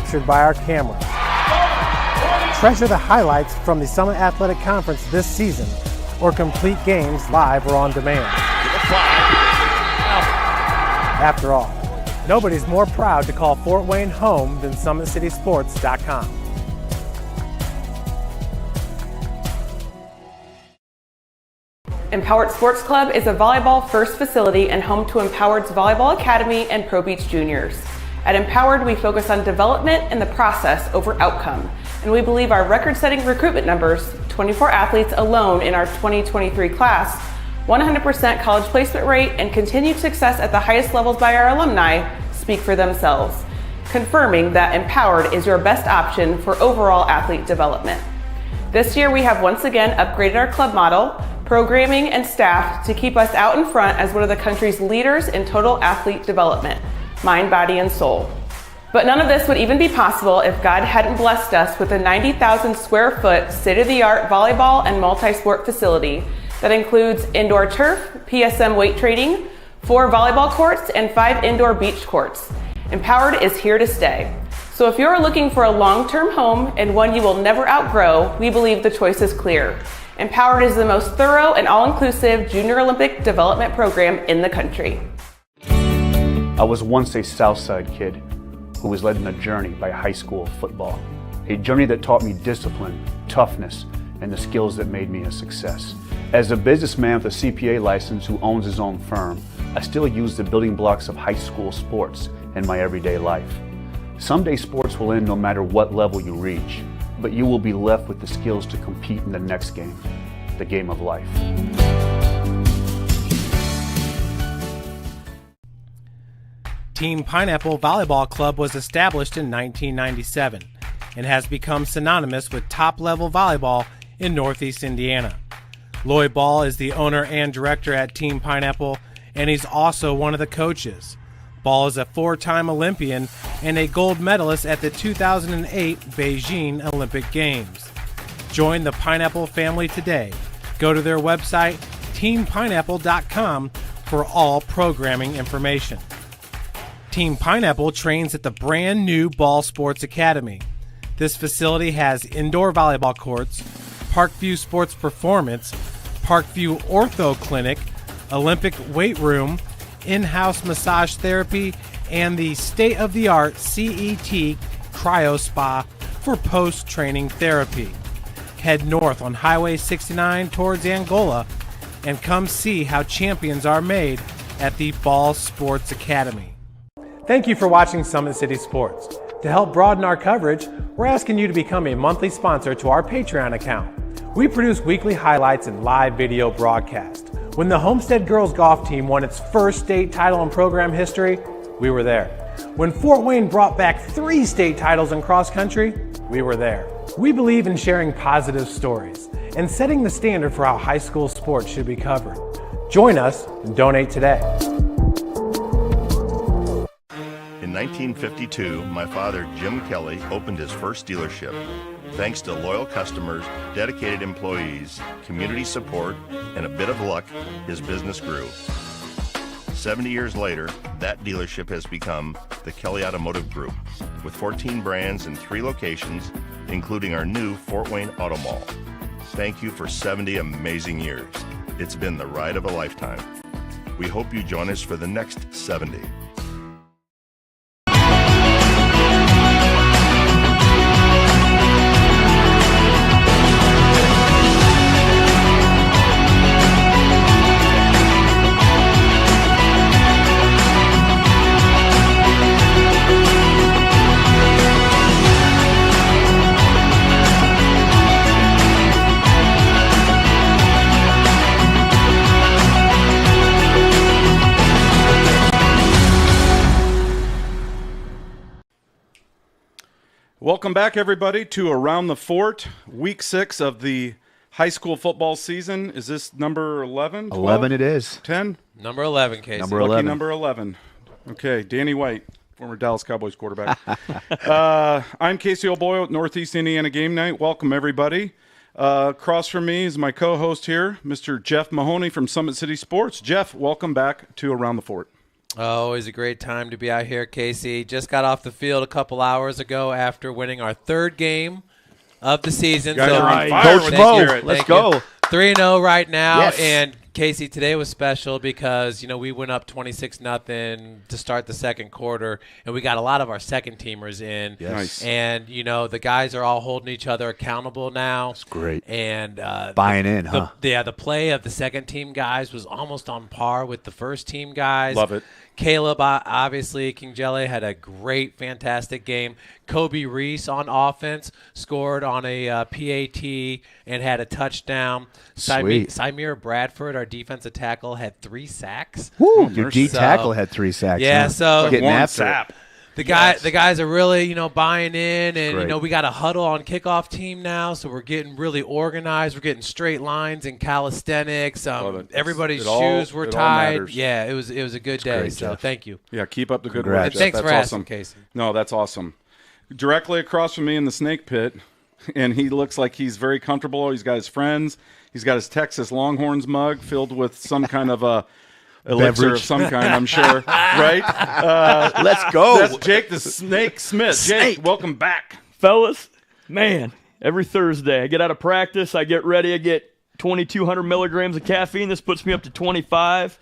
captured by our cameras. Treasure the highlights from the Summit Athletic Conference this season, or complete games live or on demand. After all, nobody's more proud to call Fort Wayne home than SummitCitySports.com. Empowered Sports Club is a volleyball-first facility and home to Empowered's Volleyball Academy and Pro Beach Juniors. At Empowered, we focus on development and the process over outcome, and we believe our record-setting recruitment numbers, 24 athletes alone in our 2023 class, 100% college placement rate, and continued success at the highest levels by our alumni speak for themselves, confirming that Empowered is your best option for overall athlete development. This year, we have once again upgraded our club model, programming, and staff to keep us out in front as one of the country's leaders in total athlete development, mind, body, and soul. But none of this would even be possible if God hadn't blessed us with a 90,000 square foot state-of-the-art volleyball and multi-sport facility that includes indoor turf, PSM weight training, 4 volleyball courts, and 5 indoor beach courts. Empowered is here to stay. So if you're looking for a long-term home and one you will never outgrow, we believe the choice is clear. Empowered is the most thorough and all-inclusive junior Olympic development program in the country. I was once a Southside kid who was led on a journey by high school football. A journey that taught me discipline, toughness, and the skills that made me a success. As a businessman with a CPA license who owns his own firm, I still use the building blocks of high school sports in my everyday life. Someday sports will end no matter what level you reach, but you will be left with the skills to compete in the next game, the game of life. Team Pineapple Volleyball Club was established in 1997 and has become synonymous with top-level volleyball in Northeast Indiana. Lloyd Ball is the owner and director at Team Pineapple, and he's also one of the coaches. Ball is a 4-time Olympian and a gold medalist at the 2008 Beijing Olympic Games. Join the Pineapple family today. Go to their website, teampineapple.com, for all programming information. Team Pineapple trains at the brand new Ball Sports Academy. This facility has indoor volleyball courts, Parkview Sports Performance, Parkview Ortho Clinic, Olympic weight room, in-house massage therapy, and the state-of-the-art CET Cryo Spa for post-training therapy. Head north on Highway 69 towards Angola and come see how champions are made at the Ball Sports Academy. Thank you for watching Summit City Sports. To help broaden our coverage, we're asking you to become a monthly sponsor to our Patreon account. We produce weekly highlights and live video broadcasts. When the Homestead girls golf team won its first state title in program history, we were there. When Fort Wayne brought back 3 state titles in cross country, we were there. We believe in sharing positive stories and setting the standard for how high school sports should be covered. Join us and donate today. In 1952, my father, Jim Kelly, opened his first dealership. Thanks to loyal customers, dedicated employees, community support, and a bit of luck, his business grew. 70 years later, that dealership has become the Kelly Automotive Group, with 14 brands in 3 locations, including our new Fort Wayne Auto Mall. Thank you for 70 amazing years. It's been the ride of a lifetime. We hope you join us for the next 70. Welcome back, everybody, to Around the Fort, Week 6 of the high school football season. Is this number 11? 12? 11 it is. 10? Number 11, Casey. Number Lucky 11. number 11. Okay, Danny White, former Dallas Cowboys quarterback. I'm Casey O'Boyle at Northeast Indiana Game Night. Welcome, everybody. Across from me is my co-host here, Mr. Jeff Mahoney from Summit City Sports. Jeff, welcome back to Around the Fort. Oh, always a great time to be out here, Casey. Just got off the field a couple hours ago after winning our third game of the season. You guys are on fire Coach with Mo, spirit. let's go. 3-0 right now. Yes. And Casey, today was special because, we went up 26-0 to start the second quarter, and we got a lot of our second teamers in. Yes. Nice. And, the guys are all holding each other accountable now. That's great. And Buying in, huh? The play of the second team guys was almost on par with the first team guys. Love it. Caleb, obviously, Kingjele had a great, fantastic game. Kobe Reese on offense scored on a PAT and had a touchdown. Sweet. Symir Bradford, our defensive tackle, had 3 sacks. Woo, your mercy. D tackle had 3 sacks. Yeah, huh? so Getting Warren after it. Sapp. the guys are really, buying in, and Great. we got a huddle on kickoff team now, so we're getting really organized. We're getting straight lines and calisthenics. Love it. Everybody's It all- shoes were it all tied. matters. Yeah, it was a good day. great, So Jeff. thank you. Yeah, keep up the good Congrats. work. And Jeff. thanks That's for awesome. asking, Casey. No, that's awesome. Directly across from me in the snake pit, and he looks like he's very comfortable. He's got his friends. He's got his Texas Longhorns mug filled with some kind of a elixir Beverage. of some kind, I'm sure. Right? Let's go. That's Jake the Snake Smith. Jake, welcome back. Fellas, man, every Thursday I get out of practice, I get ready, I get 2,200 milligrams of caffeine. This puts me up to 25.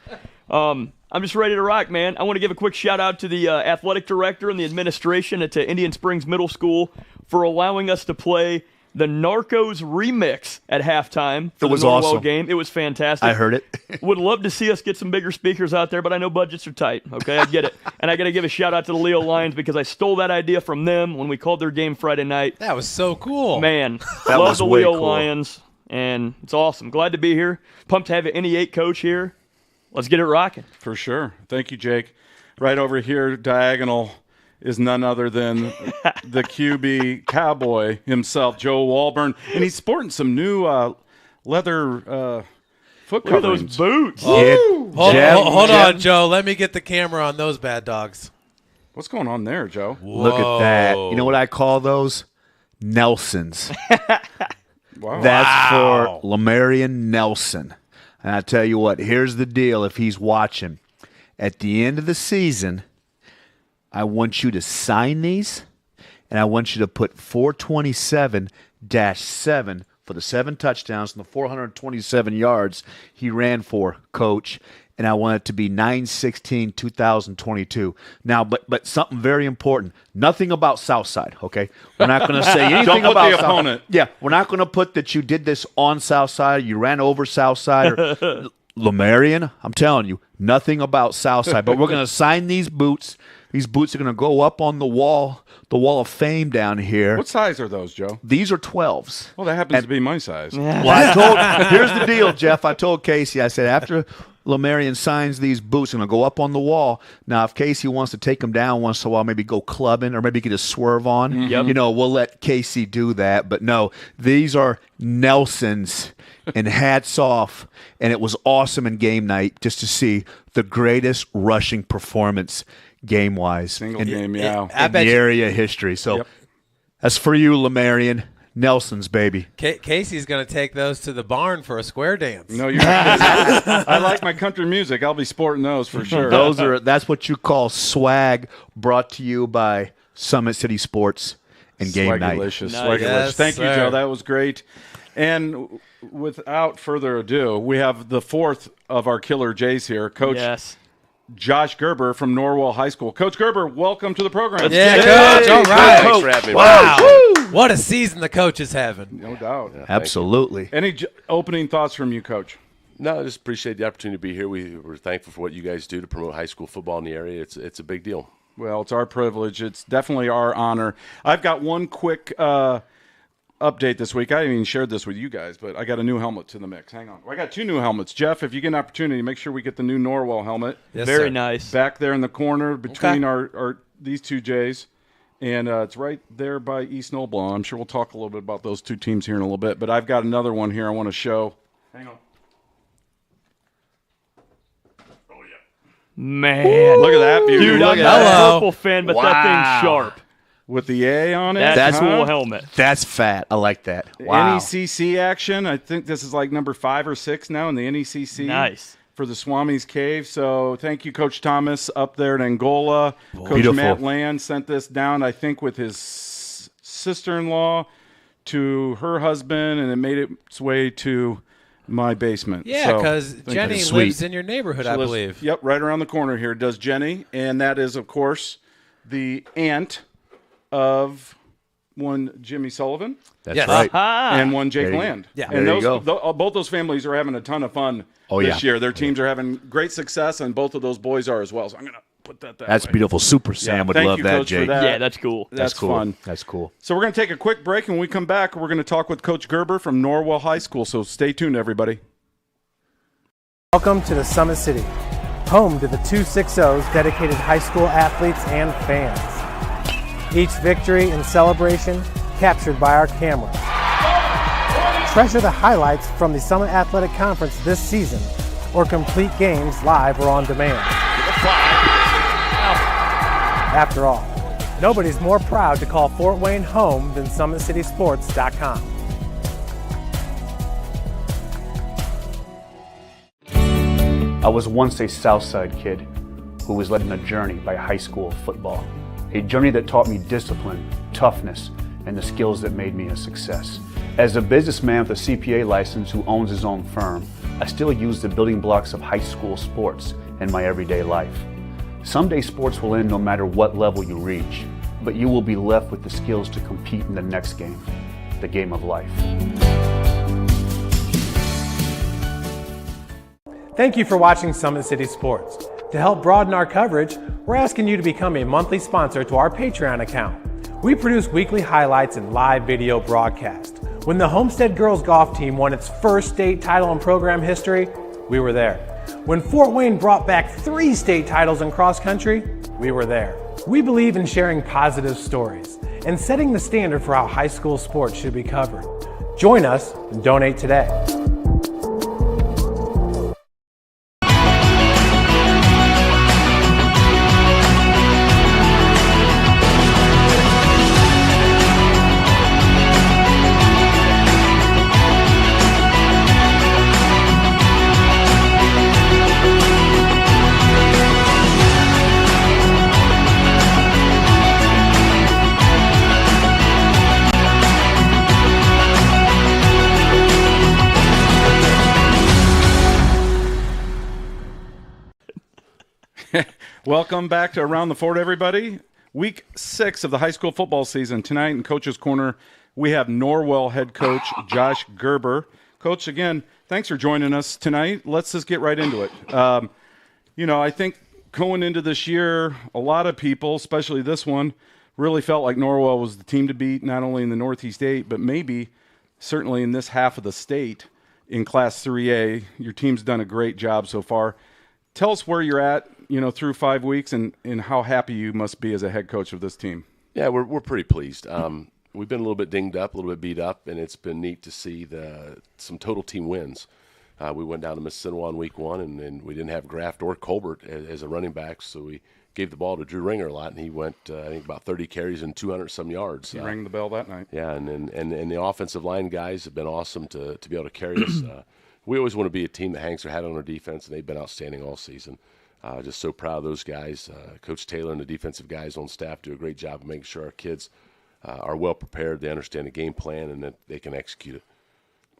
I'm just ready to rock, man. I want to give a quick shout out to the athletic director and the administration at Indian Springs Middle School for allowing us to play the Narcos remix at halftime for It was the Norwell awesome. game. It was fantastic. I heard it. Would love to see us get some bigger speakers out there, but I know budgets are tight. Okay, I get it. And I got to give a shout out to the Leo Lions because I stole that idea from them when we called their game Friday night. That was so cool. Man, That love was the way Leo cool. Lions, and it's awesome. Glad to be here. Pumped to have an NE8 coach here. Let's get it rocking. For sure. Thank you, Jake. Right over here, diagonal, is none other than the QB cowboy himself, Joe Walburn. And he's sporting some new leather foot Look at coverings. those boots. Hold on, Joe. Let me get the camera on those bad dogs. What's going on there, Joe? Look at that. You know what I call those? Nelsons. Wow. That's for Lamarian Nelson. And I tell you what, here's the deal if he's watching. At the end of the season, I want you to sign these, and I want you to put 427-7 for the 7 touchdowns and the 427 yards he ran for, Coach. And I want it to be 9/16/2022. Now, but something very important. Nothing about Southside, okay? We're not going to say anything put about the Southside. opponent. Yeah, we're not going to put that you did this on Southside, you ran over Southside, or Lamarian. I'm telling you, nothing about Southside. But we're going to sign these boots. These boots are going to go up on the wall of fame down here. What size are those, Joe? These are 12s. Well, that happens to be my size. Well, here's the deal, Jeff. I told Casey, I said, after Lamarian signs these boots, they're going to go up on the wall. Now, if Casey wants to take them down once in a while, maybe go clubbing or maybe get a swerve on, we'll let Casey do that. But no, these are Nelsons, and hats off. And it was awesome in game night just to see the greatest rushing performance game-wise Single in, game, yeah. in the area history. So that's for you, Lamarian. Nelson's, baby. Casey's going to take those to the barn for a square dance. No, you're not. I like my country music. I'll be sporting those for sure. That's what you call swag, brought to you by Summit City Sports and Game Night. Swagalicious, Nice. swagalicious. Yes, Thank you, sir. Joe. That was great. And without further ado, we have the fourth of our killer Jays here, Coach Yes. Josh Gerber from Norwell High School. Coach Gerber, welcome to the program. Yeah, Coach. All right. Thanks for having me. Wow. What a season the coach is having. No doubt. Absolutely. Any opening thoughts from you, Coach? No, I just appreciate the opportunity to be here. We're thankful for what you guys do to promote high school football in the area. It's a big deal. Well, it's our privilege. It's definitely our honor. I've got one quick update this week. I haven't even shared this with you guys, but I got a new helmet to the mix. Hang on. I got 2 new helmets. Jeff, if you get an opportunity, make sure we get the new Norwell helmet. Yes, Very sir. nice. Back there in the corner between Okay. our these 2 Jays. And it's right there by East Noble. I'm sure we'll talk a little bit about those 2 teams here in a little bit. But I've got another one here I want to show. Hang on. Man. Look at that beauty. Dude, Look I'm at not that. a purple fan, but that thing's sharp. With the A on it. That's a huh? cool helmet. That's fat. I like that. Wow. NECC action. I think this is like number 5 or 6 now in the NECC. Nice. for the Swami's Cave. So thank you, Coach Thomas, up there in Angola. Coach Beautiful. Matt Land sent this down, I think, with his sister-in-law to her husband, and it made its way to my basement. Yeah, So, because thank you. Jenny Sweet. lives in your neighborhood, She I lives- believe. Yep, right around the corner here does Jenny, and that is, of course, the aunt of one Jimmy Sullivan That's Yes. right. and one Jake There you- Land. Yeah. And There you go. both those families are having a ton of fun Oh, this yeah. year. Their teams are having great success, and both of those boys are as well. So I'm going to put that That's way. beautiful. Super Sam would Thank love you, that, Coach, for Jake. that. Yeah, that's cool. That's cool. fun. That's cool. So we're going to take a quick break, and when we come back, we're going to talk with Coach Gerber from Norwell High School. So stay tuned, everybody. Welcome to the Summit City, home to the 260s dedicated high school athletes and fans. Each victory and celebration captured by our cameras. Treasure the highlights from the Summit Athletic Conference this season, or complete games live or on demand. After all, nobody's more proud to call Fort Wayne home than SummitCitySports.com. I was once a Southside kid who was led on a journey by high school football. A journey that taught me discipline, toughness, and the skills that made me a success. As a businessman with a CPA license who owns his own firm, I still use the building blocks of high school sports in my everyday life. Someday sports will end no matter what level you reach, but you will be left with the skills to compete in the next game, the game of life. Thank you for watching Summit City Sports. To help broaden our coverage, we're asking you to become a monthly sponsor to our Patreon account. We produce weekly highlights and live video broadcast. When the Homestead Girls Golf Team won its first state title in program history, we were there. When Fort Wayne brought back 3 state titles in cross country, we were there. We believe in sharing positive stories and setting the standard for how high school sports should be covered. Join us and donate today. Welcome back to Around the Fort, everybody. Week 6 of the high school football season. Tonight in Coach's Corner, we have Norwell head coach Josh Gerber. Coach, again, thanks for joining us tonight. Let's just get right into it. I think going into this year, a lot of people, especially this one, really felt like Norwell was the team to beat, not only in the Northeast 8, but maybe certainly in this half of the state in Class 3A. Your team's done a great job so far. Tell us where you're at, through 5 weeks and how happy you must be as a head coach of this team. Yeah, we're pretty pleased. We've been a little bit dinged up, a little bit beat up, and it's been neat to see some total team wins. We went down to Mississinawa in week 1, and we didn't have Graft or Colbert as a running back, so we gave the ball to Drew Ringer a lot, and he went, I think, about 30 carries and 200-some yards. He rang the bell that night. Yeah, and the offensive line guys have been awesome to be able to carry us. We always want to be a team that hangs their hat on our defense, and they've been outstanding all season. Just so proud of those guys. Coach Taylor and the defensive guys on staff do a great job of making sure our kids are well prepared. They understand the game plan and that they can execute it.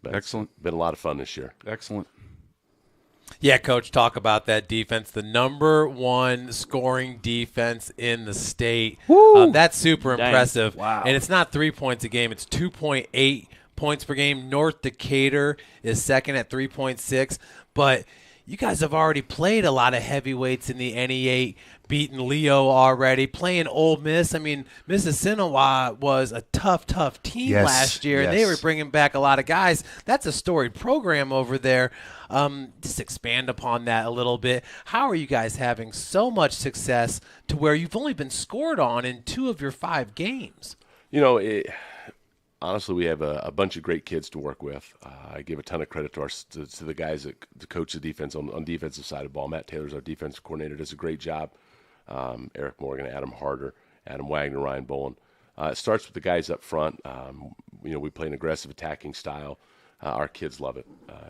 But Excellent. It's been a lot of fun this year. Excellent. Yeah, Coach, talk about that defense. The number 1 scoring defense in the state. That's super impressive. Wow. And it's not 3 points a game. It's 2.8 points per game. North Decatur is second at 3.6. But you guys have already played a lot of heavyweights in the NE8, beaten Leo already, playing Ole Miss. I mean, Mississinawa was a tough team last year, and they were bringing back a lot of guys. That's a storied program over there. Just expand upon that a little bit. How are you guys having so much success to where you've only been scored on in 2 of your 5 games? Honestly, we have a bunch of great kids to work with. I give a ton of credit to the guys that coach the defense on defensive side of the ball. Matt Taylor's our defensive coordinator, does a great job. Eric Morgan, Adam Harder, Adam Wagner, Ryan Bolin. It starts with the guys up front. We play an aggressive attacking style. Our kids love it,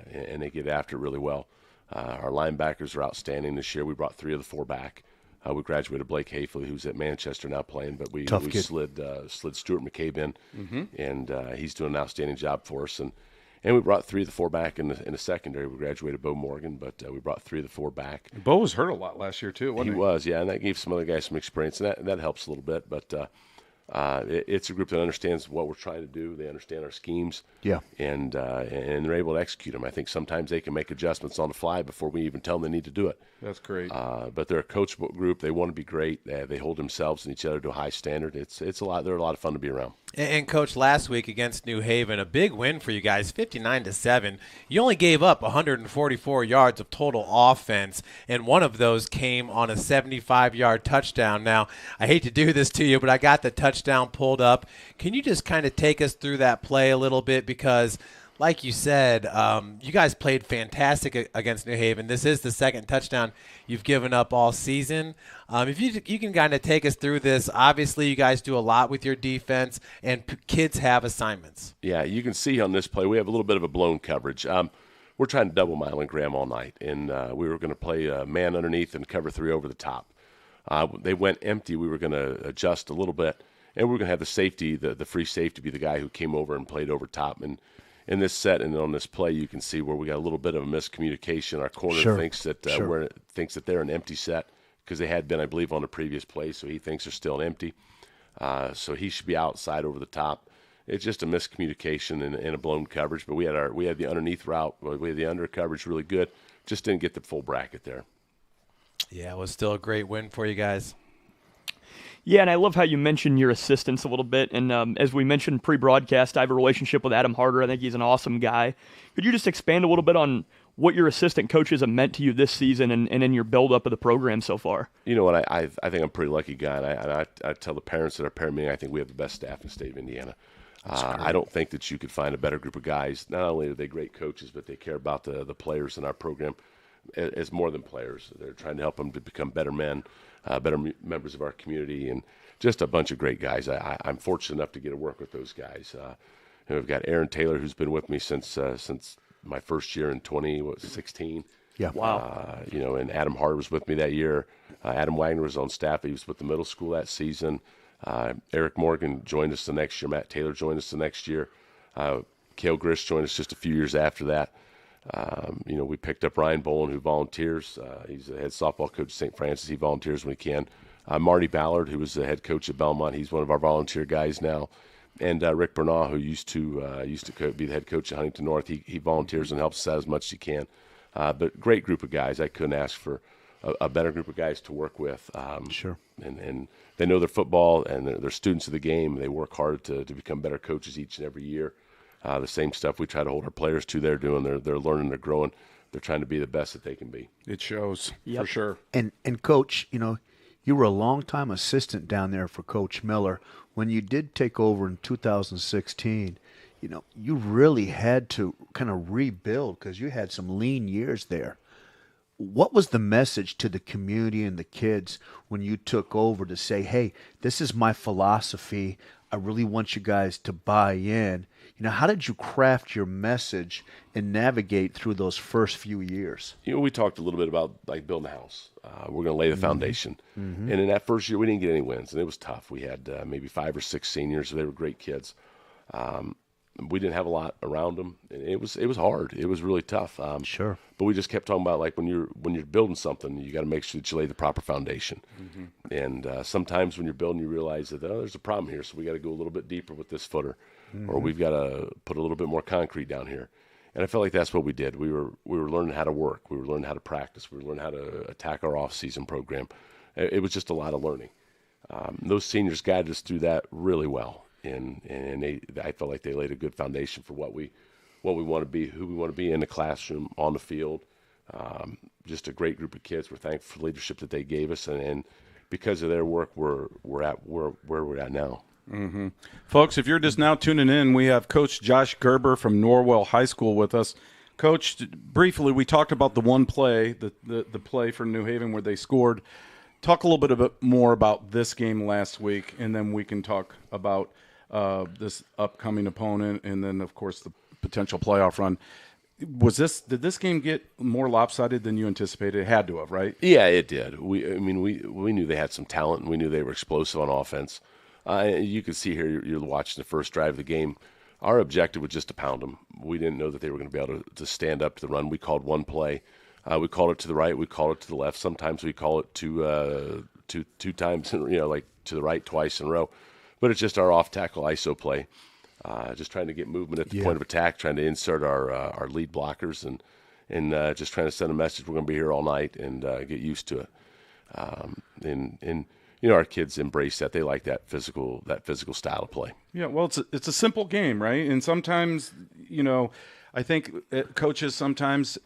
and they get after it really well. Our linebackers are outstanding this year. We brought 3 of the 4 back. We graduated Blake Hayfley, who's at Manchester now playing, but we slid Stuart McCabe in, and he's doing an outstanding job for us. And we brought 3 of the 4 back in the secondary. We graduated Bo Morgan, but we brought 3 of the 4 back. Bo was hurt a lot last year too, wasn't he? He was, yeah, and that gave some other guys some experience, and that helps a little bit. But it's a group that understands what we're trying to do. They understand our schemes, and they're able to execute them. I think sometimes they can make adjustments on the fly before we even tell them they need to do it. That's great. But they're a coachable group. They want to be great. They hold themselves and each other to a high standard. It's a lot. They're a lot of fun to be around. And Coach, last week against New Haven, a big win for you guys, 59-7. You only gave up 144 yards of total offense, and one of those came on a 75-yard touchdown. Now, I hate to do this to you, but I got the touchdown pulled up. Can you just kind of take us through that play a little bit? Because like you said, you guys played fantastic against New Haven. This is the second touchdown you've given up all season. If you can kind of take us through this. Obviously, you guys do a lot with your defense, and kids have assignments. Yeah, you can see on this play we have a little bit of a blown coverage. We're trying to double Mile and Graham all night, and we were going to play man underneath and cover 3 over the top. They went empty. We were going to adjust a little bit, and we were going to have the safety, the free safety, be the guy who came over and played over top. And in this set and on this play, you can see where we got a little bit of a miscommunication. Our corner thinks that they're an empty set because they had been, I believe, on the previous play, so he thinks they're still empty. So he should be outside over the top. It's just a miscommunication and a blown coverage. But we had the underneath route, we had the under coverage really good. Just didn't get the full bracket there. Yeah, it was still a great win for you guys. Yeah, and I love how you mentioned your assistants a little bit. And as we mentioned pre-broadcast, I have a relationship with Adam Harder. I think he's an awesome guy. Could you just expand a little bit on what your assistant coaches have meant to you this season and in your build-up of the program so far? You know what? I think I'm a pretty lucky guy. And I tell the parents that are parent meeting, I think we have the best staff in the state of Indiana. I don't think that you could find a better group of guys. Not only are they great coaches, but they care about the players in our program as more than players. They're trying to help them to become better men, better members of our community, and just a bunch of great guys. I'm fortunate enough to get to work with those guys. We've got Aaron Taylor, who's been with me since my first year in 2016. Yeah. Wow. And Adam Hart was with me that year. Adam Wagner was on staff. He was with the middle school that season. Eric Morgan joined us the next year. Matt Taylor joined us the next year. Cale Grish joined us just a few years after that. We picked up Ryan Bowen, who volunteers. He's the head softball coach at St. Francis. He volunteers when he can. Marty Ballard, who was the head coach at Belmont. He's one of our volunteer guys now. And Rick Bernal, who used to be the head coach at Huntington North. He volunteers and helps us out as much as he can. But great group of guys. I couldn't ask for a better group of guys to work with. Sure. And they know their football, and they're students of the game. They work hard to become better coaches each and every year. The same stuff we try to hold our players to. They're doing. They're learning. They're growing. They're trying to be the best that they can be. It shows for sure. And Coach, you were a longtime assistant down there for Coach Miller. When you did take over in 2016, you really had to kind of rebuild because you had some lean years there. What was the message to the community and the kids when you took over to say, hey, this is my philosophy. I really want you guys to buy in. How did you craft your message and navigate through those first few years? We talked a little bit about like building a house. We're going to lay the foundation. And in that first year, we didn't get any wins, and it was tough. We had maybe 5 or 6 seniors. So they were great kids. We didn't have a lot around them, and it was hard. It was really tough. Sure. But we just kept talking about like when you're building something, you got to make sure that you lay the proper foundation. And sometimes when you're building, you realize that there's a problem here, so we got to go a little bit deeper with this footer, or we've got to put a little bit more concrete down here. And I felt like that's what we did. We were learning how to work. We were learning how to practice. We were learning how to attack our off-season program. It was just a lot of learning. Those seniors guided us through that really well. And I felt like they laid a good foundation for what we want to be, who we want to be in the classroom, on the field. Just a great group of kids. We're thankful for the leadership that they gave us, and because of their work, we're at where we're at now. Folks, if you're just now tuning in, we have Coach Josh Gerber from Norwell High School with us. Coach, briefly, we talked about the one play, the play for New Haven where they scored. Talk a little bit more about this game last week, and then we can talk about this upcoming opponent, and then, of course, the potential playoff run. did this game get more lopsided than you anticipated? It had to have, right? Yeah, it did. We knew they had some talent, and we knew they were explosive on offense. You can see here, you're watching the first drive of the game. Our objective was just to pound them. We didn't know that they were going to be able to stand up to the run. We called one play. We called it to the right. We called it to the left. Sometimes we call it two times, like to the right twice in a row. But it's just our off-tackle ISO play. Just trying to get movement at the point of attack, trying to insert our lead blockers, and just trying to send a message we're going to be here all night and get used to it. And our kids embrace that. They like that physical style of play. Yeah, well, it's a simple game, right? And sometimes, I think coaches sometimes,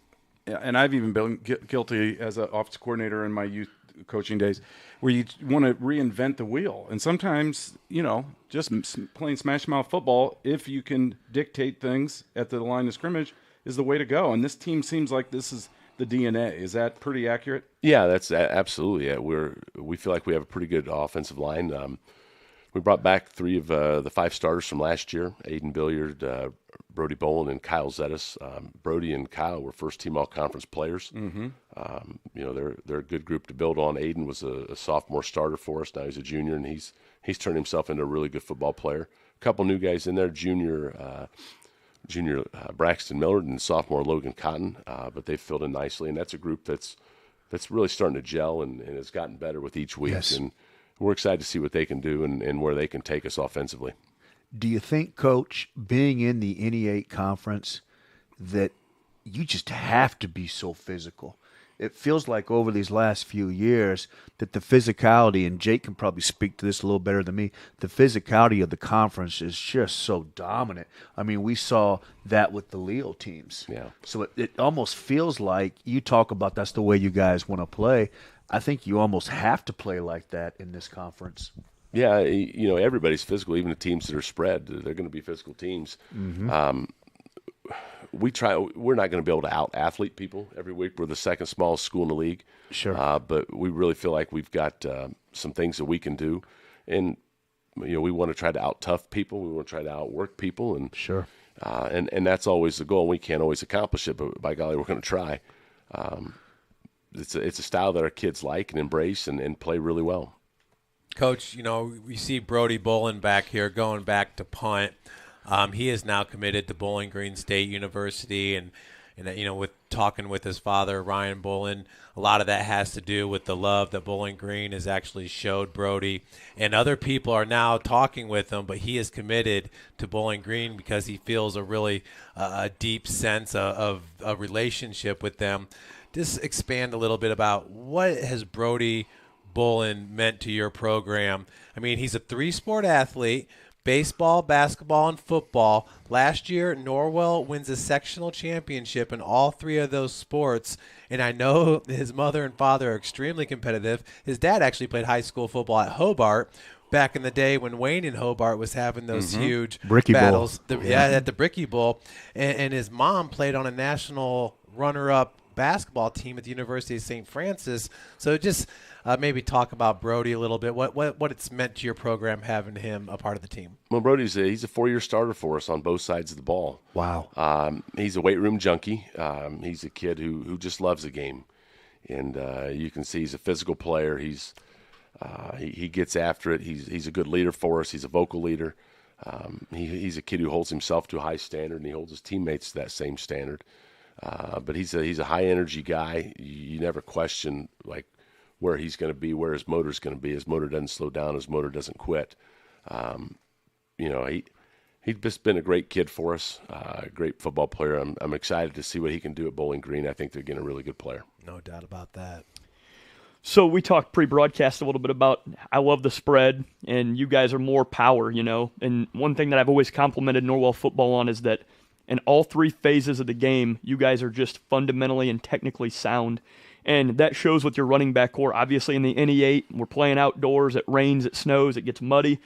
and I've even been guilty as an office coordinator in my youth coaching days, where you want to reinvent the wheel. And sometimes, just playing smash mouth football, if you can dictate things at the line of scrimmage, is the way to go. And this team seems like this is the DNA. Is that pretty accurate? Yeah, that's absolutely it. We feel like we have a pretty good offensive line. We brought back 3 of the 5 starters from last year: Aiden Billiard, Brody Bolin, and Kyle Zettis. Brody and Kyle were first-team all-conference players. Mm-hmm. They're a good group to build on. Aiden was a sophomore starter for us. Now he's a junior, and he's turned himself into a really good football player. A couple new guys in there: junior Braxton Millard and sophomore Logan Cotton. But they've filled in nicely, and that's a group that's really starting to gel and has gotten better with each week. Yes. And we're excited to see what they can do and where they can take us offensively. Do you think, Coach, being in the NE8 conference, that you just have to be so physical? It feels like over these last few years that the physicality, and Jake can probably speak to this a little better than me, the physicality of the conference is just so dominant. I mean, we saw that with the Leo teams. Yeah. So it almost feels like you talk about that's the way you guys want to play. I think you almost have to play like that in this conference. Yeah, everybody's physical, even the teams that are spread. They're going to be physical teams. Mm-hmm. We're not going to be able to out-athlete people every week. We're the second smallest school in the league. Sure. But we really feel like we've got some things that we can do. And, we want to try to out-tough people. We want to try to outwork people. And sure. And that's always the goal. We can't always accomplish it, but by golly, we're going to try. It's a style that our kids like and embrace and play really well. Coach, we see Brody Bolin back here going back to punt. He is now committed to Bowling Green State University, and with talking with his father, Ryan Bolin, a lot of that has to do with the love that Bowling Green has actually showed Brody. And other people are now talking with him, but he is committed to Bowling Green because he feels a really deep sense of a relationship with them. Just expand a little bit about what has Brody Bolin meant to your program. I mean, he's a 3-sport athlete: baseball, basketball, and football. Last year, Norwell wins a sectional championship in all 3 of those sports. And I know his mother and father are extremely competitive. His dad actually played high school football at Hobart back in the day when Wayne and Hobart was having those huge Bricky battles. Bowl. At the Bricky Bowl. And his mom played on a national runner-up basketball team at the University of St. Francis. So just maybe talk about Brody a little bit, what it's meant to your program having him a part of the team. Well, Brody's he's a 4-year starter for us on both sides of the ball. Wow. He's a weight room junkie. He's a kid who just loves the game. And you can see he's a physical player. He gets after it. He's a good leader for us. He's a vocal leader. He's a kid who holds himself to a high standard, and he holds his teammates to that same standard. But he's a high energy guy. You never question where he's going to be, where his motor's going to be. His motor doesn't slow down. His motor doesn't quit. He's just been a great kid for us, a great football player. I'm excited to see what he can do at Bowling Green. I think they're getting a really good player. No doubt about that. So we talked pre-broadcast a little bit about I love the spread, and you guys are more power, And one thing that I've always complimented Norwell football on is that in all 3 phases of the game, you guys are just fundamentally and technically sound. And that shows with your running back core. Obviously in the NE8, we're playing outdoors. It rains, it snows, it gets muddy.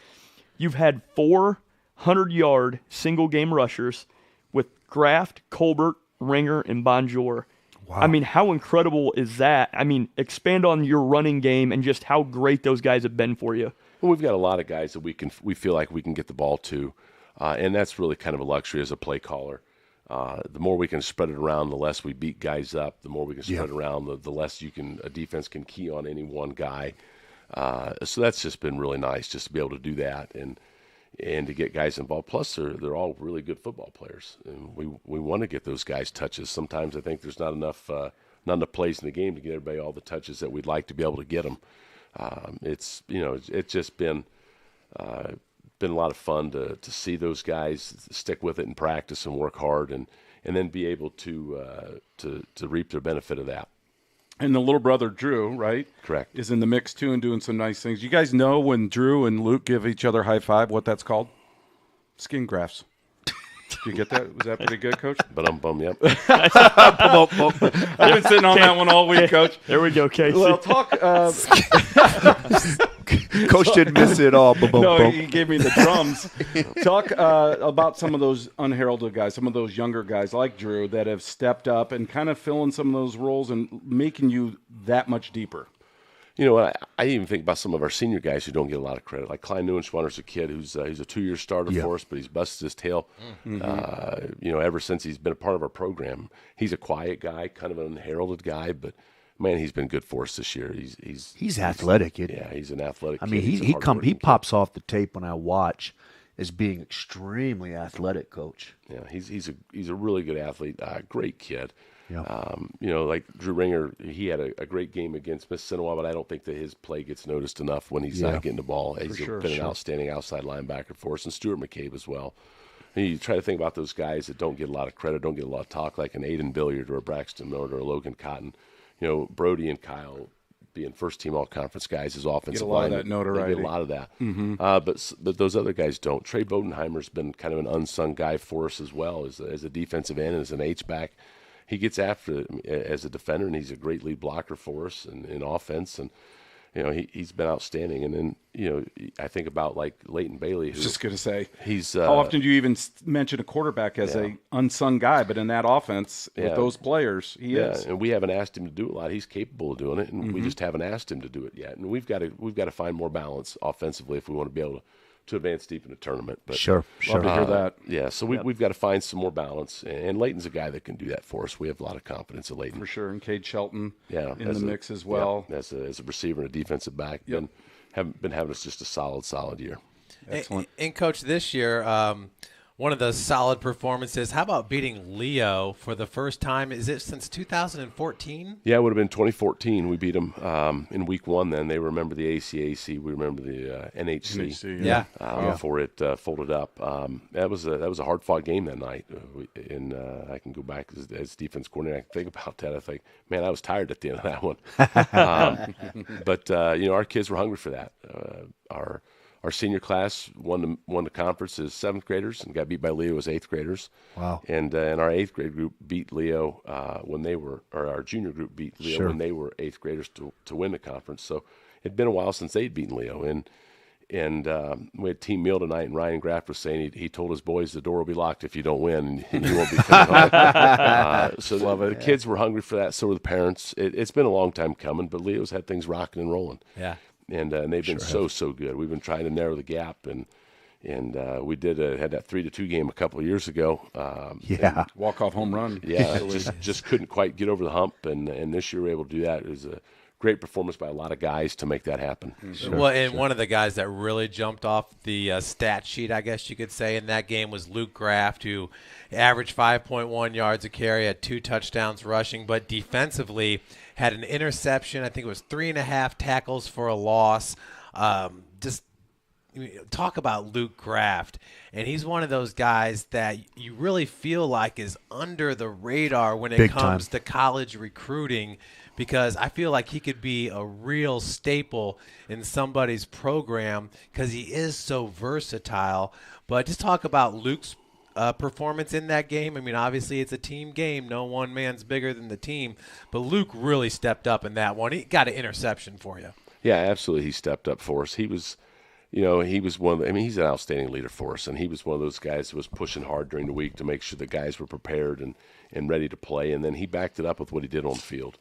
You've had 4 100-yard single-game rushers with Graft, Colbert, Ringer, and Bonjour. Wow. I mean, how incredible is that? I mean, expand on your running game and just how great those guys have been for you. Well, we've got a lot of guys that we feel like we can get the ball to, and that's really kind of a luxury as a play caller. the more we can spread it around, the less we beat guys up. The more we can spread it around, the less a defense can key on any one guy. So that's just been really nice, just to be able to do that and to get guys involved. Plus, they're all really good football players, and we want to get those guys touches. Sometimes I think there's not enough plays in the game to get everybody all the touches that we'd like to be able to get them. It's just been a lot of fun to see those guys stick with it in practice and work hard and then be able to reap the benefit of that. And the little brother, Drew, right? Correct. Is in the mix, too, and doing some nice things. You guys know when Drew and Luke give each other high five, what that's called? Skin grafts. Do you get that? Was that pretty good, Coach? But I'm bummed, yep. I've been sitting on that one all week, Coach. There we go, Casey. Well, talk. Coach didn't miss it all. No, he gave me the drums. Talk about some of those unheralded guys, some of those younger guys like Drew that have stepped up and kind of filling some of those roles and making you that much deeper. You know, I even think about some of our senior guys who don't get a lot of credit. Like Klein Neuenschwanner's a kid he's a 2-year starter for us, but he's busted his tail. Ever since he's been a part of our program. He's a quiet guy, kind of an unheralded guy, but man, he's been good for us this year. He's athletic. He's an athletic. I mean, kid. he pops off the tape when I watch as being extremely athletic, Coach. Yeah, he's a really good athlete. Great kid. Yeah. Like Drew Ringer, he had a great game against Miss Sinawah, but I don't think that his play gets noticed enough when he's not getting the ball. He's been an outstanding outside linebacker for us, and Stuart McCabe as well. And you try to think about those guys that don't get a lot of credit, don't get a lot of talk, like an Aiden Billiard or a Braxton Miller or a Logan Cotton. Brody and Kyle being first-team all-conference guys as offensive linemen. Get a lot of that notoriety. They get a lot of that. But those other guys don't. Trey Bodenheimer's been kind of an unsung guy for us as well as a defensive end and as an H-back. He gets after it as a defender, and he's a great lead blocker for us in offense. And, he's been outstanding. And then, I think about, like, Leighton Bailey. Who, I was just going to say, he's how often do you even mention a quarterback as a unsung guy? But in that offense, with those players, he is. And we haven't asked him to do a lot. He's capable of doing it, and we just haven't asked him to do it yet. And we've got to find more balance offensively if we want to be able to advance deep in the tournament. But Sure. Love to hear that. Yeah, so we've got to find some more balance, and Leighton's a guy that can do that for us. We have a lot of confidence in Leighton. For sure, and Cade Shelton in the mix as well. Yeah, as a receiver and a defensive back. Been having us just a solid year. Excellent. And Coach, this year, one of the solid performances. How about beating Leo for the first time? Is it since 2014? Yeah, it would have been 2014. We beat them in week 1 then. They remember the ACAC. We remember the NHC. Before it folded up. That was a hard-fought game that night. I can go back as defense coordinator. I can think about that. I think, man, I was tired at the end of that one. But our kids were hungry for that. Our senior class won the conference as 7th graders and got beat by Leo as 8th graders. Wow. And our 8th grade group beat Leo our junior group beat Leo when they were 8th graders to win the conference. So it'd been a while since they'd beaten Leo. And we had team meal tonight, and Ryan Graff was saying he told his boys the door will be locked if you don't win, and you won't be coming home. So the kids were hungry for that. So were the parents. It's been a long time coming, but Leo's had things rocking and rolling. Yeah. And they've been so good. We've been trying to narrow the gap, and we had that 3-2 game a couple of years ago. Walk-off home run. Yeah, just couldn't quite get over the hump, and this year we were able to do that. It was a great performance by a lot of guys to make that happen. One of the guys that really jumped off the stat sheet, I guess you could say, in that game was Luke Graft, who averaged 5.1 yards a carry, had 2 touchdowns rushing, but defensively had an interception. I think it was 3.5 tackles for a loss. Talk about Luke Graft. And he's one of those guys that you really feel like is under the radar when it comes to college recruiting, because I feel like he could be a real staple in somebody's program because he is so versatile. But just talk about Luke's performance in that game. I mean, obviously it's a team game. No one man's bigger than the team. But Luke really stepped up in that one. He got an interception for you. Yeah, absolutely. He stepped up for us. He was he's an outstanding leader for us, and he was one of those guys who was pushing hard during the week to make sure the guys were prepared and ready to play. And then he backed it up with what he did on the field.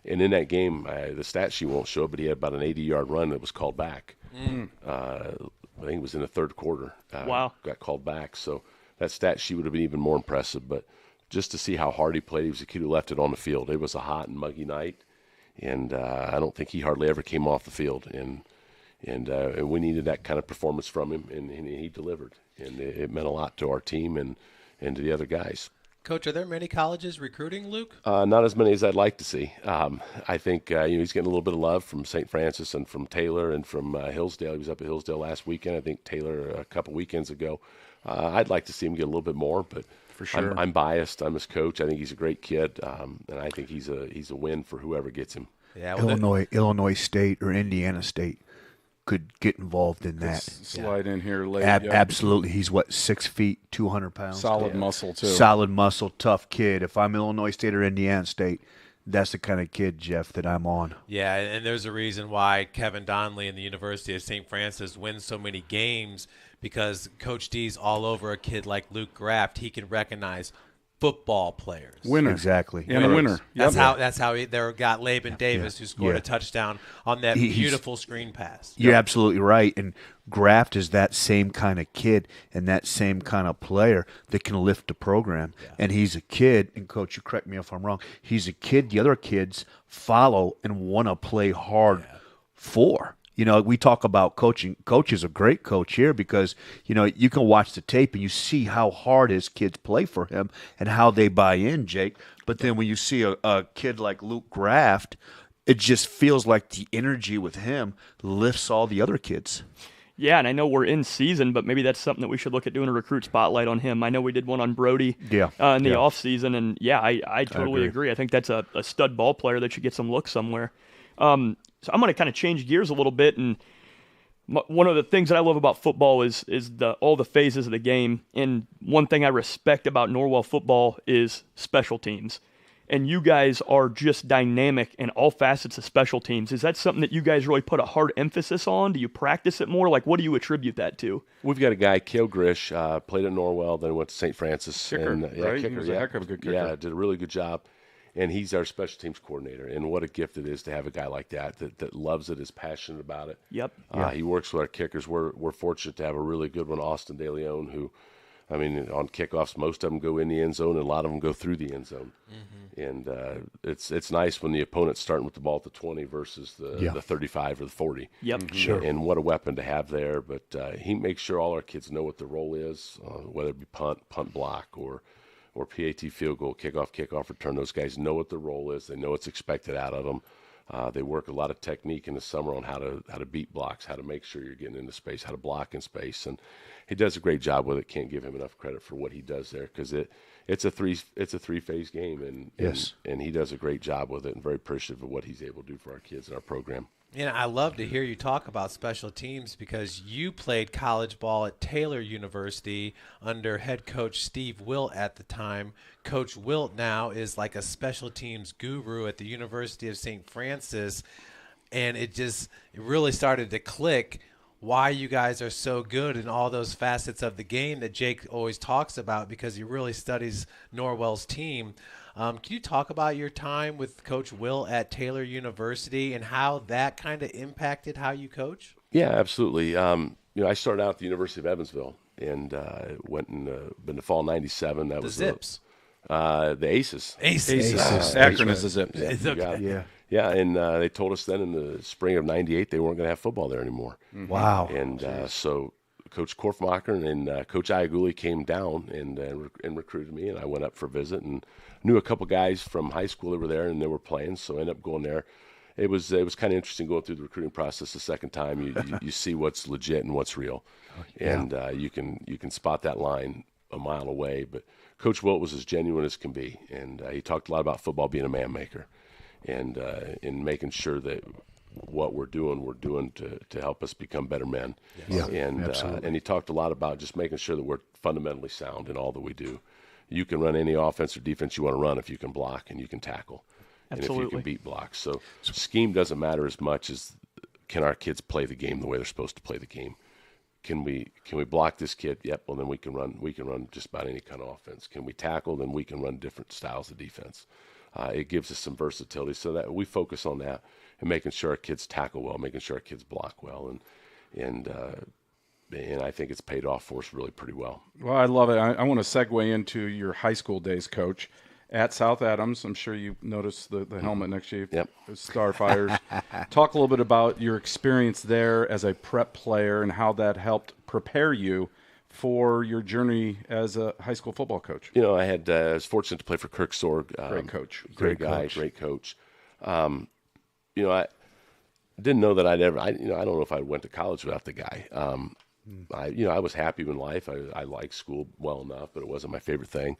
And in that game, the stat sheet won't show it, but he had about an 80-yard run that was called back. I think it was in the 3rd quarter. Wow. Got called back. So that stat sheet would have been even more impressive. But just to see how hard he played. He was a kid who left it on the field. It was a hot and muggy night, and I don't think he hardly ever came off the field. And we needed that kind of performance from him, and he delivered. And it meant a lot to our team and to the other guys. Coach, are there many colleges recruiting Luke? Not as many as I'd like to see. I think he's getting a little bit of love from St. Francis and from Taylor and from Hillsdale. He was up at Hillsdale last weekend. I think Taylor a couple weekends ago. I'd like to see him get a little bit more, but For sure. I'm biased. I'm his coach. I think he's a great kid, and I think he's a win for whoever gets him. Yeah, well, Illinois State or Indiana State could get involved in that. Slide in here late. Absolutely. He's 6 feet, 200 pounds. Solid muscle, too. Solid muscle, tough kid. If I'm Illinois State or Indiana State, that's the kind of kid, Jeff, that I'm on. Yeah, and there's a reason why Kevin Donnelly and the University of St. Francis wins so many games, because Coach D's all over a kid like Luke Graft. He can recognize football players. Winner. Exactly. And a winner. That's Yep. how they got Laban Davis, who scored a touchdown on that beautiful screen pass. You're absolutely right. And Graft is that same kind of kid and that same kind of player that can lift the program. Yeah. And he's a kid, and Coach, you correct me if I'm wrong, he's a kid the other kids follow and want to play hard for. You know, we talk about coaching. Coach is a great coach here because, you know, you can watch the tape and you see how hard his kids play for him and how they buy in, Jake. But then when you see a kid like Luke Graft, it just feels like the energy with him lifts all the other kids. Yeah, and I know we're in season, but maybe that's something that we should look at doing a recruit spotlight on him. I know we did one on Brody in the off season, and I totally agree. I think that's a stud ball player that should get some looks somewhere. So I'm going to kind of change gears a little bit, and one of the things that I love about football is all the phases of the game. And one thing I respect about Norwell football is special teams. And you guys are just dynamic in all facets of special teams. Is that something that you guys really put a hard emphasis on? Do you practice it more? Like, what do you attribute that to? We've got a guy, Cale Grish, played at Norwell, then went to St. Francis. Kicker, and, right? He was a heck of a good kicker. Yeah, did a really good job. And he's our special teams coordinator. And what a gift it is to have a guy like that loves it, is passionate about it. Yep. He works with our kickers. We're fortunate to have a really good one, Austin De Leon, who, I mean, on kickoffs, most of them go in the end zone, and a lot of them go through the end zone. Mm-hmm. And it's nice when the opponent's starting with the ball at the 20 versus the 35 or the 40. Yep. Mm-hmm. Sure. And what a weapon to have there. But he makes sure all our kids know what the role is, whether it be punt block, or PAT, field goal, kickoff, return. Those guys know what the role is. They know what's expected out of them. They work a lot of technique in the summer on how to beat blocks, how to make sure you're getting into space, how to block in space. And he does a great job with it. Can't give him enough credit for what he does there, because it's a three-phase game, and he does a great job with it, and very appreciative of what he's able to do for our kids in our program. Yeah, I love to hear you talk about special teams, because you played college ball at Taylor University under head coach Steve Wilt at the time. Coach Wilt now is like a special teams guru at the University of St. Francis, and it really started to click why you guys are so good in all those facets of the game that Jake always talks about, because he really studies Norwell's team. Can you talk about your time with Coach Wilt at Taylor University and how that kind of impacted how you coach? Yeah, absolutely. I started out at the University of Evansville and went in been to fall '97. That was Zips. The Aces. Aces. Akron is the Zips. Yeah, you got it. Yeah, and they told us then in the spring of '98 they weren't going to have football there anymore. Mm-hmm. Wow. And so Coach Korfmacher and Coach Iaguli came down and recruited me, and I went up for a visit and knew a couple guys from high school that were there and they were playing, so I ended up going there. It was kind of interesting going through the recruiting process the second time. You see what's legit and what's real, and you can spot that line a mile away. But Coach Wilt was as genuine as can be, and he talked a lot about football being a man maker, and in making sure that what we're doing to help us become better men. Yes. And he talked a lot about just making sure that we're fundamentally sound in all that we do. You can run any offense or defense you want to run if you can block and you can tackle. Absolutely. And if you can beat blocks. So scheme doesn't matter as much as can our kids play the game the way they're supposed to play the game. Can we block this kid? Yep. Well, then we can run just about any kind of offense. Can we tackle? Then we can run different styles of defense. It gives us some versatility, so that we focus on that and making sure our kids tackle well, making sure our kids block well, and and I think it's paid off for us really pretty well. Well, I love it. I want to segue into your high school days, Coach. At South Adams, I'm sure you noticed the helmet next to you. Yep. Starfires. Talk a little bit about your experience there as a prep player and how that helped prepare you for your journey as a high school football coach. You know, I was fortunate to play for Kirk Sorg. Great coach. Great guy, great coach. You know, I didn't know that I don't know if I went to college without the guy. I was happy in life. I liked school well enough, but it wasn't my favorite thing.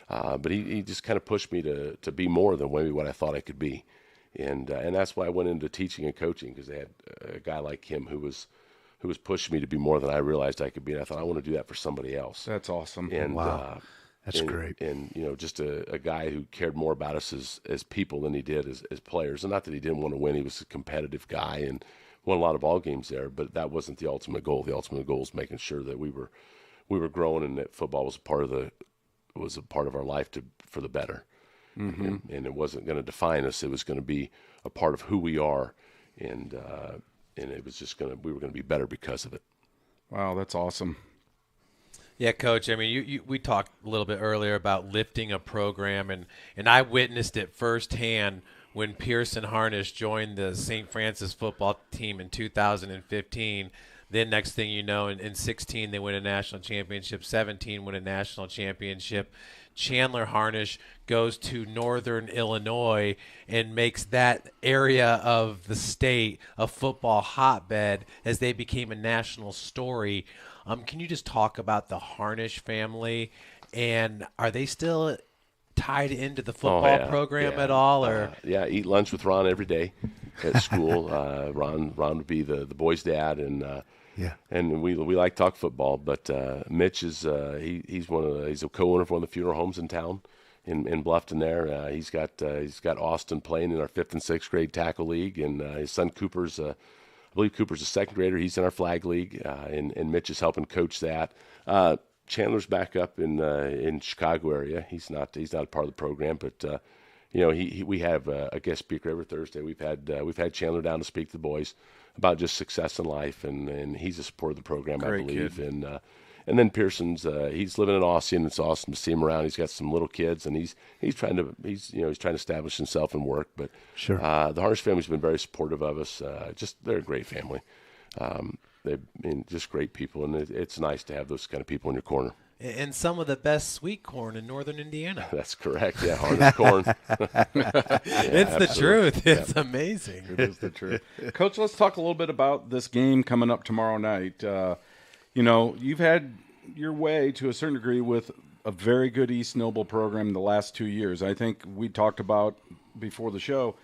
But he just kind of pushed me to be more than maybe what I thought I could be. And that's why I went into teaching and coaching, because they had a guy like him who was pushing me to be more than I realized I could be. And I thought, I want to do that for somebody else. That's awesome. And, wow. That's great. And, just a guy who cared more about us as people than he did as players. And not that he didn't want to win. He was a competitive guy and won a lot of ball games there, but that wasn't the ultimate goal. The ultimate goal was making sure that we were growing and that football was a part of our life for the better. Mm-hmm. And it wasn't going to define us. It was going to be a part of who we are. And it was just we were going to be better because of it. Wow, that's awesome. Yeah, Coach. I mean, we talked a little bit earlier about lifting a program, and I witnessed it firsthand when Pearson Harnish joined the St. Francis football team in 2015. Then next thing you know, in 16 they win a national championship, 17 win a national championship. Chandler Harnish goes to Northern Illinois and makes that area of the state a football hotbed as they became a national story. Can you just talk about the Harnish family, and are they still tied into the football program at all? Or eat lunch with Ron every day at school. Ron would be the boys' dad, and and we like to talk football. But Mitch is he's a co-owner of one of the funeral homes in town in Bluffton. There, he's got Austin playing in our 5th and 6th grade tackle league, and his son Cooper's. I believe Cooper's a 2nd grader. He's in our flag league, and Mitch is helping coach that. Chandler's back up in Chicago area. He's not a part of the program, but we have a guest speaker every Thursday. We've had Chandler down to speak to the boys about just success in life, and he's a supporter of the program, Great I believe. Kid. And then Pearson's he's living in Austin, and it's awesome to see him around. He's got some little kids, and he's trying to establish himself and work. But sure, the Harnish family's been very supportive of us. They're a great family. They've been just great people, and it's nice to have those kind of people in your corner. And some of the best sweet corn in northern Indiana. That's correct. Yeah, Harnish corn. It's the truth. It's amazing. It is the truth. Coach, let's talk a little bit about this game coming up tomorrow night. You've had your way to a certain degree with a very good East Noble program the last 2 years. I think we talked about before the show,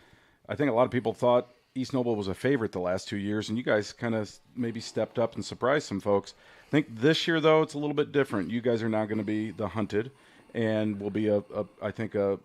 I think a lot of people thought East Noble was a favorite the last 2 years, and you guys kind of maybe stepped up and surprised some folks. I think this year, though, it's a little bit different. You guys are now going to be the hunted and will be, I think, a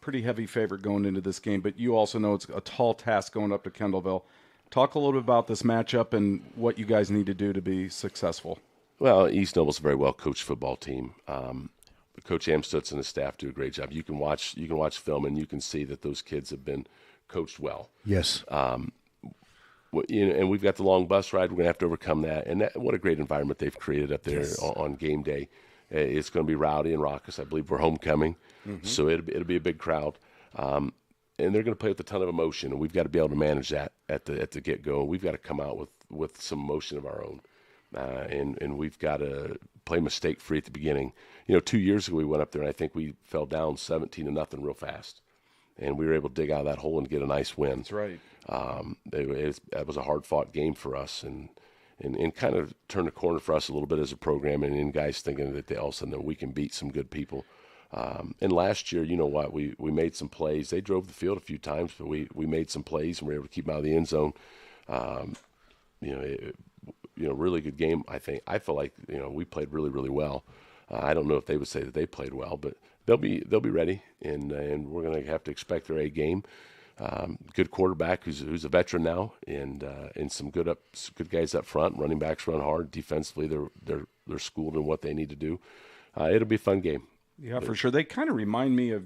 pretty heavy favorite going into this game. But you also know it's a tall task going up to Kendallville. Talk a little bit about this matchup and what you guys need to do to be successful. Well, East Noble's a very well-coached football team. Coach Amstutz and his staff do a great job. You can watch film, and you can see that those kids have been coached well. Yes. And we've got the long bus ride. We're going to have to overcome that. And what a great environment they've created up there on game day. It's going to be rowdy and raucous. I believe we're homecoming, so it'll be a big crowd. And they're going to play with a ton of emotion, and we've got to be able to manage that at the get-go. We've got to come out with some emotion of our own, and we've got to play mistake-free at the beginning. 2 years ago we went up there, and I think we fell down 17-0 real fast, and we were able to dig out of that hole and get a nice win. That's right. That was a hard-fought game for us, and kind of turned the corner for us a little bit as a program, and guys thinking that all of a sudden we can beat some good people. And last year, we made some plays. They drove the field a few times, but we made some plays and we were able to keep them out of the end zone. Really good game. I feel like we played really, really well. I don't know if they would say that they played well, but they'll be ready, and we're going to have to expect their A game. Good quarterback who's a veteran now, and some good guys up front. Running backs run hard. Defensively, they're schooled in what they need to do. It'll be a fun game. Yeah, for sure. They kind of remind me of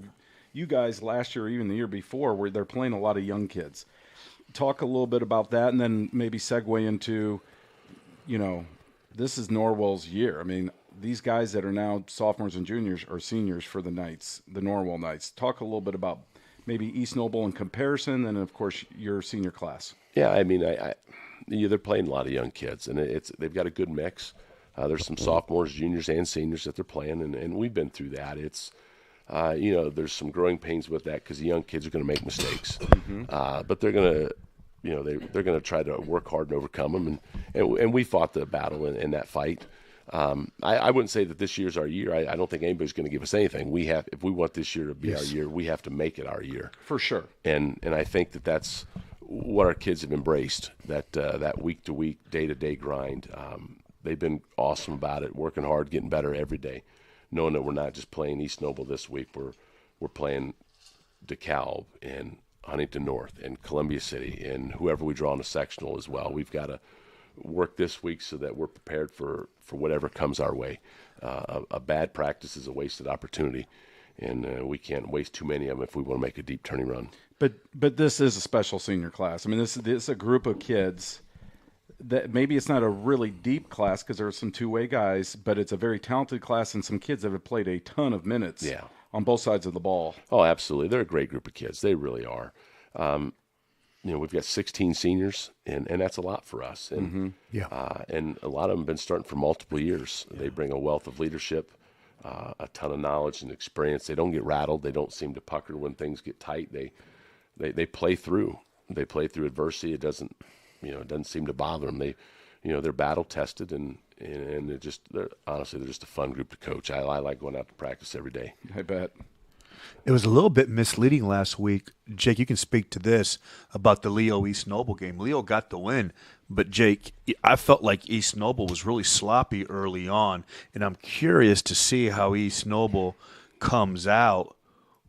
you guys last year or even the year before, where they're playing a lot of young kids. Talk a little bit about that, and then maybe segue into, this is Norwell's year. I mean, these guys that are now sophomores and juniors are seniors for the Knights, the Norwell Knights. Talk a little bit about maybe East Noble in comparison, and of course your senior class. Yeah, I mean, they're playing a lot of young kids, and they've got a good mix. There's some sophomores, juniors, and seniors that they're playing, and we've been through that. It's there's some growing pains with that because the young kids are going to make mistakes, but they're going to. They're going to try to work hard and overcome them, and we fought the battle in that fight. I wouldn't say that this year's our year. I don't think anybody's going to give us anything. If we want this year to be our year, we have to make it our year for sure. And I think that's what our kids have embraced. That week to week, day to day grind. They've been awesome about it, working hard, getting better every day, knowing that we're not just playing East Noble this week. We're playing DeKalb and Huntington North and Columbia City and whoever we draw in a sectional as well. We've got to work this week so that we're prepared for whatever comes our way. A bad practice is a wasted opportunity, and we can't waste too many of them if we want to make a deep turning run. But this is a special senior class. I mean, this is a group of kids that maybe it's not a really deep class because there are some two-way guys, but it's a very talented class and some kids that have played a ton of minutes on both sides of the ball. Oh, absolutely. They're a great group of kids. They really are. We've got 16 seniors, and that's a lot for us. And and a lot of them have been starting for multiple years. They bring a wealth of leadership, a ton of knowledge and experience. They don't get rattled. They don't seem to pucker when things get tight. They play through. They play through adversity. It doesn't seem to bother them. They're battle tested, and they're just a fun group to coach. I like going out to practice every day. I bet. It was a little bit misleading last week. Jake, you can speak to this about the Leo East Noble game. Leo got the win, but Jake, I felt like East Noble was really sloppy early on, and I'm curious to see how East Noble comes out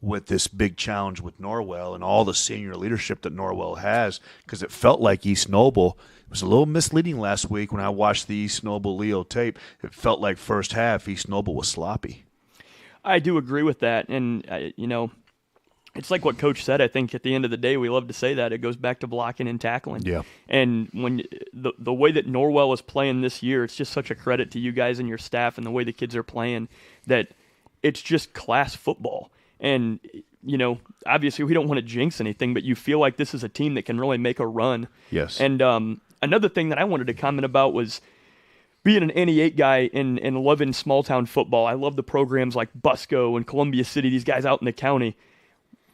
with this big challenge with Norwell and all the senior leadership that Norwell has, because it felt like East Noble – it was a little misleading last week when I watched the East Noble Leo tape. It felt like first half East Noble was sloppy. I do agree with that, and it's like what Coach said. I think at the end of the day, we love to say that it goes back to blocking and tackling. Yeah. And when the way that Norwell is playing this year, it's just such a credit to you guys and your staff and the way the kids are playing that it's just class football. And obviously we don't want to jinx anything, but you feel like this is a team that can really make a run. Yes. And another thing that I wanted to comment about was being an NE8 guy and loving small-town football. I love the programs like Busco and Columbia City, these guys out in the county.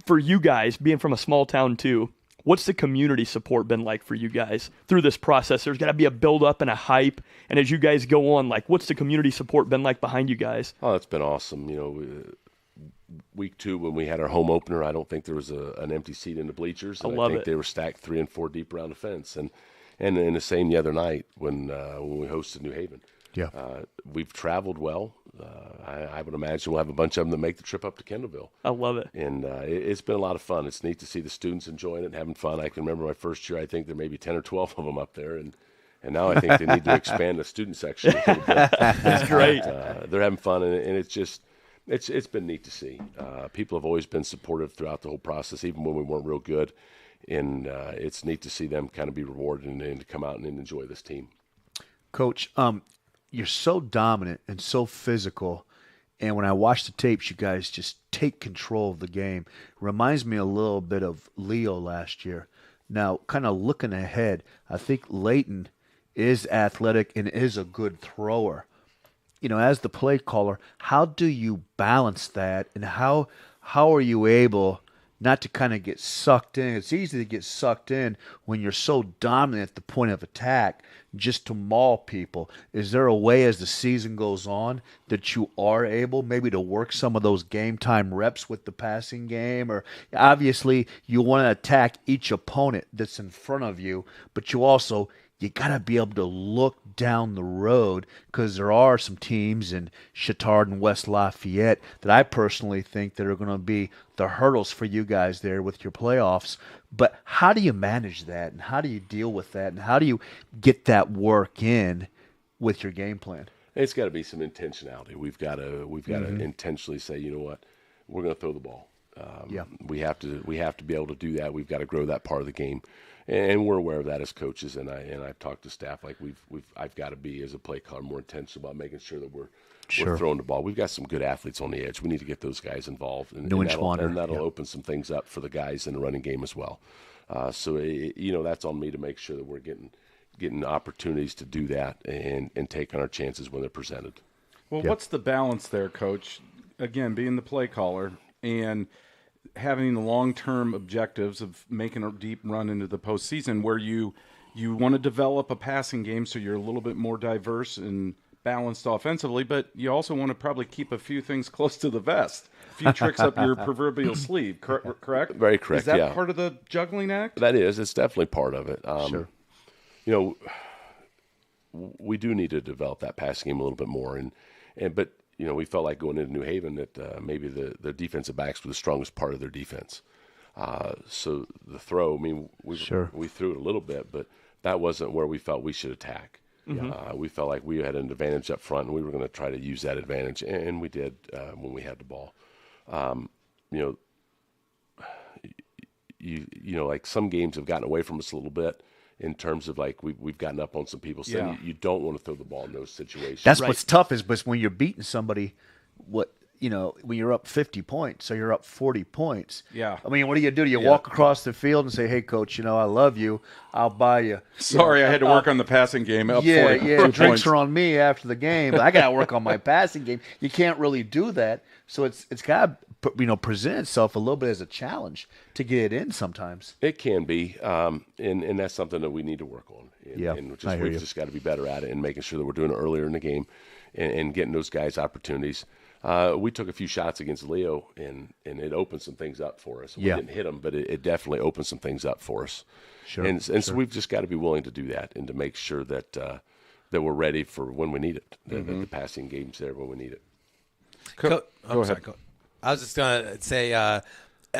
For you guys, being from a small town too, what's the community support been like for you guys through this process? There's got to be a build-up and a hype. And as you guys go on, what's the community support been like behind you guys? Oh, it's been awesome. Week 2 when we had our home opener, I don't think there was an empty seat in the bleachers. And I think they were stacked 3 and 4 deep around the fence. And the same the other night when we hosted New Haven. Yeah, we've traveled well. I would imagine we'll have a bunch of them that make the trip up to Kendallville. I love it. And it's been a lot of fun. It's neat to see the students enjoying it and having fun. I can remember my first year, I think there may be 10 or 12 of them up there. And now I think they need to expand the student section a little bit. That's great. They're having fun, and it's just it's been neat to see. People have always been supportive throughout the whole process, even when we weren't real good. And it's neat to see them kind of be rewarded and to come out and enjoy this team. Coach, you're so dominant and so physical, and when I watch the tapes, you guys just take control of the game. Reminds me a little bit of Leo last year. Now, kind of looking ahead, I think Leighton is athletic and is a good thrower. As the play caller, how do you balance that, and how are you able not to kind of get sucked in? It's easy to get sucked in when you're so dominant at the point of attack just to maul people. Is there a way as the season goes on that you are able maybe to work some of those game time reps with the passing game? Or obviously you want to attack each opponent that's in front of you, but you got to be able to look down the road, because there are some teams in Chittard and West Lafayette that I personally think that are going to be the hurdles for you guys there with your playoffs. But how do you manage that, and how do you deal with that, and how do you get that work in with your game plan? It's got to be some intentionality. We've got to intentionally say, you know what, we're going to throw the ball. We have to be able to do that. We've got to grow that part of the game, and we're aware of that as coaches. And I've talked to staff like I've got to be, as a play caller, more intentional about making sure that we're throwing the ball. We've got some good athletes on the edge. We need to get those guys involved, and that'll open some things up for the guys in the running game as well. So that's on me to make sure that we're getting opportunities to do that and taking our chances when they're presented. Well, what's the balance there, Coach? Again, being the play caller and having the long-term objectives of making a deep run into the postseason, where you want to develop a passing game so you're a little bit more diverse and balanced offensively, but you also want to probably keep a few things close to the vest, a few tricks up your proverbial sleeve, correct? Very correct, Is that part of the juggling act? That is. It's definitely part of it. Sure. We do need to develop that passing game a little bit more, but we felt like going into New Haven that maybe the defensive backs were the strongest part of their defense. So the throw, we threw it a little bit, but that wasn't where we felt we should attack. We felt like we had an advantage up front, and we were going to try to use that advantage, and we did when we had the ball. Like some games have gotten away from us a little bit in terms of like we've gotten up on some people. So you don't want to throw the ball in those situations. That's what's tough is, but when you're beating somebody, when you're up 50 points, so you're up 40 points. Yeah. I mean, what do? Do you walk across the field and say, "Hey, coach, I love you. I'll buy you." Sorry, I had to work on the passing game. Up 40 drinks points. are on me after the game, but I got to work on my passing game. You can't really do that, so it's got to present itself a little bit as a challenge to get it in sometimes. It can be, and that's something that we need to work on. We've just got to be better at it and making sure that we're doing it earlier in the game and getting those guys opportunities. We took a few shots against Leo, and it opened some things up for us. We didn't hit them, but it definitely opened some things up for us. Sure. And so we've just got to be willing to do that and to make sure that that we're ready for when we need it. That the passing game's there when we need it. Go ahead. I was just going to say, a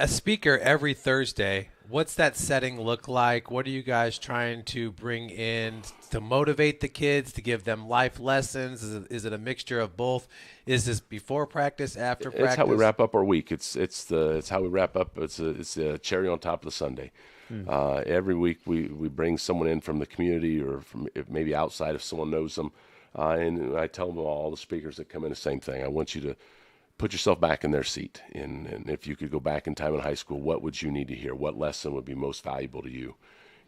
speaker every Thursday, what's that setting look like? What are you guys trying to bring in to motivate the kids, to give them life lessons? Is it a mixture of both? Is this before practice, after practice? It's how we wrap up our week. It's how we wrap up. It's a cherry on top of the sundae. Every week we bring someone in from the community or from maybe outside if someone knows them. And I tell them, all the speakers that come in, the same thing. I want you to put yourself back in their seat. And if you could go back in time in high school, what would you need to hear? What lesson would be most valuable to you?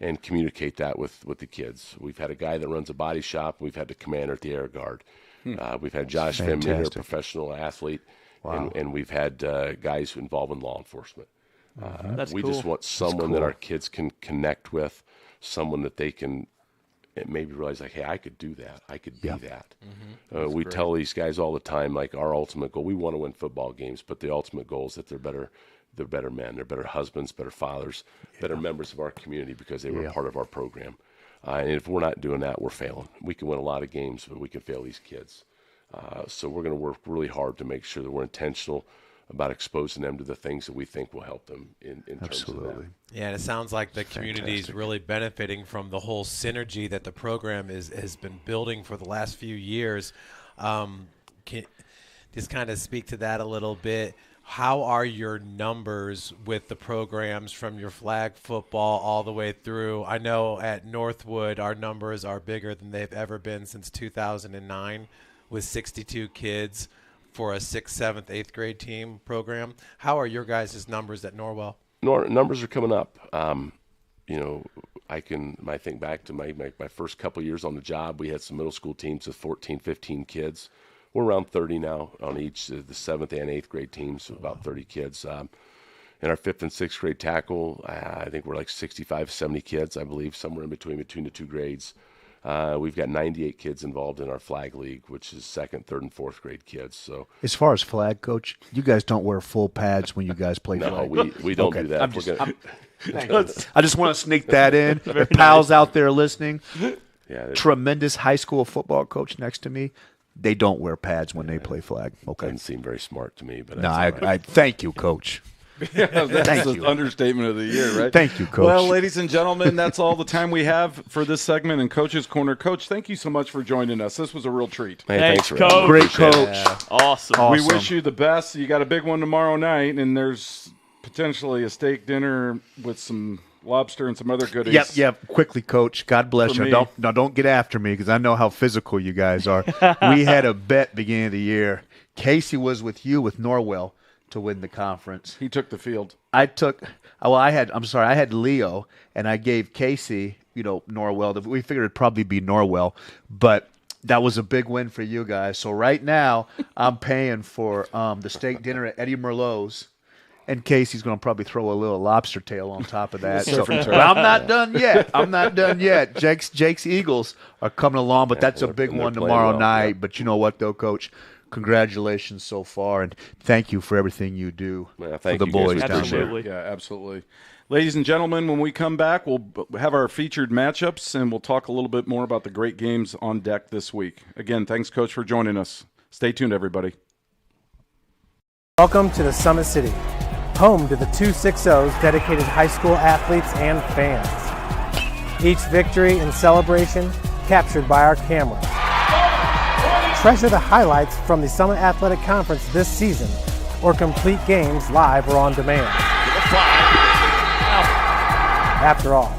And communicate that with the kids. We've had a guy that runs a body shop. We've had the commander at the Air Guard. We've had Josh Gerber, a professional athlete. Wow. And we've had guys involved in law enforcement. We just want someone that our kids can connect with, someone that they can maybe realize, like, hey, I could do that. I could be that. We tell these guys all the time, like, our ultimate goal, we want to win football games, but the ultimate goal is that they're better men, they're better husbands, better fathers, better members of our community because they were part of our program. And if we're not doing that, we're failing. We can win a lot of games, but we can fail these kids. So we're going to work really hard to make sure that we're intentional about exposing them to the things that we think will help them in terms of that. Yeah, and it sounds like the community is really benefiting from the whole synergy that the program has been building for the last few years. Can just kind of speak to that a little bit. How are your numbers with the programs from your flag football all the way through? I know at Northwood our numbers are bigger than they've ever been since 2009 with 62 kids for a 6th, 7th, 8th grade team program. How are your guys' numbers at Norwell? Numbers are coming up. I think back to my first couple years on the job. We had some middle school teams of 14, 15 kids. We're around 30 now on each, the 7th and 8th grade teams, so about 30 kids. In our 5th and 6th grade tackle, I think we're like 65, 70 kids, I believe, somewhere in between the two grades. We've got 98 kids involved in our flag league, which is 2nd, 3rd, and 4th grade kids. So, as far as flag, Coach, you guys don't wear full pads when you guys play flag. No, we don't do that. I just want to sneak that in. The pals out there listening, tremendous high school football coach next to me. They don't wear pads when they play flag. Okay, doesn't seem very smart to me, but no, I thank you, Coach. That's the understatement of the year, right? Thank you, Coach. Well, ladies and gentlemen, that's all the time we have for this segment in Coach's Corner. Coach, thank you so much for joining us. This was a real treat. Hey, thanks, Coach. Great coach. Yeah. Awesome. We wish you the best. You got a big one tomorrow night, and there's potentially a steak dinner with some lobster and some other goodies. Yep. Quickly, Coach. God bless For you. me. Don't get after me because I know how physical you guys are. We had a bet beginning of the year. Casey was with you with Norwell to win the conference. He took the field. I had Leo, and I gave Casey, Norwell. We figured it'd probably be Norwell, but that was a big win for you guys. So right now, I'm paying for the steak dinner at Eddie Merlot's, and Casey's going to probably throw a little lobster tail on top of that. But I'm not done yet. Jake's Eagles are coming along, but that's a big one tomorrow night. Yeah. But you know what, though, Coach? Congratulations so far, and thank you for everything you do for the boys down there. Yeah, absolutely. Ladies and gentlemen, when we come back, we'll have our featured matchups, and we'll talk a little bit more about the great games on deck this week. Again, thanks, Coach, for joining us. Stay tuned, everybody. Welcome to the Summit City, home to the 260's dedicated high school athletes and fans. Each victory and celebration captured by our cameras. Treasure the highlights from the Summit Athletic Conference this season, or complete games live or on demand. After all,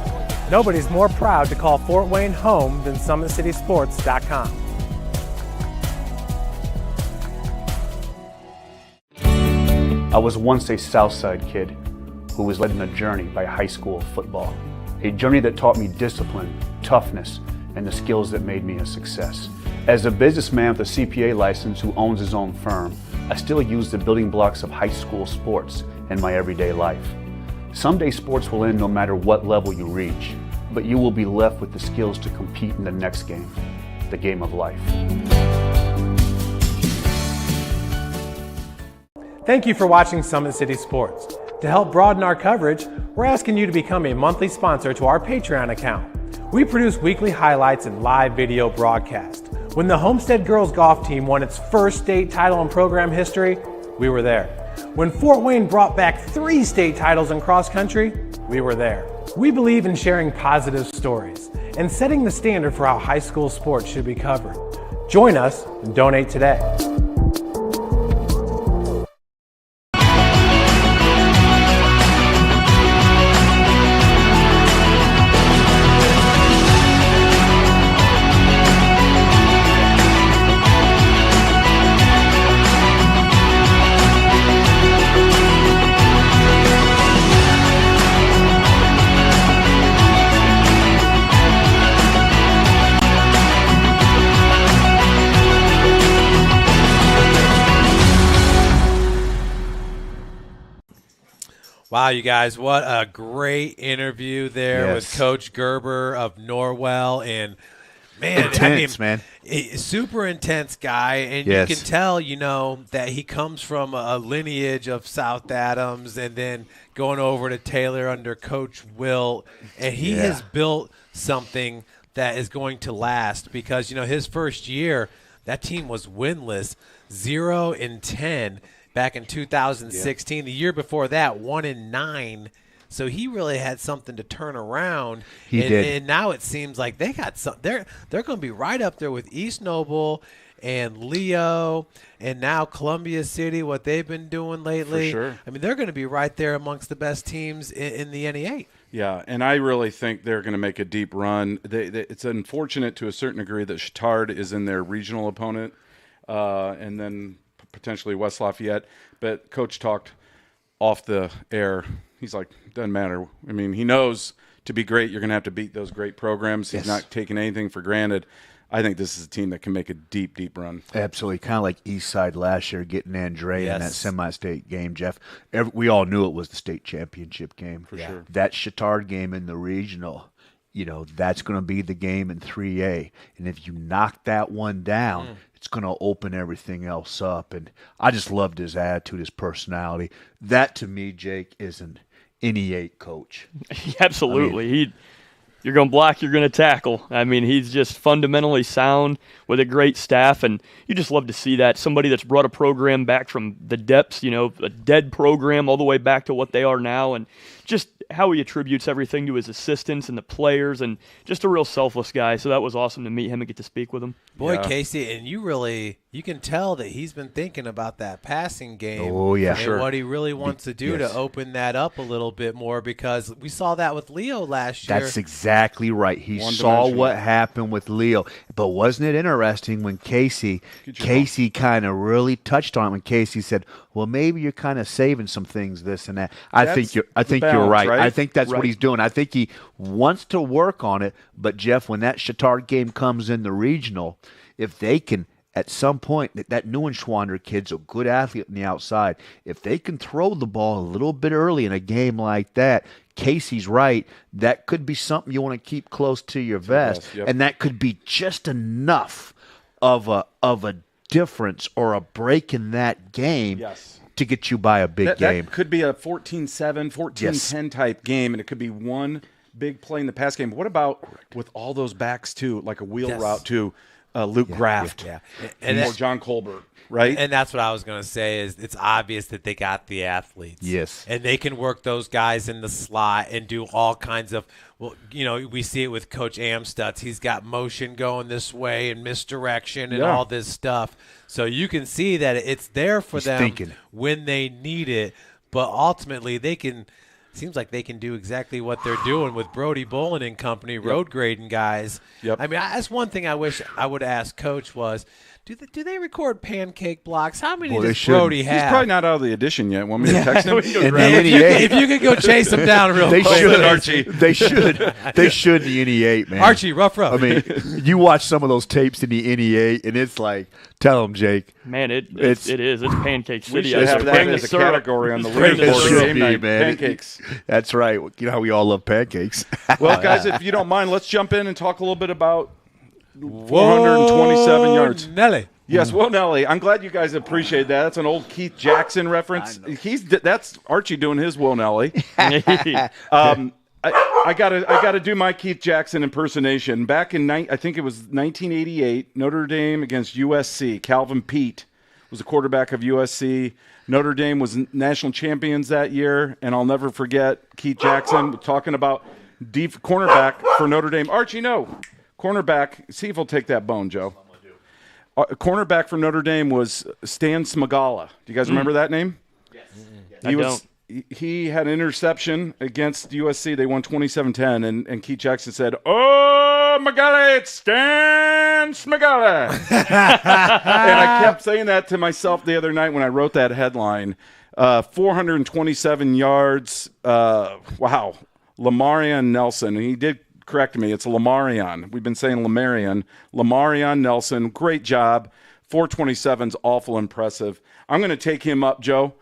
nobody's more proud to call Fort Wayne home than SummitCitySports.com. I was once a Southside kid who was led on a journey by high school football. A journey that taught me discipline, toughness, and the skills that made me a success. As a businessman with a CPA license who owns his own firm, I still use the building blocks of high school sports in my everyday life. Someday sports will end no matter what level you reach, but you will be left with the skills to compete in the next game, the game of life. Thank you for watching Summit City Sports. To help broaden our coverage, we're asking you to become a monthly sponsor to our Patreon account. We produce weekly highlights and live video broadcasts. When the Homestead girls golf team won its first state title in program history, we were there. When Fort Wayne brought back 3 state titles in cross country, we were there. We believe in sharing positive stories and setting the standard for how high school sports should be covered. Join us and donate today. Wow, you guys, what a great interview there with Coach Gerber of Norwell. And, man, intense, man. Super intense guy. And you can tell, that he comes from a lineage of South Adams and then going over to Taylor under Coach Wilt. And he has built something that is going to last because, his first year, that team was winless, 0-10. Back in 2016, the year before that, 1-9. So he really had something to turn around. He did. And now it seems like they got some. They're going to be right up there with East Noble and Leo, and now Columbia City. What they've been doing lately. For sure. I mean, they're going to be right there amongst the best teams in the NE8. Yeah, and I really think they're going to make a deep run. It's unfortunate to a certain degree that Chittard is in their regional opponent, and then potentially West Lafayette, but Coach talked off the air. He's like, doesn't matter. I mean, he knows to be great, you're going to have to beat those great programs. He's not taking anything for granted. I think this is a team that can make a deep, deep run. Absolutely. Kind of like Eastside last year, getting Andre in that semi-state game, Jeff. We all knew it was the state championship game. For sure. That Chittard game in the regional, that's going to be the game in 3A. And if you knock that one down, it's going to open everything else up. And I just loved his attitude, his personality. That, to me, Jake, is an NE8 coach. Absolutely. You're going to block, you're going to tackle. I mean, he's just fundamentally sound with a great staff, and you just love to see that. Somebody that's brought a program back from the depths, a dead program all the way back to what they are now, and just how he attributes everything to his assistants and the players, and just a real selfless guy. So that was awesome to meet him and get to speak with him. Boy, yeah. Casey, and you can tell that he's been thinking about that passing game. Oh, yeah. And what he really wants to do Yes. to open that up a little bit more, because we saw that with Leo last year. That's exactly right. He saw what happened with Leo. But wasn't it interesting when Casey kind of really touched on it, when Casey said, well, maybe you're kind of saving some things, this and that. I think you're right. I think that's what he's doing. I think he wants to work on it. But, Jeff, when that Chittard game comes in the regional, if they can, at some point, that Neuenschwander kid's a good athlete on the outside. If they can throw the ball a little bit early in a game like that, Casey's right. That could be something you want to keep close to your vest. Yep. And that could be just enough of a difference or a break in that game to get you by a big game. That could be a 14-7, 14-10 type game, and it could be one big play in the pass game. But what about with all those backs, too, like a wheel route to Luke Graft or John Colbert, right? And that's what I was going to say is it's obvious that they got the athletes. Yes. And they can work those guys in the slot and do all kinds of, we see it with Coach Amstutz. He's got motion going this way and misdirection and all this stuff. So you can see that it's there for them when they need it. But ultimately seems like they can do exactly what they're doing with Brody Bolin and company, road grading guys. Yep. I mean, that's one thing I wish I would ask Coach was, do they record pancake blocks? How many does Brody have? He's probably not out of the edition yet. Want me to text him? If you could go chase him down real quick. They should, Archie. They should in the NE8, man. Archie, rough. I mean, you watch some of those tapes in the NE8, and it's like, tell them, Jake. Man, it is. It's Pancake City. We should have that as a category on the leaderboard. Pancakes. That's right. You know how we all love pancakes. Well, guys, if you don't mind, let's jump in and talk a little bit about 427 yards. Nelly. Yes, Whoa Nelly. I'm glad you guys appreciate that. That's an old Keith Jackson reference. That's Archie doing his Whoa Nelly. I gotta do my Keith Jackson impersonation. Back in I think it was 1988, Notre Dame against USC. Calvin Pete was the quarterback of USC. Notre Dame was national champions that year, and I'll never forget Keith Jackson talking about deep cornerback for Notre Dame. Archie, no. Cornerback, see if he'll take that bone, Joe. Cornerback for Notre Dame was Stan Smagala. Do you guys remember that name? Yes. He had an interception against USC. They won 27-10, and Keith Jackson said, "Oh, Magala, it's Stan Smagala." And I kept saying that to myself the other night when I wrote that headline. 427 yards. Wow. Lamarion Nelson. And he did correct me. It's Lamarion. We've been saying Lamarion. Lamarion Nelson. Great job. 427's awful impressive. I'm going to take him up, Joe.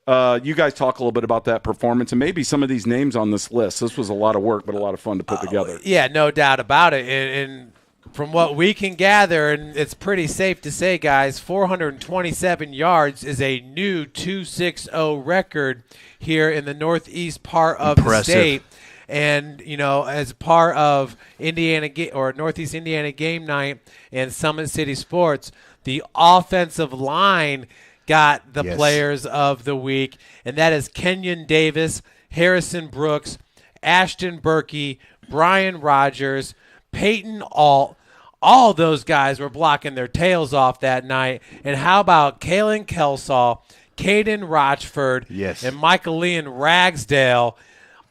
You guys talk a little bit about that performance and maybe some of these names on this list. This was a lot of work, but a lot of fun to put together. Yeah, no doubt about it. And from what we can gather, and it's pretty safe to say, guys, 427 yards is a new 2.60 record here in the northeast part of the state. And, as part of Northeast Indiana Game Night and Summit City Sports, the offensive line got the players of the week, and that is Kenyon Davis, Harrison Brooks, Ashton Berkey, Brian Rogers, Peyton Alt. All those guys were blocking their tails off that night. And how about Kalen Kelsall, Caden Rochford, and Michael Leon Ragsdale?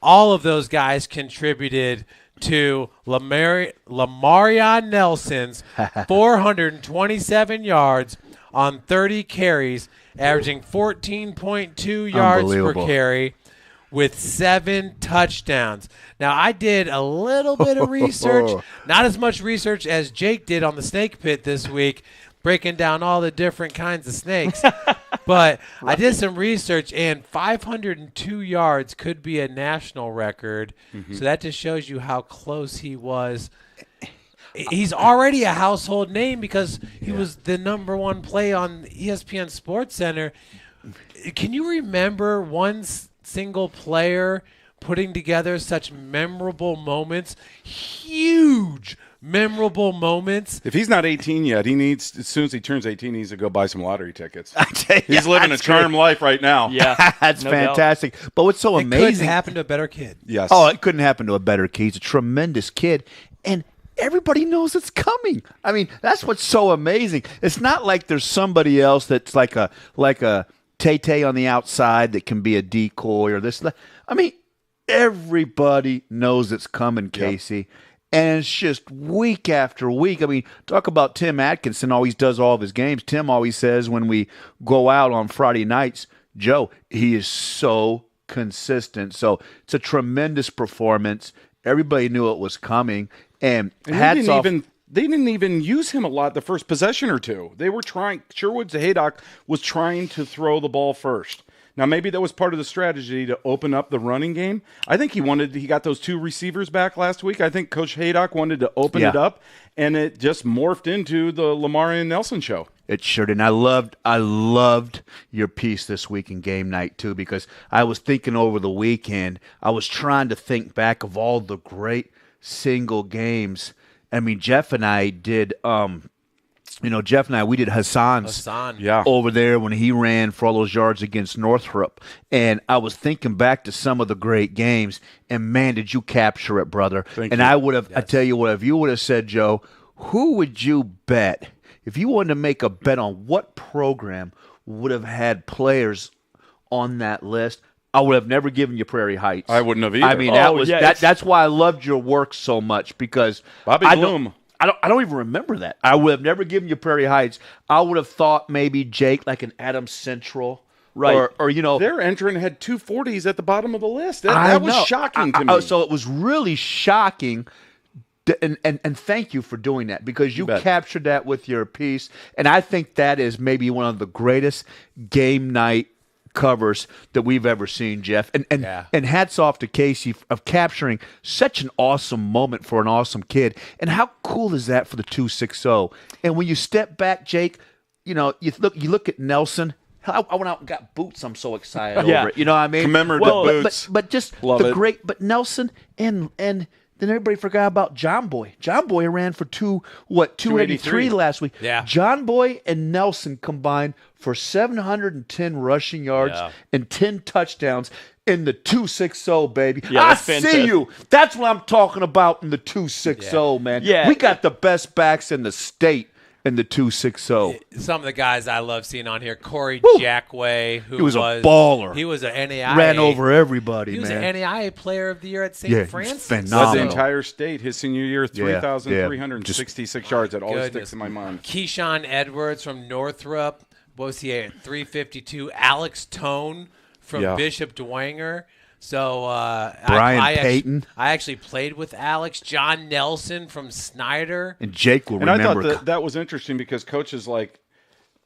All of those guys contributed to Lamarion Nelson's 427 yards on 30 carries, averaging 14.2 yards per carry with 7 touchdowns. Now, I did a little bit of research, not as much research as Jake did on the snake pit this week, breaking down all the different kinds of snakes. But I did some research, and 502 yards could be a national record. So that just shows you how close he was. He's already a household name because he was the number one play on ESPN Sports Center. Can you remember one single player putting together such memorable moments, huge memorable moments. If he's not 18 yet, he needs, as soon as he turns 18, he needs to go buy some lottery tickets. He's living a charmed life right now. Yeah, That's no fantastic. But what's so It could amazing? happen to a better kid. Yes. Oh, it couldn't happen to a better kid. He's a tremendous kid. And everybody knows it's coming. I mean, that's what's so amazing. It's not like there's somebody else that's like a Tay-Tay on the outside that can be a decoy or this. I mean, everybody knows it's coming, Casey. And it's just week after week. I mean, talk about Tim Atkinson always does all of his games. Tim always says when we go out on Friday nights, Joe, he is so consistent. So it's a tremendous performance. Everybody knew it was coming. And hats off. They didn't even use him a lot the first possession or two. They were trying. Sherwood Haydock was trying to throw the ball first. Now, maybe that was part of the strategy to open up the running game. I think he got those 2 receivers back last week. I think Coach Haydock wanted to open it up, and it just morphed into the Lamar and Nelson show. It sure did. And I loved your piece this week in game night, too, because I was thinking over the weekend, I was trying to think back of all the great single games. I mean, Jeff and I did we did Hassan's over there when he ran for all those yards against Northrop. And I was thinking back to some of the great games, and, man, did you capture it, brother. Thank you. I would have, I tell you what, if you would have said, Joe, who would you bet? If you wanted to make a bet on what program would have had players on that list, I would have never given you Prairie Heights. I wouldn't have either. I mean, that's why I loved your work so much, because Bobby Bloom. I don't even remember that. I would have never given you Prairie Heights. I would have thought maybe Jake, like an Adams Central. Right. Or their entrant had 240s at the bottom of the list. That was shocking to me. So it was really shocking. And thank you for doing that, because you captured that with your piece. And I think that is maybe one of the greatest game night covers that we've ever seen, Jeff. And hats off to Casey of capturing such an awesome moment for an awesome kid. And how cool is that for the 260? And when you step back, Jake, you look at Nelson. I went out and got boots. I'm so excited over it. You know what I mean? Commemorative boots. But just Love it. great. But Nelson and then everybody forgot about John Boy. John Boy ran for 283 last week. Yeah. John Boy and Nelson combined for 710 rushing yards and 10 touchdowns in the 260, baby. Yeah, I that's see you. That's what I'm talking about in the 260, man. Yeah. We got the best backs in the state in the 260. Some of the guys I love seeing on here, Corey Jackway, who He was a baller. He was an NAIA. Ran over everybody, He was man. an NAIA Player of the Year at St. Francis. Led phenomenal. the entire state his senior year, 3,366 yards. That always Goodness. sticks in my mind. Keyshawn Edwards from Northrop. What was he at? 352. Alex Tone from Bishop Dwenger. So Brian Payton. I actually played with Alex. John Nelson from Snyder. And Jake will And I remember. thought that was interesting because Coach is like,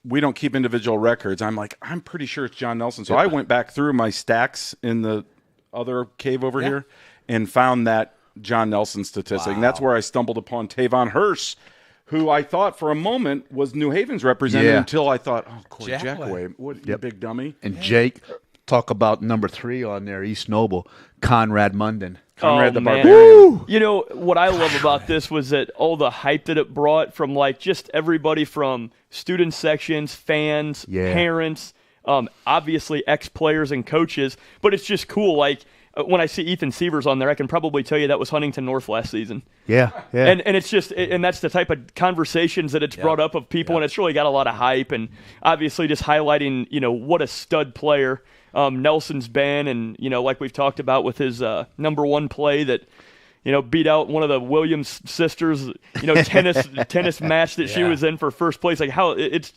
we don't keep individual records. I'm like, I'm pretty sure it's John Nelson. So I went back through my stacks in the other cave over here and found that John Nelson statistic. And that's where I stumbled upon Tavon Hurst, who I thought for a moment was New Haven's representative until I thought, oh, Corey Jackway, what you big dummy. And Jake, talk about number 3 on there, East Noble, Conrad Munden. Conrad the man. Barbarian. You know, what I love about this was that all the hype that it brought from, like, just everybody from student sections, fans, parents, obviously ex-players and coaches. But it's just cool. Like, when I see Ethan Sievers on there, I can probably tell you that was Huntington North last season. Yeah. And it's just, and that's the type of conversations that it's brought up of people, and it's really got a lot of hype, and obviously just highlighting, you know, what a stud player Nelson's been, and, you know, like we've talked about with his number 1 play that, you know, beat out one of the Williams sisters, you know, tennis match that she was in for first place. Like, how it's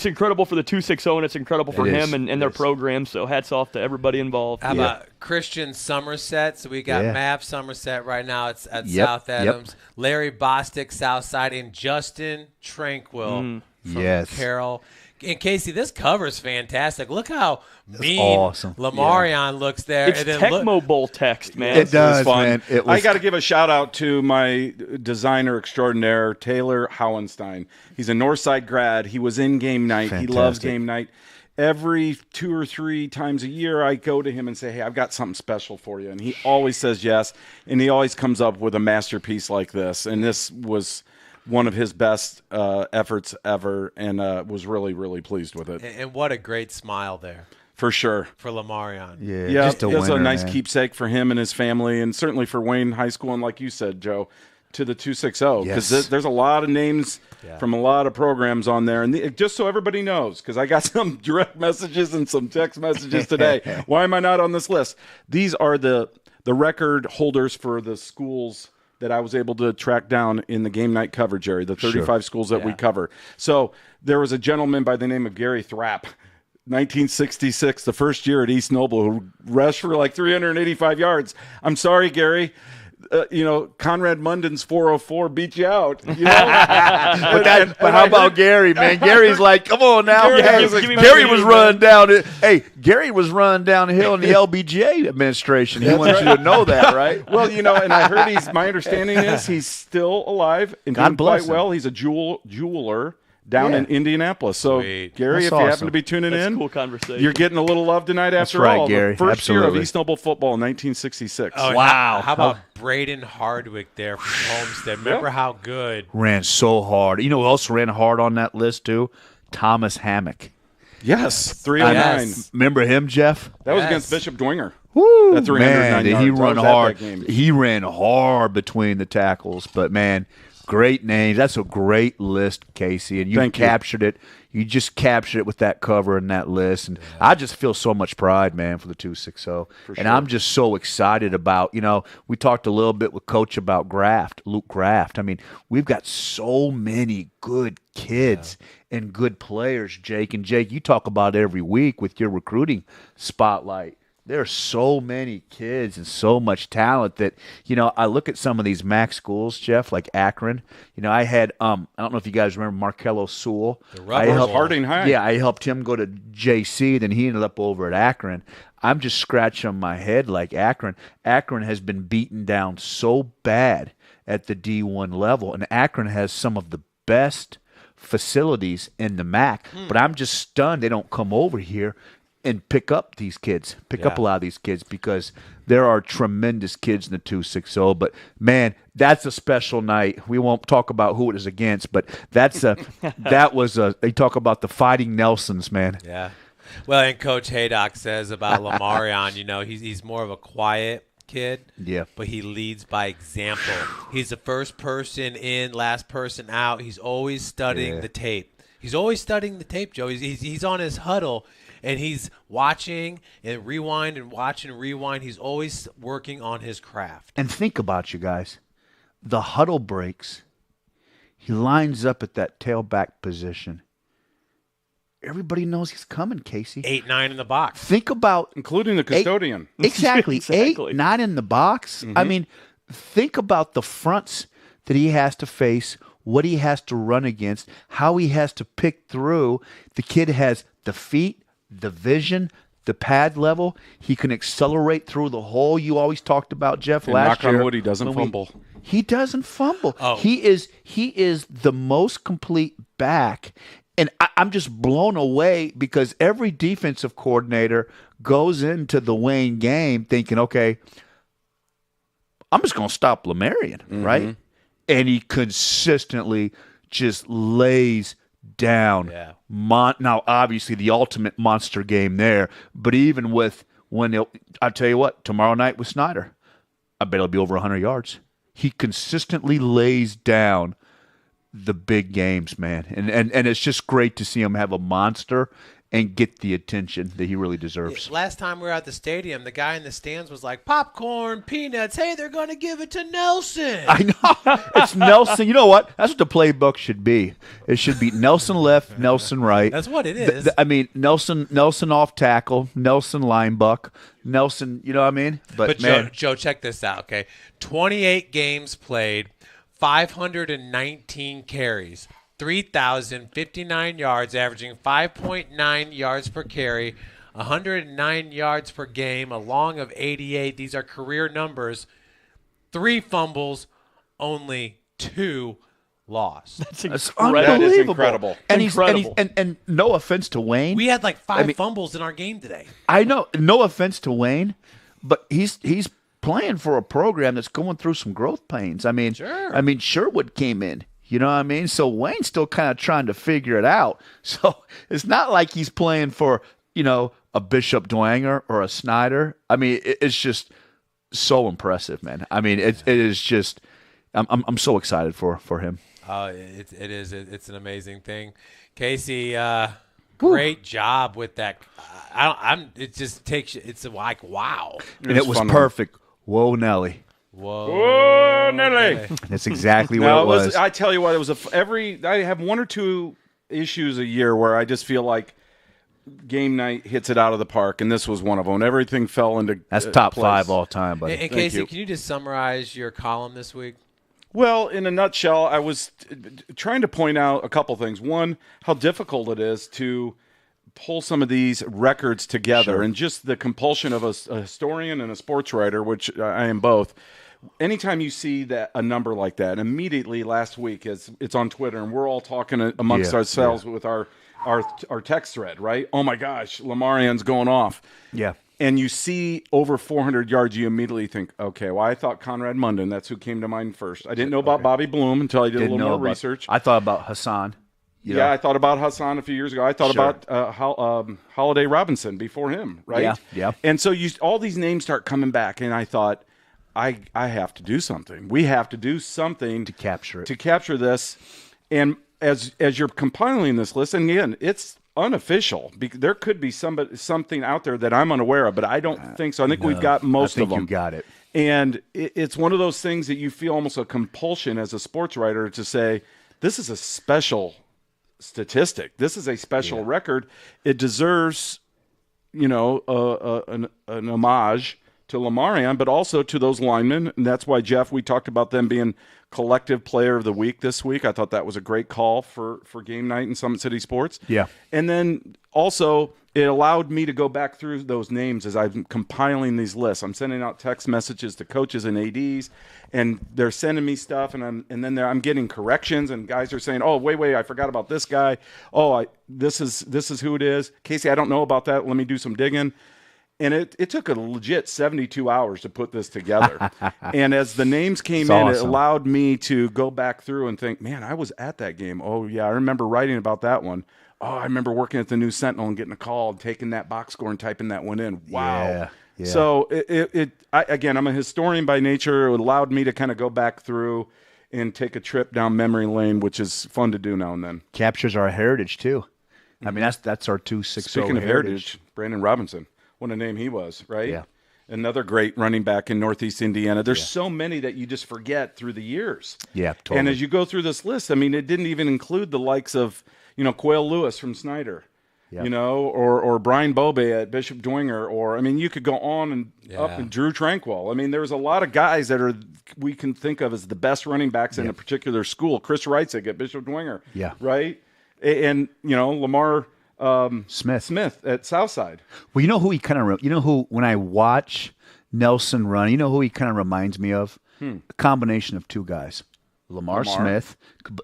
incredible for the 260, and it's incredible for him and their program. So hats off to everybody involved. How about Christian Somerset? So we got Mav Somerset right now. It's at South Adams. Larry Bostic, Southside, and Justin Tranquil from Carroll. And Casey, this cover is fantastic. Look how mean Lamarion looks there. It's Tecmo Bowl text, man. It does, man. I got to give a shout-out to my designer extraordinaire, Taylor Howenstein. He's a Northside grad. He was in game night. He loves game night. every 2 or 3 times a year, I go to him and say, hey, I've got something special for you. And he always says yes, and he always comes up with a masterpiece like this. And this was one of his best efforts ever, and was really, really pleased with it. And what a great smile there. For sure. For Lamarion. Yeah, just a it was winner, a nice man. keepsake for him and his family, and certainly for Wayne High School, and like you said, Joe, to the 260, because Yes. there's a lot of names from a lot of programs on there. And just so everybody knows, because I got some direct messages and some text messages today, why am I not on this list? These are the record holders for the schools that I was able to track down in the game night coverage area, the 35 schools that we cover. So there was a gentleman by the name of Gary Thrapp, 1966, the first year at East Noble, who rushed for like 385 yards. I'm sorry, Gary. Conrad Munden's 404 beat you out. But how about Gary, man? Gary's like, come on now. Gary was running down. Gary was running downhill in the LBJ administration. He wants you to know that, right? Well, and I heard my understanding is he's still alive and God doing bless quite him. well. He's a jeweler down in Indianapolis. So, Sweet. Gary, That's if you happen awesome. to be tuning That's in, a cool conversation. you're getting a little love tonight after right, all. Gary. The first year of Absolutely. East Noble football in 1966. Oh, Wow. How about Braden Hardwick there from Homestead? Remember how good? Ran so hard. You know who else ran hard on that list, too? Thomas Hammock. Yes, 309. Yes. Remember him, Jeff? That was Yes. against Bishop Dwinger. Woo, That 309 man, did yards. he I run was at that hard? game. He ran hard between the tackles, but man, great names. That's a great list, Casey, and you Thank you. captured it. You just captured it with that cover and that list, and I just feel so much pride, man, for the 260. And I'm just so excited about. We talked a little bit with Coach about Luke Graft. I mean, we've got so many good kids and good players, Jake. And Jake, you talk about it every week with your recruiting spotlight. There are so many kids and so much talent that, I look at some of these MAC schools, Jeff, like Akron. I had, I don't know if you guys remember Markello Sewell. Rubber I helped, Harding High. Yeah, I helped him go to JC, then he ended up over at Akron. I'm just scratching my head like Akron. Akron has been beaten down so bad at the D1 level, and Akron has some of the best facilities in the MAC, but I'm just stunned they don't come over here and pick up these kids, up a lot of these kids, because there are tremendous kids in the 260. But, man, that's a special night. We won't talk about who it is against, but they talk about the Fighting Nelsons, man. Yeah. Well, and Coach Haydock says about Lamarion, he's more of a quiet kid. Yeah. But he leads by example. He's the first person in, last person out. He's always studying the tape. He's always studying the tape, Joe. He's on his huddle, and he's watching and rewind and watch and rewind. He's always working on his craft. And think about you guys. The huddle breaks. He lines up at that tailback position. Everybody knows he's coming, Casey. 8-9 in the box. Think about Including the custodian. exactly. Exactly. 8-9 in the box. I mean, think about the fronts that he has to face, what he has to run against, how he has to pick through. The kid has the feet, the vision, the pad level. He can accelerate through the hole you always talked about, Jeff, And last knock on year. wood, he doesn't fumble. He doesn't fumble. Oh. He is the most complete back. And I'm just blown away because every defensive coordinator goes into the Wayne game thinking, okay, I'm just going to stop Lamarion, right? And he consistently just lays down. Yeah. Now, obviously, the ultimate monster game there, but even with I'll tell you what, tomorrow night with Snyder, I bet it'll be over 100 yards. He consistently lays down the big games, man. And it's just great to see him have a monster and get the attention that he really deserves. Last time we were at the stadium, the guy in the stands was like, popcorn, peanuts. Hey, they're going to give it to Nelson. I know. It's Nelson. You know what? That's what the playbook should be. It should be Nelson left, Nelson right. That's what it is. Nelson off tackle, Nelson linebucker, Nelson, you know what I mean? But man, Joe, check this out, okay? 28 games played, 519 carries, 3,059 yards, averaging 5.9 yards per carry, 109 yards per game, a long of 88. These are career numbers. 3 fumbles, only 2 lost. That's That's incredible. That is unbelievable. incredible. And Incredible. and no offense to Wayne. We had like 5 fumbles in our game today. I know, no offense to Wayne, but he's playing for a program that's going through some growth pains. I mean, Sure. I mean, Sherwood came in. You know what I mean? So Wayne's still kind of trying to figure it out. So it's not like he's playing for, a Bishop Dwanger or a Snyder. I mean, it's just so impressive, man. I mean, it is just. I'm so excited for him. It is. It's an amazing thing. Casey, great job with that. It just takes. It's like wow. And it was fun. perfect. Whoa, Nelly. Whoa, Nelly. That's exactly what No, it was. I tell you what, it was I have 1 or 2 issues a year where I just feel like game night hits it out of the park, and this was one of them. Everything fell into That's top place. 5 all time, buddy. And Casey, you. can you just summarize your column this week? Well, in a nutshell, I was trying to point out a couple things. One, how difficult it is to pull some of these records together, and just the compulsion of a historian and a sports writer, which I am both. Anytime you see a number like that, immediately last week, it's on Twitter, and we're all talking amongst ourselves with our text thread, right? Oh my gosh, Lamarian's going off. Yeah. And you see over 400 yards, you immediately think, okay, well, I thought Conrad Munden. That's who came to mind first. I didn't know about Bobby Bloom until I did a little more research. I thought about Hassan. Yeah, I thought about Hassan a few years ago. I thought about Holiday Robinson before him, right? Yeah. And so all these names start coming back, and I thought, I have to do something. We have to do something to capture it. To capture this. And as you're compiling this list, and again, it's unofficial. There could be something out there that I'm unaware of, but I don't think so. I think we've got most of them. You got it. And it's one of those things that you feel almost a compulsion as a sports writer to say, this is a special statistic. This is a special record. It deserves, an homage to Lamarian, but also to those linemen. And that's why, Jeff, we talked about them being collective player of the week this week. I thought that was a great call for game night in Summit City Sports. Yeah. And then also it allowed me to go back through those names as I'm compiling these lists. I'm sending out text messages to coaches and ADs, and they're sending me stuff, and then I'm getting corrections, and guys are saying, "Oh, wait, I forgot about this guy. Oh, this is who it is. Casey, I don't know about that. Let me do some digging." And it took a legit 72 hours to put this together. And as the names came in, it allowed me to go back through and think, man, I was at that game. Oh, yeah, I remember writing about that one. Oh, I remember working at the News Sentinel and getting a call and taking that box score and typing that one in. Wow. Yeah. So, again, I'm a historian by nature. It allowed me to kind of go back through and take a trip down memory lane, which is fun to do now and then. Captures our heritage, too. I mean, that's our 260 Speaking of heritage, Brandon Robinson. What a name he was, right? Yeah. Another great running back in Northeast Indiana. There's so many that you just forget through the years. Yeah, totally. And as you go through this list, I mean, it didn't even include the likes of, Quail Lewis from Snyder, or Brian Bobe at Bishop Dwenger, or, I mean, you could go on and up, and Drew Tranquil. I mean, there's a lot of guys that we can think of as the best running backs in a particular school. Chris Reitzig at Bishop Dwenger, right? And, Lamar Smith at Southside. Well, you know who he kind of when I watch Nelson run, you know who he kind of reminds me of? A combination of two guys. Lamar Smith.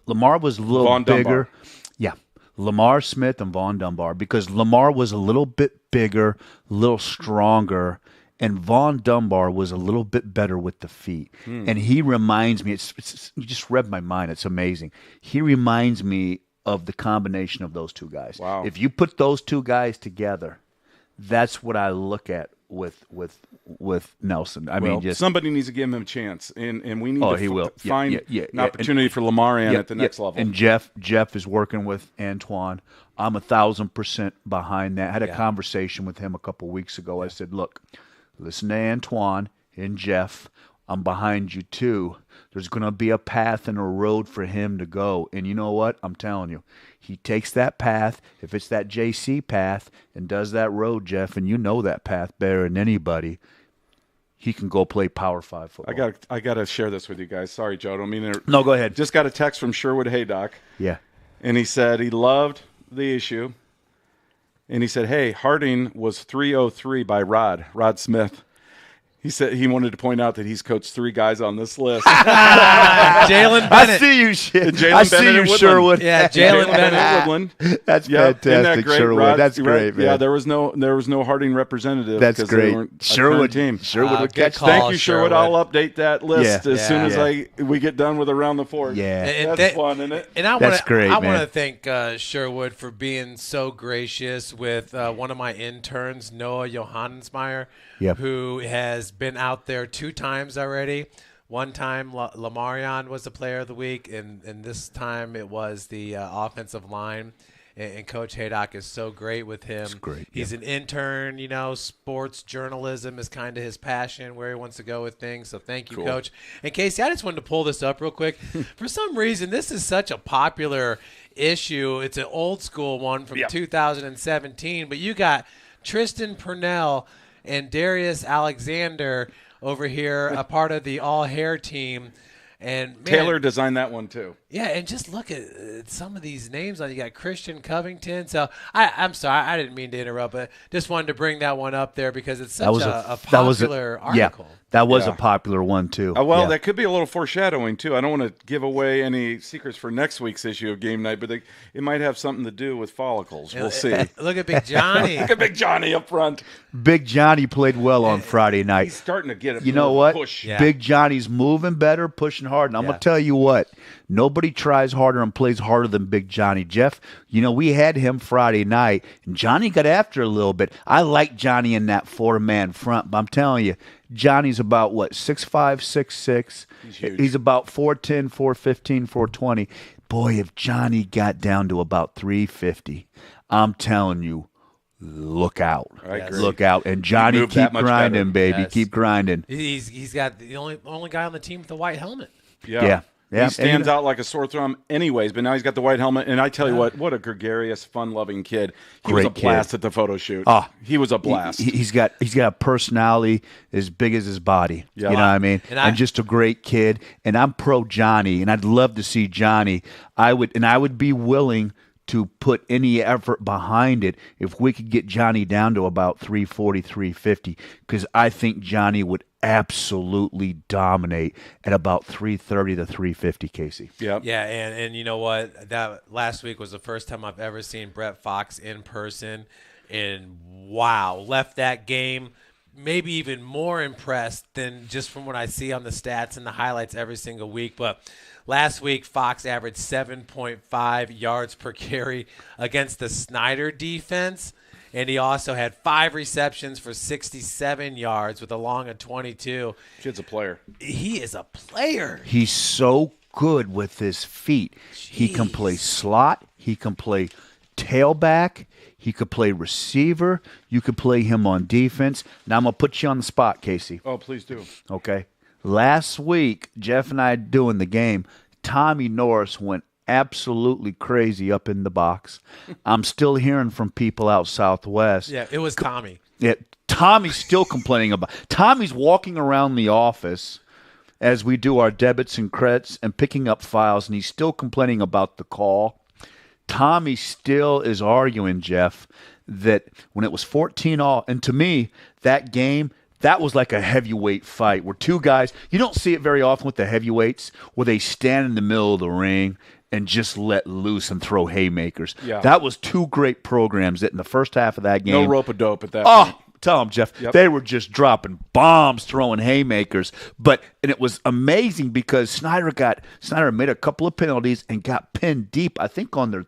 Lamar was a little Vaughn bigger. Dunbar. Yeah. Lamar Smith and Vaughn Dunbar, because Lamar was a little bit bigger, a little stronger, and Vaughn Dunbar was a little bit better with the feet. And he reminds me, you just read my mind. It's amazing. He reminds me of the combination of those two guys. Wow. If you put those two guys together, that's what I look at with Nelson. I mean, just somebody needs to give him a chance, and we need to find an opportunity for Lamarian at the next level. And Jeff is working with Antoine. I'm 1,000% behind that. I had a conversation with him a couple weeks ago. I said, look, listen to Antoine and Jeff. I'm behind you too. There's going to be a path and a road for him to go. And you know what? I'm telling you, he takes that path, if it's that JC path, and does that road, Jeff, and you know that path better than anybody, he can go play Power 5 football. I got to share this with you guys. Sorry, Joe. I don't mean to. No, go ahead. Just got a text from Sherwood Haydock. Yeah. And he said he loved the issue. And he said, hey, Harding was 303 by Rod Smith. He said he wanted to point out that he's coached 3 guys on this list. Jalen Bennett. I see you, shit. Jalen I see Bennett you, at Woodland. Sherwood. Yeah, Jalen Bennett. at Woodland. That's Yep. fantastic, Isn't that great, Sherwood. Rod? That's great, man. Yeah, there was no Harding representative. That's because great. They weren't a Sherwood current team. Sherwood would good catch call. that. Thank you, Sherwood. Sherwood. I'll update that list Yeah. as soon as Yeah. we get done with Around the Fort. Yeah. And That's fun, isn't it? And I That's great, I man. want to thank Sherwood for being so gracious with one of my interns, Noah Johannesmeyer, Yep. who has been out there 2 times already. One time, Lamarion was the player of the week, and this time it was the offensive line. And Coach Haydock is so great with him. That's great, He's an intern, sports journalism is kind of his passion, where he wants to go with things. So thank you, Coach. And Casey, I just wanted to pull this up real quick. For some reason, this is such a popular issue. It's an old school one from 2017, but you got Tristan Purnell and Darius Alexander over here, a part of the all-hair team. And man, Taylor designed that one too. yeah, and just look at some of these names. You got Christian Covington. So I'm sorry, I didn't mean to interrupt, but just wanted to bring that one up there because it's such a popular article. Yeah, that was Yeah. a popular one too. Well, Yeah. that could be a little foreshadowing too. I don't want to give away any secrets for next week's issue of Game Night, but it might have something to do with follicles. We'll see. Look at Big Johnny. Look at Big Johnny up front. Big Johnny played well on Friday night. He's starting to get a You know little what? push. Yeah. Big Johnny's moving better, pushing hard. And I'm going to tell you what, nobody tries harder and plays harder than Big Johnny. Jeff, we had him Friday night, and Johnny got after a little bit. I like Johnny in that 4-man front, but I'm telling you, Johnny's about, 6'5", 6'6". He's huge. He's about 4'10", 4'15", 4'20". Boy, if Johnny got down to about 350, I'm telling you, look out. I agree. Look out. And Johnny, moved keep that much grinding, better. baby. Yes. Keep grinding. He's got the only guy on the team with the white helmet. Yeah. He stands out like a sore thumb anyways, but now he's got the white helmet. And I tell you what a gregarious, fun-loving kid. He was Great a blast kid. at the photo shoot. Oh, he was a blast. He's got a personality as big as his body. Yeah. You know what I mean? And just a great kid. And I'm pro Johnny, and I'd love to see Johnny. I would be willing to put any effort behind it if we could get Johnny down to about 340, 350, because I think Johnny would absolutely dominate at about 330 to 350, Casey. Yep. Yeah, and you know what? That last week was the first time I've ever seen Brett Fox in person, and wow, left that game maybe even more impressed than just from what I see on the stats and the highlights every single week. But last week, Fox averaged 7.5 yards per carry against the Snyder defense. And he also had 5 receptions for 67 yards with a long of 22. Kid's a player. He is a player. He's so good with his feet. He can play slot. He can play tailback. He could play receiver. You could play him on defense. Now I'm going to put you on the spot, Casey. Oh, please do. Okay. Last week, Jeff and I doing the game, Tommy Norris went absolutely crazy up in the box. I'm still hearing from people out Southwest. Yeah, it was Tommy. Yeah, Tommy's still complaining about. Tommy's walking around the office as we do our debits and credits and picking up files, and he's still complaining about the call. Tommy still is arguing, Jeff, that when it was 14-all, and to me, that game, that was like a heavyweight fight where 2 guys, you don't see it very often with the heavyweights, where they stand in the middle of the ring and just let loose and throw haymakers. Yeah. That was 2 great programs that in the first half of that game. No rope-a-dope at that point. Oh, tell them, Jeff. Yep. They were just dropping bombs, throwing haymakers. And it was amazing because Snyder made a couple of penalties and got pinned deep, I think on their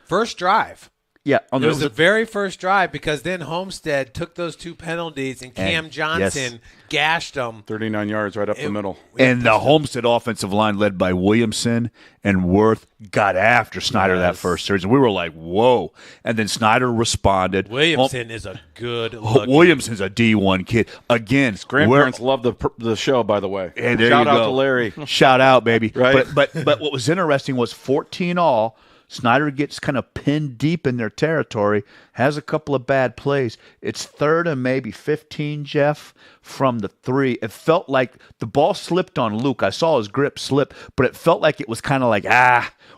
First drive. Yeah, It was the very first drive because then Homestead took those 2 penalties and Cam Johnson gashed them. 39 yards right up the middle. And the Homestead offensive line led by Williamson and Worth got after Snyder that first series. And we were like, whoa. And then Snyder responded. Williamson is a good look. Williamson's a D1 kid. Again, Grandparents love the show, by the way. And there Shout you out go. to Larry. Shout out, baby. Right. But what was interesting was 14-all. Snyder gets kind of pinned deep in their territory, has a couple of bad plays. It's 3rd and maybe 15, Jeff, from the 3. It felt like the ball slipped on Luke. I saw his grip slip, but it felt like it was kind of like,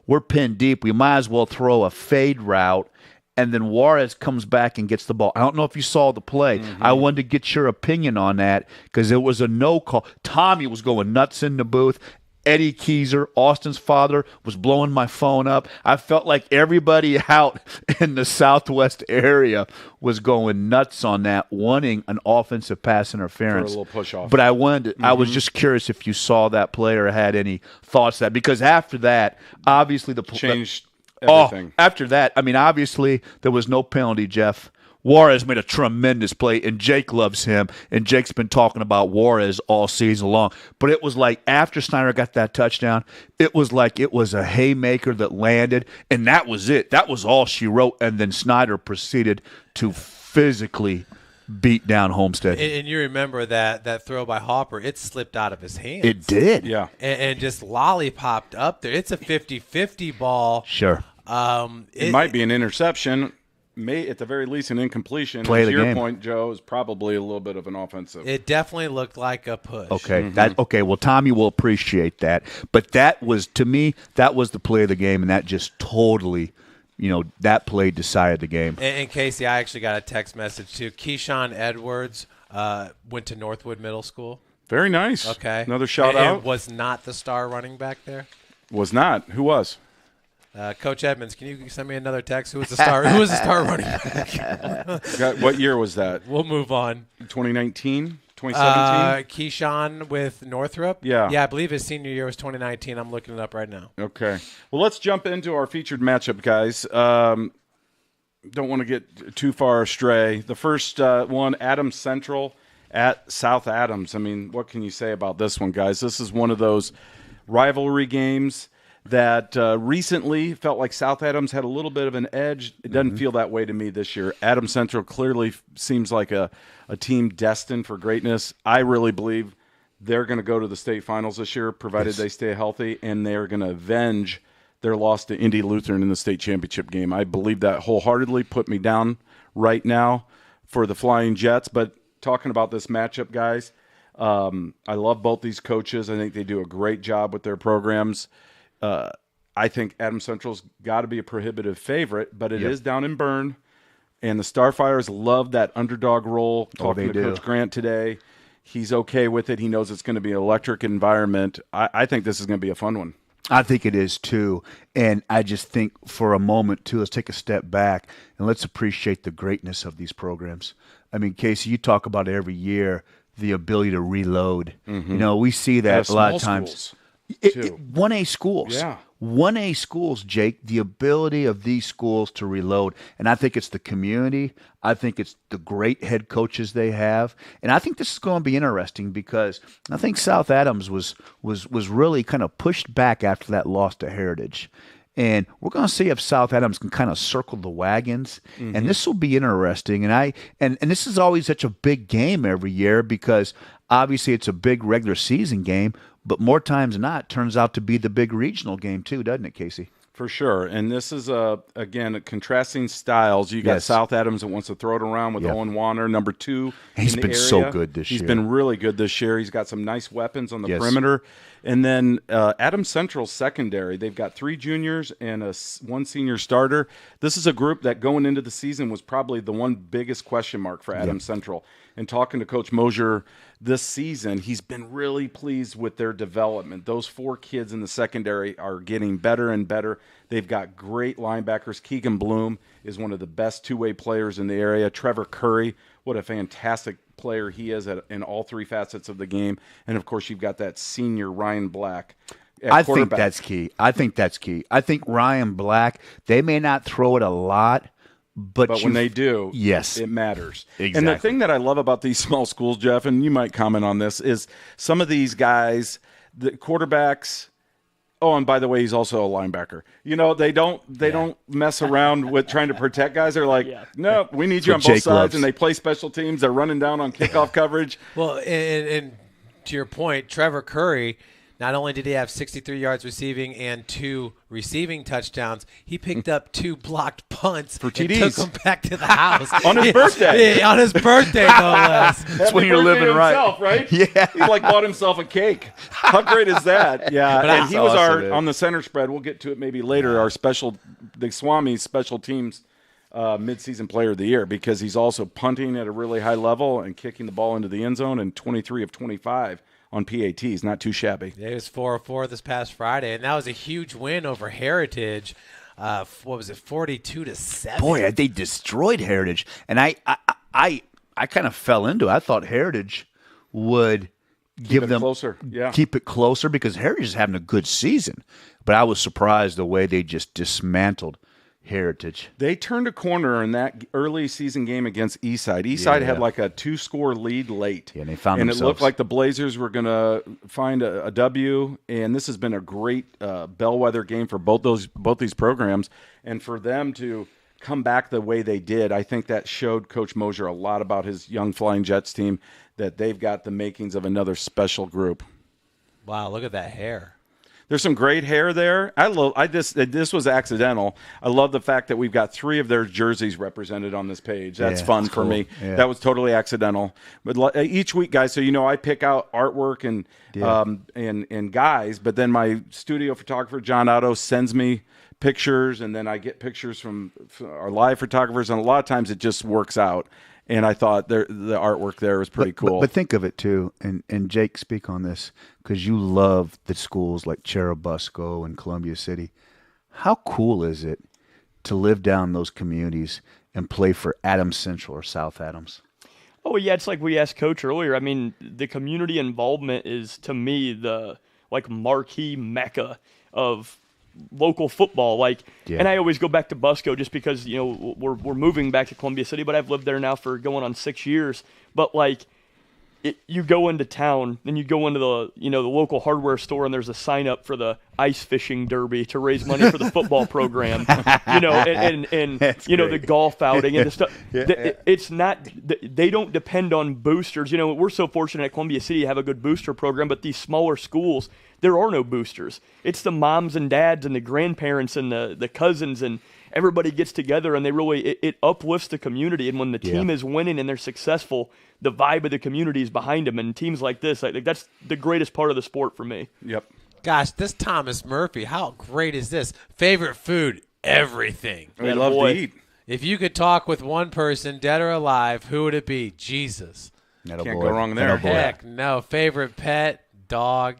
we're pinned deep. We might as well throw a fade route and then Juarez comes back and gets the ball. I don't know if you saw the play. I wanted to get your opinion on that because it was a no call. Tommy was going nuts in the booth. Eddie Keyser, Austin's father, was blowing my phone up. I felt like everybody out in the Southwest area was going nuts on that, wanting an offensive pass interference. For a little push-off. But I wanted, I was just curious if you saw that play or had any thoughts that, because after that, obviously the changed everything. After that, I mean, obviously there was no penalty, Jeff. Juarez made a tremendous play, and Jake loves him, and Jake's been talking about Juarez all season long. But it was like after Snyder got that touchdown, it was like it was a haymaker that landed, and that was it. That was all she wrote, and then Snyder proceeded to physically beat down Homestead. And you remember that throw by Hopper, it slipped out of his hands. It did. Yeah. And just lollipopped up there. It's a 50-50 ball. Sure. It might be an interception. May at the very least an incompletion. Play to the your game. point, Joe, is probably a little bit of an offensive. It definitely looked like a push. Okay, okay. Well, Tommy will appreciate that, but that was, to me, that was the play of the game, and that just totally, that play decided the game. And Casey, I actually got a text message too. Keyshawn Edwards went to Northwood Middle School. Very nice. Okay, Another shout and out. Was not the star running back there. Was not. Who was? Coach Edmonds, can you send me another text? Who was the star? Who was the star running back? What year was that? We'll move on. 2019, 2017. Keyshawn with Northrop. Yeah, I believe his senior year was 2019. I'm looking it up right now. Okay. Well, let's jump into our featured matchup, guys. Don't want to get too far astray. The first one, Adams Central at South Adams. I mean, what can you say about this one, guys? This is one of those rivalry games that recently felt like South Adams had a little bit of an edge. It doesn't feel that way to me this year. Adams Central clearly seems like a team destined for greatness. I really believe they're going to go to the state finals this year, provided they stay healthy, and they're going to avenge their loss to Indy Lutheran in the state championship game. I believe that wholeheartedly. Put me down right now for the Flying Jets. But talking about this matchup, guys, I love both these coaches. I think they do a great job with their programs. I think Adams Central's got to be a prohibitive favorite, but it is down in Bern, and the Starfires love that underdog role. Talking to Coach Grant today, he's okay with it. He knows it's going to be an electric environment. I think this is going to be a fun one. I think it is too, and I just think for a moment too, let's take a step back and let's appreciate the greatness of these programs. I mean, Casey, you talk about every year the ability to reload. We see that a lot of times. 1A schools. Yeah. 1A schools, Jake, the ability of these schools to reload. And I think it's the community. I think it's the great head coaches they have. And I think this is going to be interesting because I think South Adams was really kind of pushed back after that loss to Heritage. And we're going to see if South Adams can kind of circle the wagons. And this will be interesting. And this is always such a big game every year because obviously it's a big regular season game, but more times than not, it turns out to be the big regional game too, doesn't it, Casey? For sure. And this is, again, contrasting styles. You got South Adams that wants to throw it around with Owen Warner, number 2. He's been so good this year. He's been really good this year. He's got some nice weapons on the perimeter. And then Adams Central's secondary, they've got 3 juniors and 1 senior starter. This is a group that going into the season was probably the one biggest question mark for Adams Central. And talking to Coach Mosier this season, he's been really pleased with their development. Those 4 kids in the secondary are getting better and better. They've got great linebackers. Keegan Bloom is one of the best two-way players in the area. Trevor Curry, what a fantastic player he is in all 3 facets of the game. And, of course, you've got that senior Ryan Black. I think that's key. I think Ryan Black, they may not throw it a lot, but when they do, it matters. Exactly. And the thing that I love about these small schools, Jeff, and you might comment on this, is some of these guys, the quarterbacks. Oh, and by the way, he's also a linebacker. They don't mess around with trying to protect guys. They're like, no, we need you on both sides, and they play special teams. They're running down on kickoff coverage. Well, and to your point, Trevor Curry. Not only did he have 63 yards receiving and 2 receiving touchdowns, he picked up 2 blocked punts for TDs. And took them back to the house on his birthday. On his birthday, no less. That's when you're living himself, right? Yeah, he bought himself a cake. How great is that? Yeah, and he was awesome, on the center spread. We'll get to it maybe later. The Swami special teams midseason player of the year because he's also punting at a really high level and kicking the ball into the end zone, and 23 of 25 on PATs. Not too shabby. Yeah, he was 4-4 this past Friday, and that was a huge win over Heritage. What was it, 42-7? Boy, they destroyed Heritage, and I kind of fell into it. I thought Heritage would keep it closer because Heritage is having a good season, but I was surprised the way they just dismantled Heritage. They turned a corner in that early season game against Eastside. Eastside had like a 2-score lead late. Yeah, and they found and themselves. It looked like the Blazers were going to find a W, and this has been a great bellwether game for both these programs. And for them to come back the way they did, I think that showed Coach Mosier a lot about his young Flying Jets team, that they've got the makings of another special group. Wow, look at that hair. There's some great hair there. This was accidental. I love the fact that we've got 3 of their jerseys represented on this page. That's fun for me. Yeah. That was totally accidental. But each week, guys, so I pick out artwork and guys, but then my studio photographer John Otto sends me pictures, and then I get pictures from our live photographers, and a lot of times it just works out. And I thought the artwork there was pretty cool. But think of it, too, and Jake, speak on this, because you love the schools like Cherubusco and Columbia City. How cool is it to live down those communities and play for Adams Central or South Adams? Oh, yeah, it's like we asked Coach earlier. I mean, the community involvement is, to me, the marquee mecca of local football, and I always go back to Busco just because we're moving back to Columbia City, but I've lived there now for going on 6 years. But you go into town, then you go into the local hardware store, and there's a sign up for the ice fishing derby to raise money for the football program, and the golf outing and the stuff. It's not, they don't depend on boosters. We're so fortunate at Columbia City to have a good booster program, but these smaller schools, there are no boosters. It's the moms and dads and the grandparents and the cousins, and everybody gets together, and they really it uplifts the community. And when the team is winning and they're successful, the vibe of the community is behind them. And teams like this, that's the greatest part of the sport for me. Yep. Gosh, this Thomas Murphy, how great is this? Favorite food, everything. We love to eat. If you could talk with one person, dead or alive, who would it be? Jesus. Can't go wrong there. Heck no. Favorite pet, dog.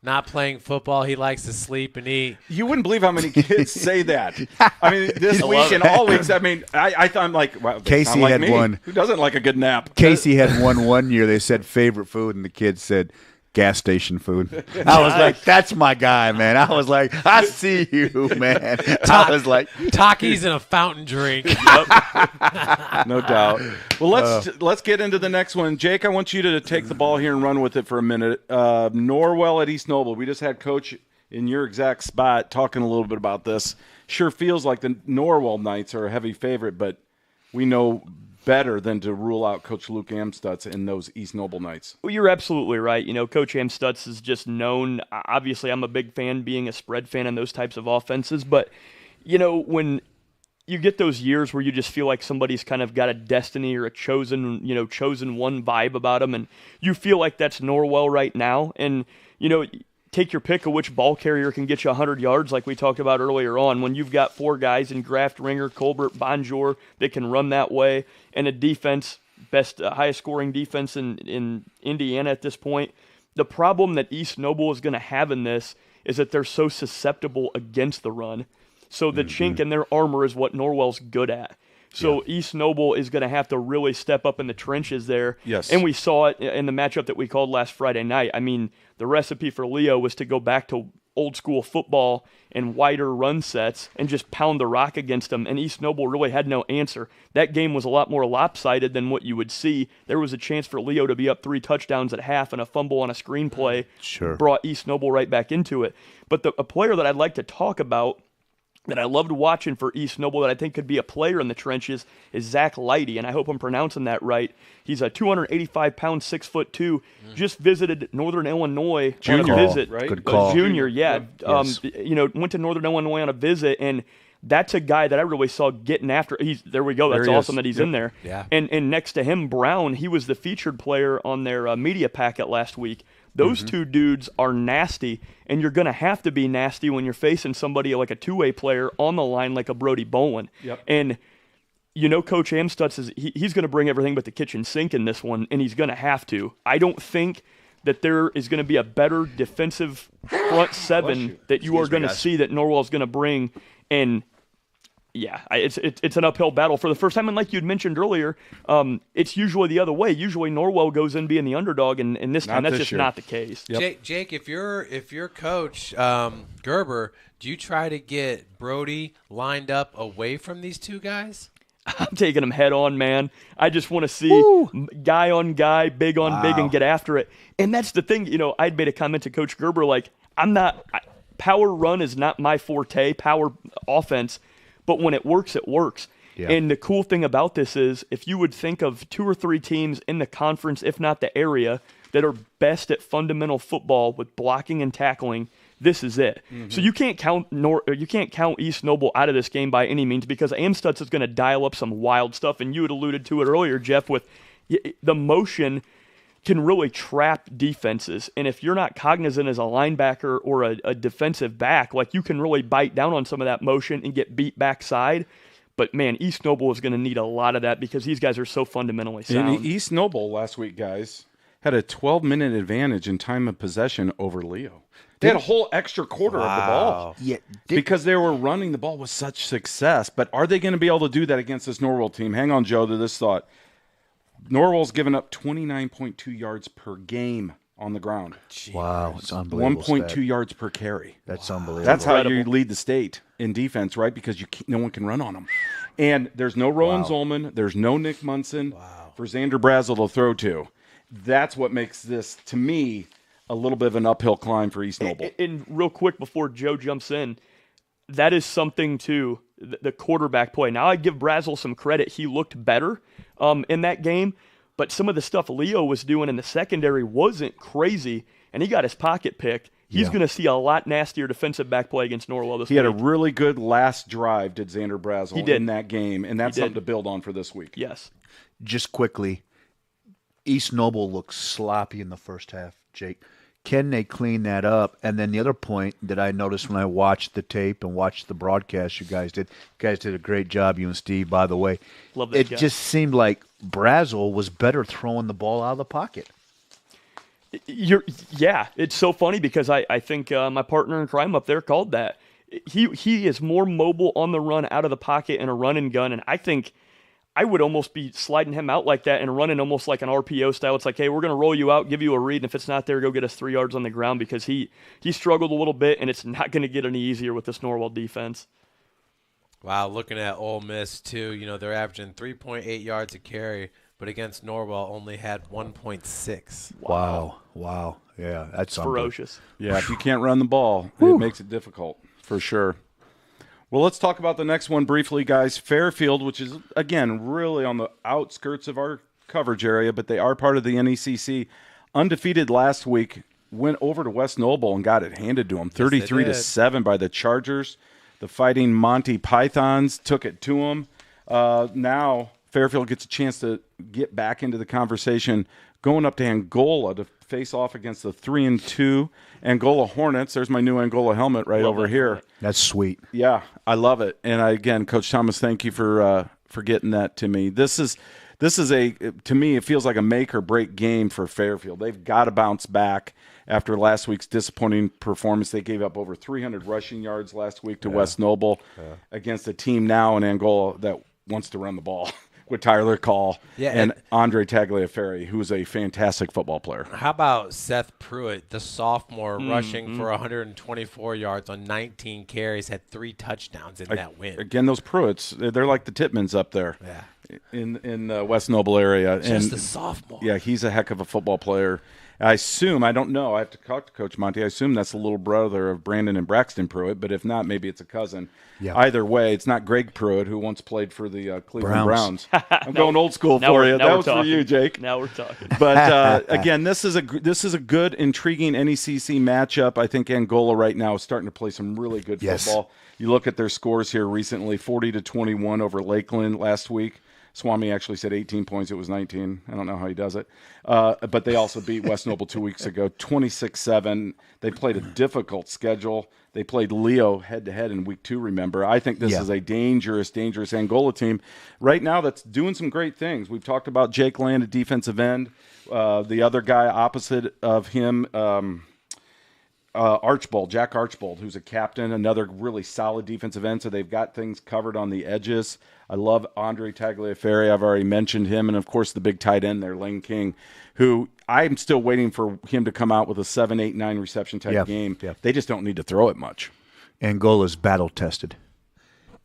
Not playing football, he likes to sleep and eat. You wouldn't believe how many kids say that. I mean, this week and all weeks. I mean, I'm like, wow, Casey like had me. one. Who doesn't like a good nap? Casey had one year. They said favorite food, and the kids said gas station food. I was like, that's my guy, man. I was like, I see you, man. I was like, Takis and a fountain drink. No doubt. Well, let's get into the next one. Jake, I want you to take the ball here and run with it for a minute. Norwell at East Noble. We just had Coach in your exact spot talking a little bit about this. Sure feels like the Norwell Knights are a heavy favorite, but we know better than to rule out Coach Luke Amstutz in those East Noble Knights. Well, you're absolutely right. Coach Amstutz is just known. Obviously, I'm a big fan, being a spread fan in those types of offenses. But, when you get those years where you just feel like somebody's kind of got a destiny or a chosen one vibe about them, and you feel like that's Norwell right now. And, take your pick of which ball carrier can get you 100 yards like we talked about earlier on. When you've got 4 guys in Graft, Ringer, Colbert, Bonjour that can run that way, and a defense, highest scoring defense in Indiana at this point, the problem that East Noble is going to have in this is that they're so susceptible against the run. So the chink in their armor is what Norwell's good at. So East Noble is going to have to really step up in the trenches there. Yes. And we saw it in the matchup that we called last Friday night. I mean, the recipe for Leo was to go back to old school football and wider run sets and just pound the rock against them. And East Noble really had no answer. That game was a lot more lopsided than what you would see. There was a chance for Leo to be up 3 touchdowns at half, and a fumble on a screenplay brought East Noble right back into it. But a player that I'd like to talk about that I loved watching for East Noble that I think could be a player in the trenches is Zach Leidy, and I hope I'm pronouncing that right. He's a 285-pound, 6'2", just visited Northern Illinois on a visit. Right? Good call. Junior, yeah. Yes. Went to Northern Illinois on a visit, and that's a guy that I really saw getting after. There we go. That's awesome that he's in there. Yeah. And next to him, Brown, he was the featured player on their media packet last week. Those two dudes are nasty, and you're going to have to be nasty when you're facing somebody like a two-way player on the line like a Brody Bowen. Yep. And Coach Amstutz he's going to bring everything but the kitchen sink in this one, and he's going to have to. I don't think that there is going to be a better defensive front seven that you are going to see that Norwell is going to bring. And yeah, it's an uphill battle for the first time. And like you'd mentioned earlier, it's usually the other way. Usually Norwell goes in being the underdog, and this time that's just not the case. Yep. Jake, if you're Coach Gerber, do you try to get Brody lined up away from these two guys? I'm taking them head on, man. I just want to see guy on guy, big on big, and get after it. And that's the thing. I'd made a comment to Coach Gerber, like, power run is not my forte, power offense, but when it works, it works. Yeah. And the cool thing about this is if you would think of 2 or 3 teams in the conference, if not the area, that are best at fundamental football with blocking and tackling, this is it. Mm-hmm. So you can't count East Noble out of this game by any means, because Amstutz is going to dial up some wild stuff. And you had alluded to it earlier, Jeff, with the motion can really trap defenses. And if you're not cognizant as a linebacker or a defensive back, like, you can really bite down on some of that motion and get beat backside. But, man, East Noble is going to need a lot of that because these guys are so fundamentally sound. And East Noble last week, guys, had a 12-minute advantage in time of possession over Leo. They had a whole extra quarter of the ball because they were running the ball with such success. But are they going to be able to do that against this Norwell team? Hang on, Joe, to this thought. Norwell's given up 29.2 yards per game on the ground. Jeez. Wow, it's unbelievable. 1.2 yards per carry. That's unbelievable. That's how you lead the state in defense, right? Because no one can run on them. And there's no Rowan Zolman. There's no Nick Munson for Xander Brazel to throw to. That's what makes this, to me, a little bit of an uphill climb for East Noble. And real quick before Joe jumps in, that is something too, the quarterback play. Now I give Brazel some credit. He looked better in that game, but some of the stuff Leo was doing in the secondary wasn't crazy, and he got his pocket picked. He's going to see a lot nastier defensive back play against Norwell this week. He had a really good last drive, did Xander Brazel, in that game, and that's something to build on for this week. Yes. Just quickly, East Noble looked sloppy in the first half, Jake. Can they clean that up? And then the other point that I noticed when I watched the tape and watched the broadcast you guys did a great job, you and Steve, by the way. Love this guy. It just seemed like Brazel was better throwing the ball out of the pocket. It's so funny because I think my partner in crime up there called that. He is more mobile on the run out of the pocket in a run and gun, and I think I would almost be sliding him out like that and running almost like an RPO style. It's like, hey, we're going to roll you out, give you a read, and if it's not there, go get us 3 yards on the ground, because he struggled a little bit, and it's not going to get any easier with this Norwell defense. Wow, looking at Ole Miss, too, they're averaging 3.8 yards a carry, but against Norwell only had 1.6. Wow. Yeah, that's ferocious. Yeah, if you can't run the ball, it makes it difficult, for sure. Well, let's talk about the next one briefly, guys. Fairfield, which is, again, really on the outskirts of our coverage area, but they are part of the NECC. Undefeated last week, went over to West Noble and got it handed to them, 33-7 by the Chargers. The Fighting Monty Pythons took it to them. Now Fairfield gets a chance to get back into the conversation, going up to Angola to face off against the 3-2 Angola Hornets. There's my new Angola helmet over here. That's sweet. Yeah, I love it. And again, Coach Thomas, thank you for getting that to me. This is to me, it feels like a make or break game for Fairfield. They've got to bounce back after last week's disappointing performance. They gave up over 300 rushing yards last week to West Noble against a team now in Angola that wants to run the ball with Tyler Call and Andre Tagliaferri, who is a fantastic football player. How about Seth Pruitt, the sophomore, rushing for 124 yards on 19 carries, had 3 touchdowns in that win. Again, those Pruitts, they're like the Titmans up there in the West Noble area. Just a sophomore. Yeah, he's a heck of a football player. I assume, I don't know, I have to talk to Coach Monty, I assume that's the little brother of Brandon and Braxton Pruitt, but if not, maybe it's a cousin. Yeah. Either way, it's not Greg Pruitt, who once played for the Cleveland Browns. I'm going old school for you. That was for you, Jake. Now we're talking. But again, this is a good, intriguing NECC matchup. I think Angola right now is starting to play some really good football. You look at their scores here recently, 40-21 over Lakeland last week. Swami actually said 18 points. It was 19. I don't know how he does it. But they also beat West Noble 2 weeks ago, 26-7. They played a difficult schedule. They played Leo head-to-head in week 2, remember. I think this is a dangerous Angola team right now that's doing some great things. We've talked about Jake Land at defensive end. The other guy opposite of him, Jack Archbold, who's a captain, another really solid defensive end, so they've got things covered on the edges. I love Andre Tagliaferri. I've already mentioned him. And, of course, the big tight end there, Lane King, who I'm still waiting for him to come out with a 7, 8, 9 reception type game. They just don't need to throw it much. Angola's battle-tested.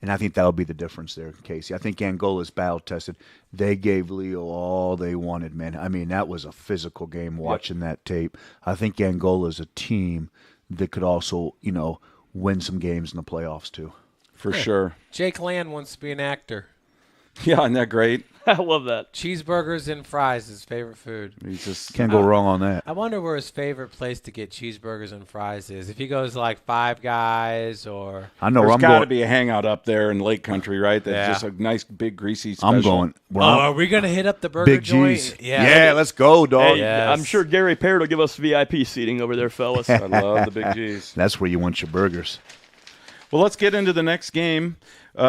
And I think that'll be the difference there, Casey. I think Angola's battle-tested. They gave Leo all they wanted, man. I mean, that was a physical game watching that tape. I think Angola's a team that could also, win some games in the playoffs too. For sure. Jake Land wants to be an actor. Yeah, isn't that great? I love that. Cheeseburgers and fries, his favorite food. He just Can't go wrong on that. I wonder where his favorite place to get cheeseburgers and fries is. If he goes to like Five Guys or... I know there's got to be a hangout up there in Lake Country, right? That's Yeah. just a nice, big, greasy special. I'm going. are we going to hit up the burger Big joint? G's. Yeah. Let's go, dog. Hey, Yes. I'm sure Gary Parrott will give us VIP seating over there, fellas. I love the Big G's. That's where you want your burgers. Well, let's get into the next game.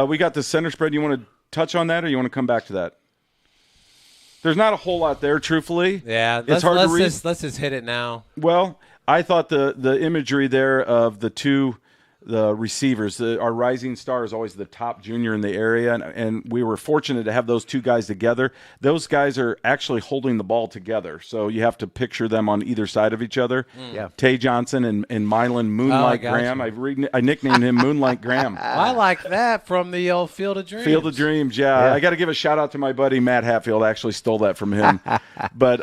We got the center spread. You want to touch on that, or you want to come back to that? There's not a whole lot there, truthfully. Yeah, it's hard to read. Let's just hit it now. Well, I thought the imagery there of the receivers, our rising star is always the top junior in the area, and we were fortunate to have those two guys together. Those guys are actually holding the ball together, so you have to picture them on either side of each other. Yeah. Tay Johnson and Mylan Moonlight Graham. I nicknamed him Moonlight Graham. I like that from the old Field of Dreams. Field of Dreams, yeah. I got to give a shout-out to my buddy Matt Hatfield. I actually stole that from him. But,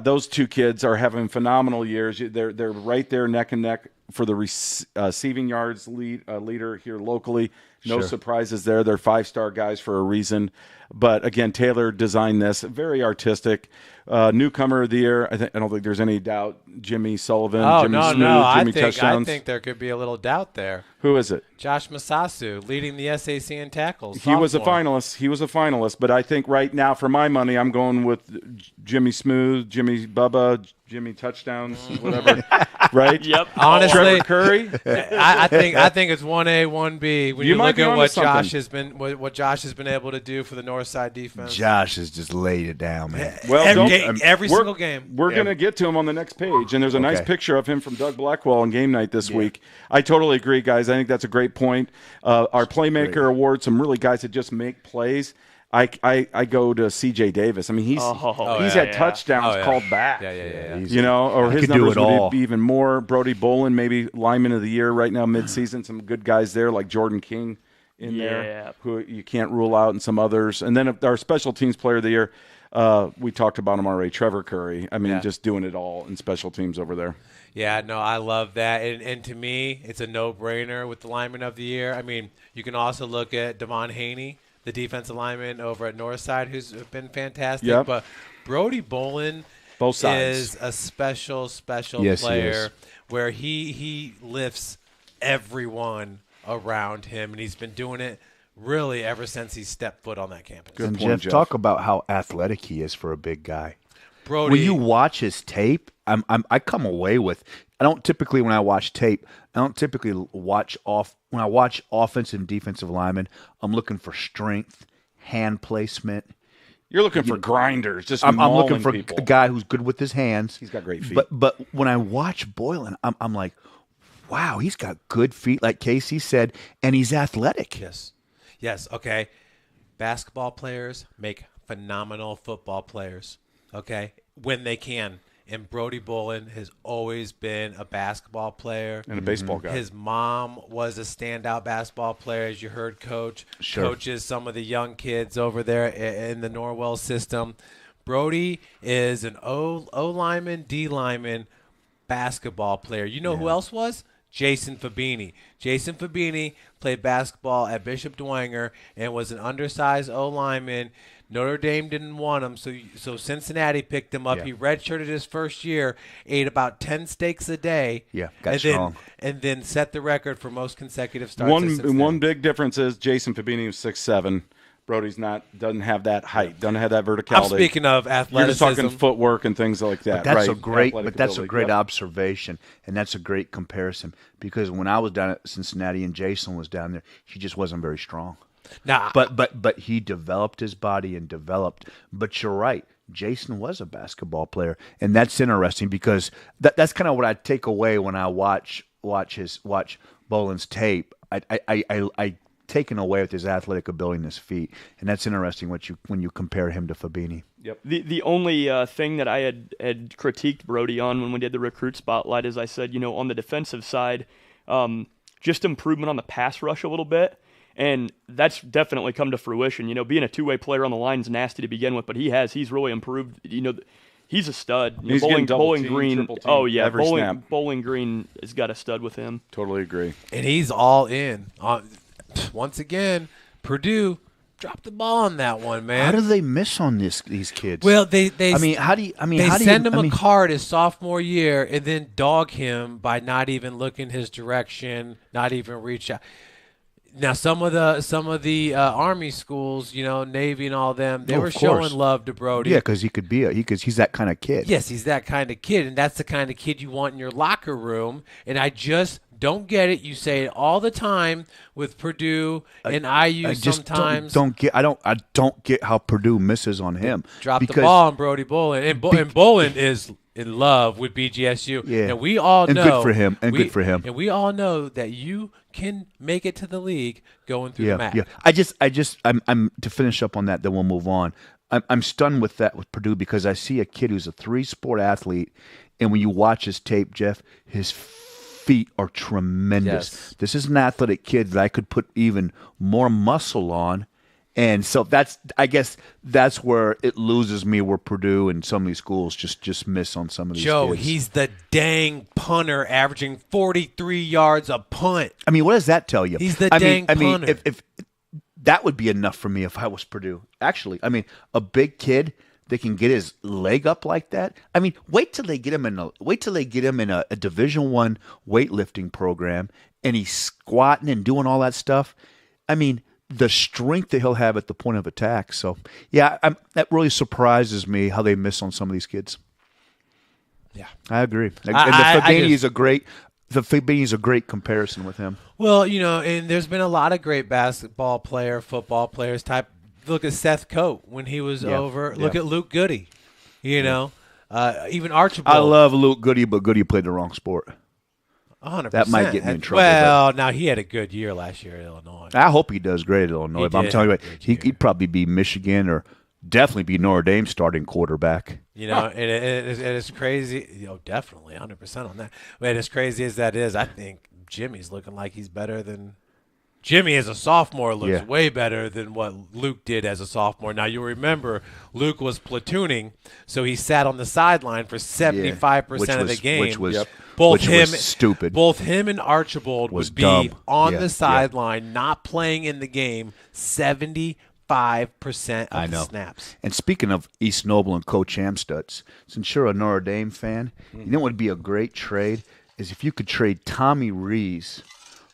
those two kids are having phenomenal years. They're right there neck and neck for the receiving yards leader here locally. No surprises there. They're 5-star guys for a reason. But, again, Taylor designed this. Very artistic. Newcomer of the year, I don't think there's any doubt. Jimmy Sullivan, Jimmy Smooth, Jimmy Touchdowns. I think there could be a little doubt there. Who is it? Josh Masasu, leading the SAC in tackles. He was a sophomore. finalist. But I think right now, for my money, I'm going with Jimmy Smooth, Jimmy Bubba, Jimmy Touchdowns, whatever. Right? Yep. Honestly, Trevor Curry. I think it's 1A, 1B. When you look at what Josh has been able to do for the Northside defense. Josh has just laid it down, man. Well, every single game. We're going to get to him on the next page, and there's a nice picture of him from Doug Blackwell on game night this week. I totally agree, guys. I think that's a great point. Our Playmaker Award, some really guys that just make plays. I go to C.J. Davis. I mean, he's had touchdowns called back. Yeah. Or his could do numbers it would all. be even more. Brody Bolin, maybe lineman of the year right now, midseason. Some good guys there like Jordan King in there, who you can't rule out, and some others. And then our special teams player of the year, we talked about him already, Trevor Curry. I mean, just doing it all in special teams over there. Yeah, no, I love that. And to me, it's a no-brainer with the lineman of the year. I mean, you can also look at Devon Haney, the defensive lineman over at Northside, who's been fantastic. Yep. But Brody Bolin Both sides. is a special Yes, he player is. where he lifts everyone around him, and he's been doing it really ever since he stepped foot on that campus. Good And point, Jeff, talk about how athletic he is for a big guy. Brody, When you watch his tape, I come away with. I don't typically when I watch tape. I don't typically watch when I watch offensive and defensive linemen. I'm looking for strength, hand placement. You're looking for grinders, just I'm looking mauling for people. a guy who's good with his hands. He's got great feet. But when I watch Boylan, I'm like, wow, he's got good feet, like Casey said, and he's athletic. Yes. Okay. Basketball players make phenomenal football players. Okay, when they can. And Brody Bolin has always been a basketball player and a baseball guy. His mom was a standout basketball player, as you heard Coach. Coaches some of the young kids over there in the Norwell system. Brody is an O lineman, D lineman, basketball player. You know who else was? Jason Fabini. Jason Fabini played basketball at Bishop Dwenger and was an undersized O lineman. Notre Dame didn't want him, so Cincinnati picked him up. He redshirted his first year, ate about 10 steaks a day. Got strong. And then set the record for most consecutive starts at Cincinnati. One big difference is Jason Fabini was 6'7", Brody's doesn't have that height, doesn't have that verticality. I'm speaking of athleticism. You're just talking footwork and things like that. That's right? a great observation, and that's a great comparison because when I was down at Cincinnati and Jason was down there, he just wasn't very strong. Nah, but he developed his body and developed. But you're right. Jason was a basketball player, and that's interesting because that's kind of what I take away when I watch Boland's tape. I taken away with his athletic ability and his feet, and that's interesting when you compare him to Fabini. Yep. The only thing that I had critiqued Brody on when we did the recruit spotlight is I said, on the defensive side, just improvement on the pass rush a little bit. And that's definitely come to fruition. Being a two-way player on the line is nasty to begin with, but he's really improved. He's a stud. He's Bowling Green. triple team Oh yeah, every snap. Bowling Green has got a stud with him. Totally agree. and he's all in. Once again, Purdue dropped the ball on that one, man. How do they miss on these kids? Well, they send him a card his sophomore year and then dog him by not even looking his direction, not even reach out. Now, some of the Army schools, Navy and all them, they were showing love to Brody. Yeah, because he's that kind of kid. Yes, he's that kind of kid, and that's the kind of kid you want in your locker room. And I just don't get it. You say it all the time with Purdue and IU. Sometimes I don't get how Purdue misses on him. Drop the ball on Brody Boland, and Boland is in love with BGSU. Yeah, and we all know. And good for him. Good for him. And we all know that you can make it to the league going through the MAC. Yeah. I'm to finish up on that. Then we'll move on. I'm stunned with that with Purdue because I see a kid who's a 3-sport athlete, and when you watch his tape, Jeff, his feet are tremendous. Yes. This is an athletic kid that I could put even more muscle on. And so I guess that's where it loses me, where Purdue and some of these schools just miss on some of these Joe, kids. he's the dang punter, averaging 43 yards a punt. I mean, what does that tell you? He's the dang punter. I mean, if that would be enough for me if I was Purdue. Actually, I mean, a big kid that can get his leg up like that. I mean, wait till they get him in a Division I weightlifting program, and he's squatting and doing all that stuff. I mean, the strength that he'll have at the point of attack. So, yeah, that really surprises me how they miss on some of these kids. Yeah, I agree. And Fabini is a great comparison with him. Well, and there's been a lot of great basketball player, football players type. Look at Seth Coate when he was over. Look at Luke Goody. Even Archibald. I love Luke Goody, but Goody played the wrong sport. 100%. That might get me in trouble. Well, now he had a good year last year at Illinois. I hope he does great at Illinois. But I'm telling you, he'd probably be Michigan or definitely be Notre Dame starting quarterback. And it's crazy. Definitely 100% on that. But as crazy as that is, I think Jimmy's looking like he's better than. Jimmy as a sophomore looks way better than what Luke did as a sophomore. Now, you'll remember Luke was platooning, so he sat on the sideline for 75% of the game. Which was stupid. Both him and Archibald would be dumb. on the sideline, not playing in the game 75% of the snaps. And speaking of East Noble and Coach Amstutz, since you're a Notre Dame fan, you know what would be a great trade is if you could trade Tommy Rees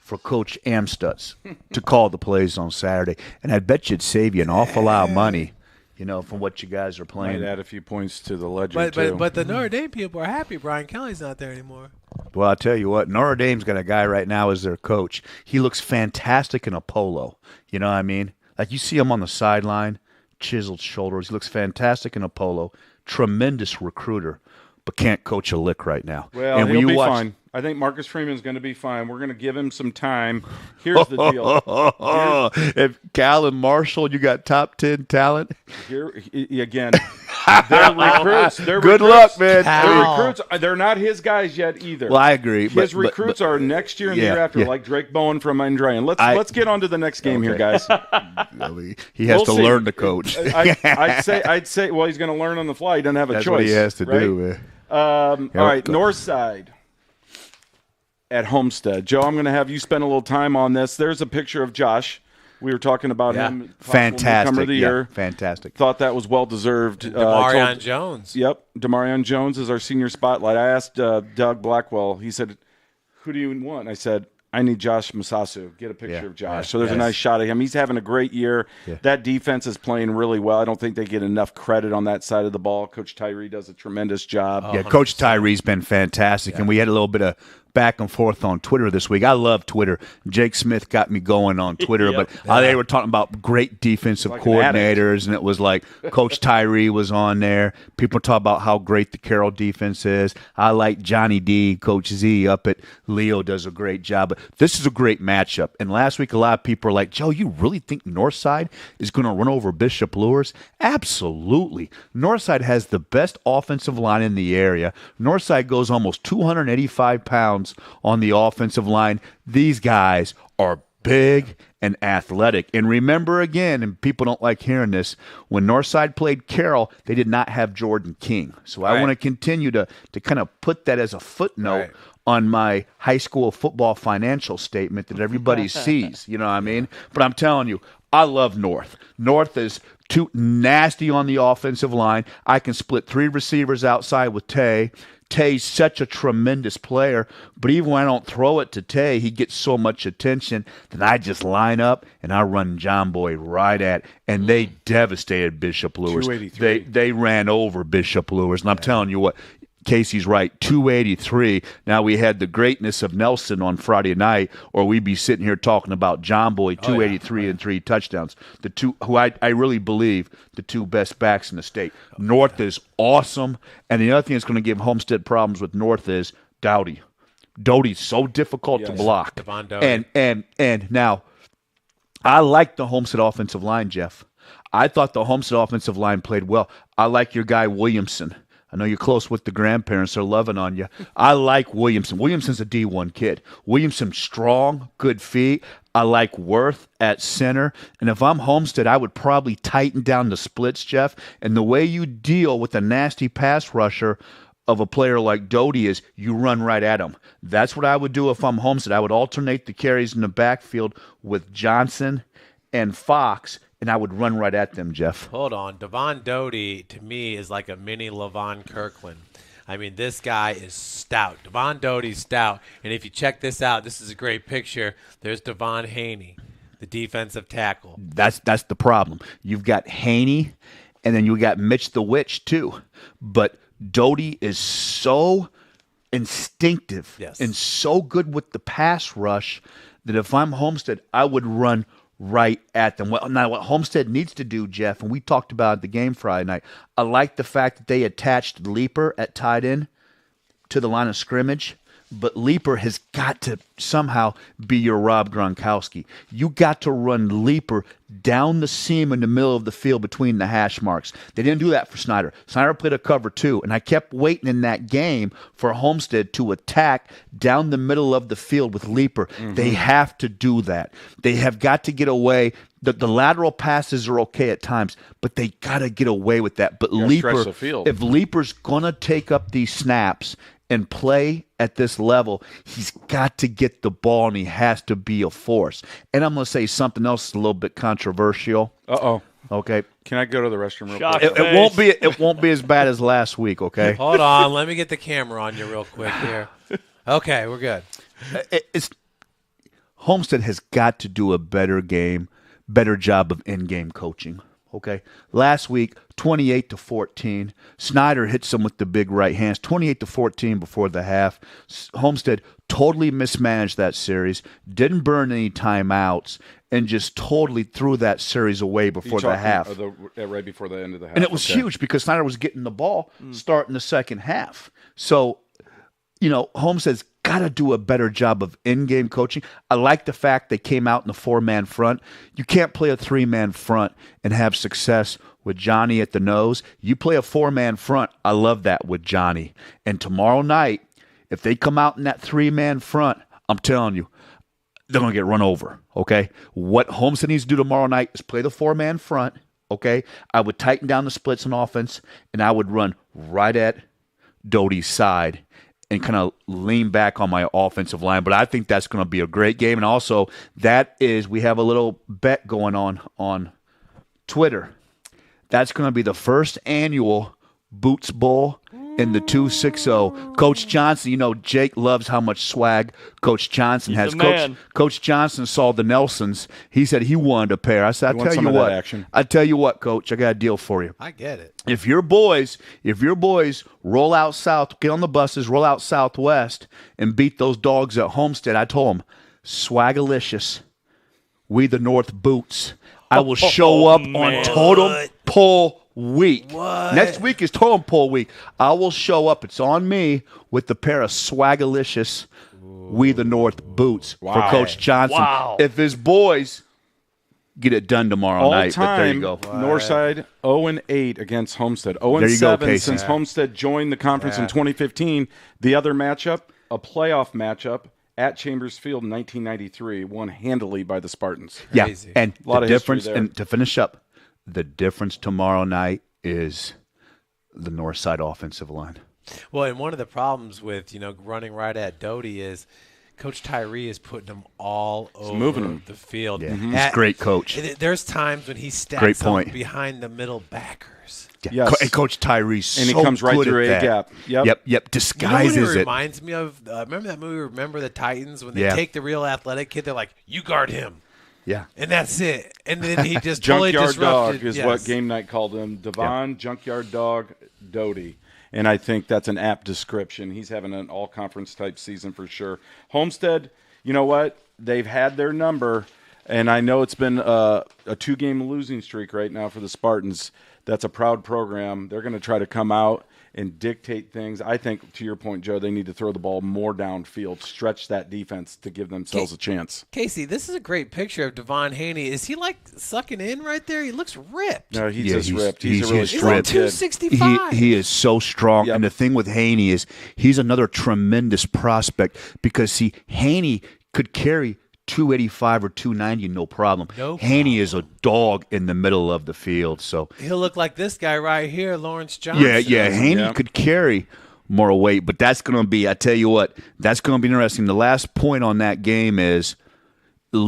for Coach Amstutz to call the plays on Saturday. And I bet you'd save you an awful lot of money, from what you guys are playing. Might add a few points to the ledger, too. But the Notre Dame people are happy Brian Kelly's not there anymore. Well, I'll tell you what, Notre Dame's got a guy right now as their coach. He looks fantastic in a polo. You know what I mean? Like you see him on the sideline, chiseled shoulders. He looks fantastic in a polo. Tremendous recruiter, but can't coach a lick right now. Well, and he'll be fine. I think Marcus Freeman's going to be fine. We're going to give him some time. Here's the deal. If Cal and Marshall, you got top 10 talent. Here again, they're recruits. Good luck, man. They're recruits. They're not his guys yet either. Well, I agree. His recruits are next year and the year after, like Drake Bowen from Andrean. Let's get on to the next game here, guys. He has to learn to coach. I'd say. Well, he's going to learn on the fly. He doesn't have a choice. That's what he has to do, man. All right, North Side at Homestead. Joe, I'm going to have you spend a little time on this. There's a picture of Josh. We were talking about him. Fantastic. Of the year. Fantastic. Thought that was well-deserved. Demarion Jones. Yep. Demarion Jones is our senior spotlight. I asked Doug Blackwell. He said, who do you want? I said, I need Josh Masasu. Get a picture Yeah. of Josh. So there's a nice shot of him. He's having a great year. Yeah. That defense is playing really well. I don't think they get enough credit on that side of the ball. Coach Tyree does a tremendous job. Yeah, Coach Tyree's been fantastic, and we had a little bit of back and forth on Twitter this week. I love Twitter. Jake Smith got me going on Twitter, but they were talking about great defensive coordinators, and it was like Coach Tyree was on there. People talk about how great the Carroll defense is. I like Johnny D, Coach Z up at Leo does a great job. But this is a great matchup. And last week, a lot of people were like, Joe, you really think Northside is going to run over Bishop Lures? Absolutely. Northside has the best offensive line in the area. Northside goes almost 285 pounds on the offensive line. These guys are big and athletic. And remember again, and people don't like hearing this, when Northside played Carroll, they did not have Jordan King. So I want to continue to kind of put that as a footnote on my high school football financial statement that everybody sees. You know what I mean? But I'm telling you, I love North. North is too nasty on the offensive line. I can split 3 receivers outside with Tay. Tay's such a tremendous player, but even when I don't throw it to Tay, he gets so much attention that I just line up and I run John Boy right at, and they devastated Bishop Lures. They ran over Bishop Lures, and I'm telling you what, Casey's right, 283. Now, we had the greatness of Nelson on Friday night, or we'd be sitting here talking about John Boy, 283 and 3 touchdowns. The two, who I really believe, the 2 best backs in the state. North is awesome, and the other thing that's going to give Homestead problems with North is Doughty. Doughty's so difficult to block. Devon Doughty. And now, I like the Homestead offensive line, Jeff. I thought the Homestead offensive line played well. I like your guy Williamson. I know you're close with the grandparents. They're loving on you. I like Williamson. Williamson's a D1 kid. Williamson's strong, good feet. I like Worth at center. And if I'm Homestead, I would probably tighten down the splits, Jeff. And the way you deal with a nasty pass rusher of a player like Doty is you run right at him. That's what I would do if I'm Homestead. I would alternate the carries in the backfield with Johnson and Fox, and I would run right at them, Jeff. Hold on. Devon Doty, to me, is like a mini Levon Kirkland. I mean, this guy is stout. Devon Doty's stout. And if you check this out, this is a great picture. There's Devon Haney, the defensive tackle. That's the problem. You've got Haney, and then you got Mitch the Witch, too. But Doty is so instinctive and so good with the pass rush that if I'm Homestead, I would run right at them. Well, now, what Homestead needs to do, Jeff, and we talked about the game Friday night, I like the fact that they attached Leaper at tight end to the line of scrimmage, but Leaper has got to somehow be your Rob Gronkowski. You got to run Leaper down the seam in the middle of the field between the hash marks. They didn't do that for Snyder. Snyder played a cover 2, and I kept waiting in that game for Homestead to attack down the middle of the field with Leaper. They have to do that. They have got to get away. The lateral passes are okay at times, but they got to get away with that. But Leaper, if Leaper's going to take up these snaps and play at this level, he's got to get the ball, and he has to be a force. And I'm going to say something else a little bit controversial. Okay. Can I go to the restroom real quick? It won't be as bad as last week, okay? Hold on. Let me get the camera on you real quick here. Okay, we're good. Homestead has got to do a better job of in-game coaching. Okay, last week, 28-14. Snyder hits them with the big right hands, 28-14 before the half. Homestead totally mismanaged that series, didn't burn any timeouts, and just totally threw that series away before the half. Right before the end of the half. And it was huge because Snyder was getting the ball starting the second half. So, Homestead's got to do a better job of in-game coaching. I like the fact they came out in the 4-man front. You can't play a 3-man front and have success with Johnny at the nose. You play a 4-man front. I love that with Johnny. And tomorrow night, if they come out in that 3-man front, I'm telling you, they're going to get run over, okay? What Homestead needs to do tomorrow night is play the 4-man front, okay? I would tighten down the splits on offense, and I would run right at Doty's side and kind of lean back on my offensive line. But I think that's going to be a great game. And also, we have a little bet going on Twitter. That's going to be the first annual Boots Bowl in the 260. Coach Johnson, you know, Jake loves how much swag Coach Johnson has. the man. Coach Johnson saw the Nelsons. He said he wanted a pair. I said, want some of that action. I tell you what, Coach, I got a deal for you. I get it. If your boys roll out south, get on the buses, roll out southwest, and beat those dogs at Homestead, I told them, swagalicious, we the North boots. I will show up on Totem Pole Week. Next week is Totem Pole Week. I will show up. It's on me with the pair of swagalicious, we the North boots for Coach Johnson. Wow. If his boys get it done tomorrow night, but there you All-time go. Northside 0-8 against Homestead. There you go, 0-7 Casey. since Homestead joined the conference in 2015. The other matchup, a playoff matchup at Chambers Field in 1993, won handily by the Spartans. Yeah, Crazy. and A lot the of history difference, there. and to finish up, the difference tomorrow night is the north side offensive line. Well, and one of the problems with, running right at Doty is Coach Tyree is putting them all over moving them. the field. Yeah, he's a great coach. There's times when he stacks Great them point. behind the middle backers. Yeah. Yes. And Coach Tyree's And he so comes right good through at A that. gap. Yep. Yep. You know what Disguises it it. reminds me of? Remember that movie, Remember the Titans? When they Yeah. take the real athletic kid, they're like, you guard him. Yeah. And that's it. And then he just totally Junkyard disrupted. Dog is yes. what game night called him. Devon, Junkyard Dog, Doty. And I think that's an apt description. He's having an all-conference type season for sure. Homestead, you know what? They've had their number, and I know it's been a 2-game losing streak right now for the Spartans. That's a proud program. They're going to try to come out and dictate things. I think, to your point, Joe, they need to throw the ball more downfield, stretch that defense to give themselves a chance. Casey, this is a great picture of Devon Haney. Is he like sucking in right there? He looks ripped. No, he's Yeah, just he's- ripped. He's a really he's strong ripped. kid. 265. He is so strong. Yep. And the thing with Haney is he's another tremendous prospect because, Haney could carry 285 or 290, no problem. No Haney is a dog in the middle of the field. So, He'll look like this guy right here, Lawrence Johnson. yeah, Haney Yeah. could carry more weight, but that's going to be, I tell you what, that's going to be interesting. The last point on that game is when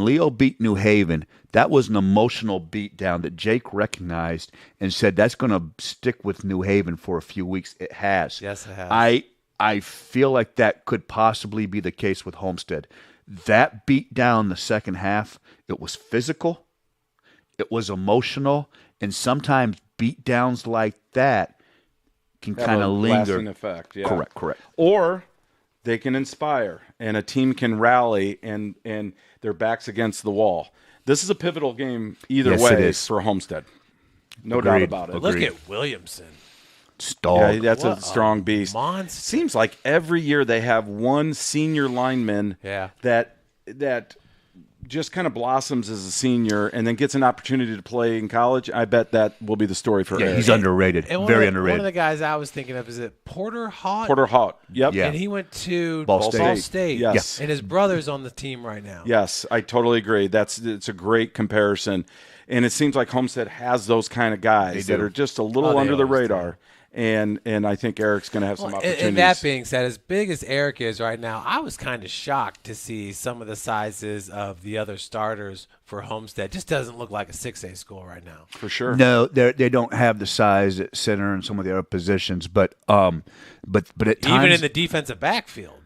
Leo beat New Haven, that was an emotional beatdown that Jake recognized and said that's going to stick with New Haven for a few weeks. It has. Yes, it has. I feel like that could possibly be the case with Homestead. That beat down the second half, it was physical, it was emotional, and sometimes beat downs like that can Have kind a of linger. lasting effect, yeah. Correct. Or they can inspire, and a team can rally, and their backs against the wall. This is a pivotal game either Yes, way it is. for Homestead. No doubt Agreed. about it. Look Agreed. at Williamson. Dog. Yeah, that's What a strong beast. monster. Seems like every year they have one senior lineman Yeah. that just kind of blossoms as a senior and then gets an opportunity to play in college. I bet that will be the story for Yeah, Eric. he's underrated. And Very one underrated. of the guys I was thinking of is it Porter Haught? Porter Haught. Yep. Yeah. And he went to Ball State. State. Yes. And his brother's on the team right now. Yes, I totally agree. It's a great comparison, and it seems like Homestead has those kind of guys They that do. are just a little Oh, they under the always radar, and I think Eric's going to have some Well, opportunities. and that being said, as big as Eric is right now, I was kind of shocked to see some of the sizes of the other starters for Homestead. Just doesn't look like a 6A school right now. for sure. No, they don't have the size at center and some of the other positions, but at times, Even in the defensive backfield.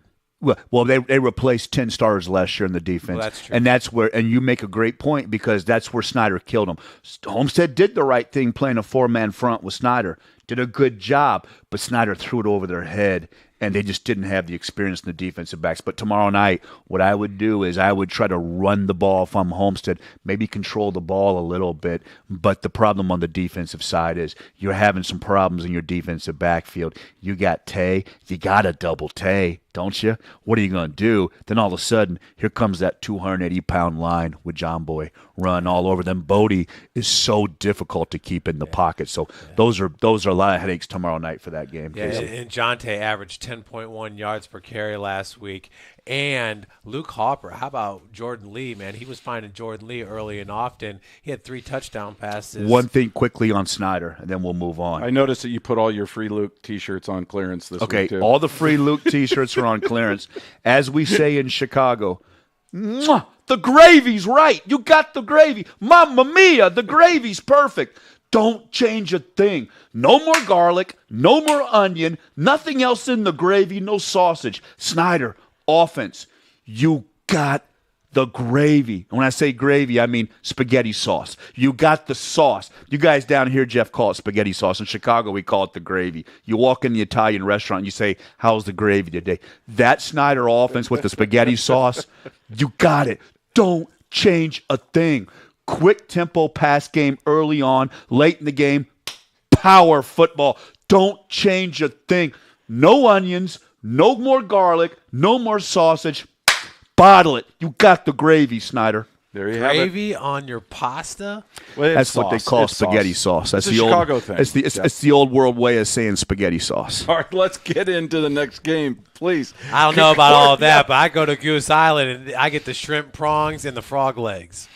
well, they replaced 10 stars last year in the defense. Well, that's true. And that's where, and you make a great point because that's where Snyder killed them. Homestead did the right thing playing a 4-man front with Snyder. Did a good job, but Snyder threw it over their head, and they just didn't have the experience in the defensive backs. But tomorrow night, what I would do is I would try to run the ball from Homestead, maybe control the ball a little bit. But the problem on the defensive side is you're having some problems in your defensive backfield. You got Tay. You got to double Tay, don't you? What are you going to do? Then all of a sudden, here comes that 280-pound line with John Boy run all over them. Bodie is so difficult to keep in the pocket. So those are a lot of headaches tomorrow night for that game. Yeah, Casey. and Jonte averaged 10.1 yards per carry last week. And Luke Hopper, how about Jordan Lee, man? He was finding Jordan Lee early and often. He had 3 touchdown passes. One thing quickly on Snyder, and then we'll move on. I noticed that you put all your free Luke T-shirts on clearance this Okay, week too. all the free Luke T-shirts are on clearance. As we say in Chicago, mwah, the gravy's right. You got the gravy. Mamma mia, the gravy's perfect. Don't change a thing. No more garlic, no more onion, nothing else in the gravy, no sausage. Snyder, offense, you got the gravy. And when I say gravy, I mean spaghetti sauce. You got the sauce. You guys down here, Jeff, call it spaghetti sauce. In Chicago, we call it the gravy. You walk in the Italian restaurant and you say, how's the gravy today? That Snyder offense with the spaghetti sauce, you got it. Don't change a thing. Quick tempo pass game early on, late in the game, power football. Don't change a thing. No onions, no more garlic, no more sausage. Bottle it. You got the gravy, Snyder. There you have it. Gravy on your pasta? Well, That's what they call spaghetti sauce. That's It's a the Chicago old, thing. It's the old world way of saying spaghetti sauce. All right, let's get into the next game, please. I don't know about all of that, but I go to Goose Island and I get the shrimp prongs and the frog legs.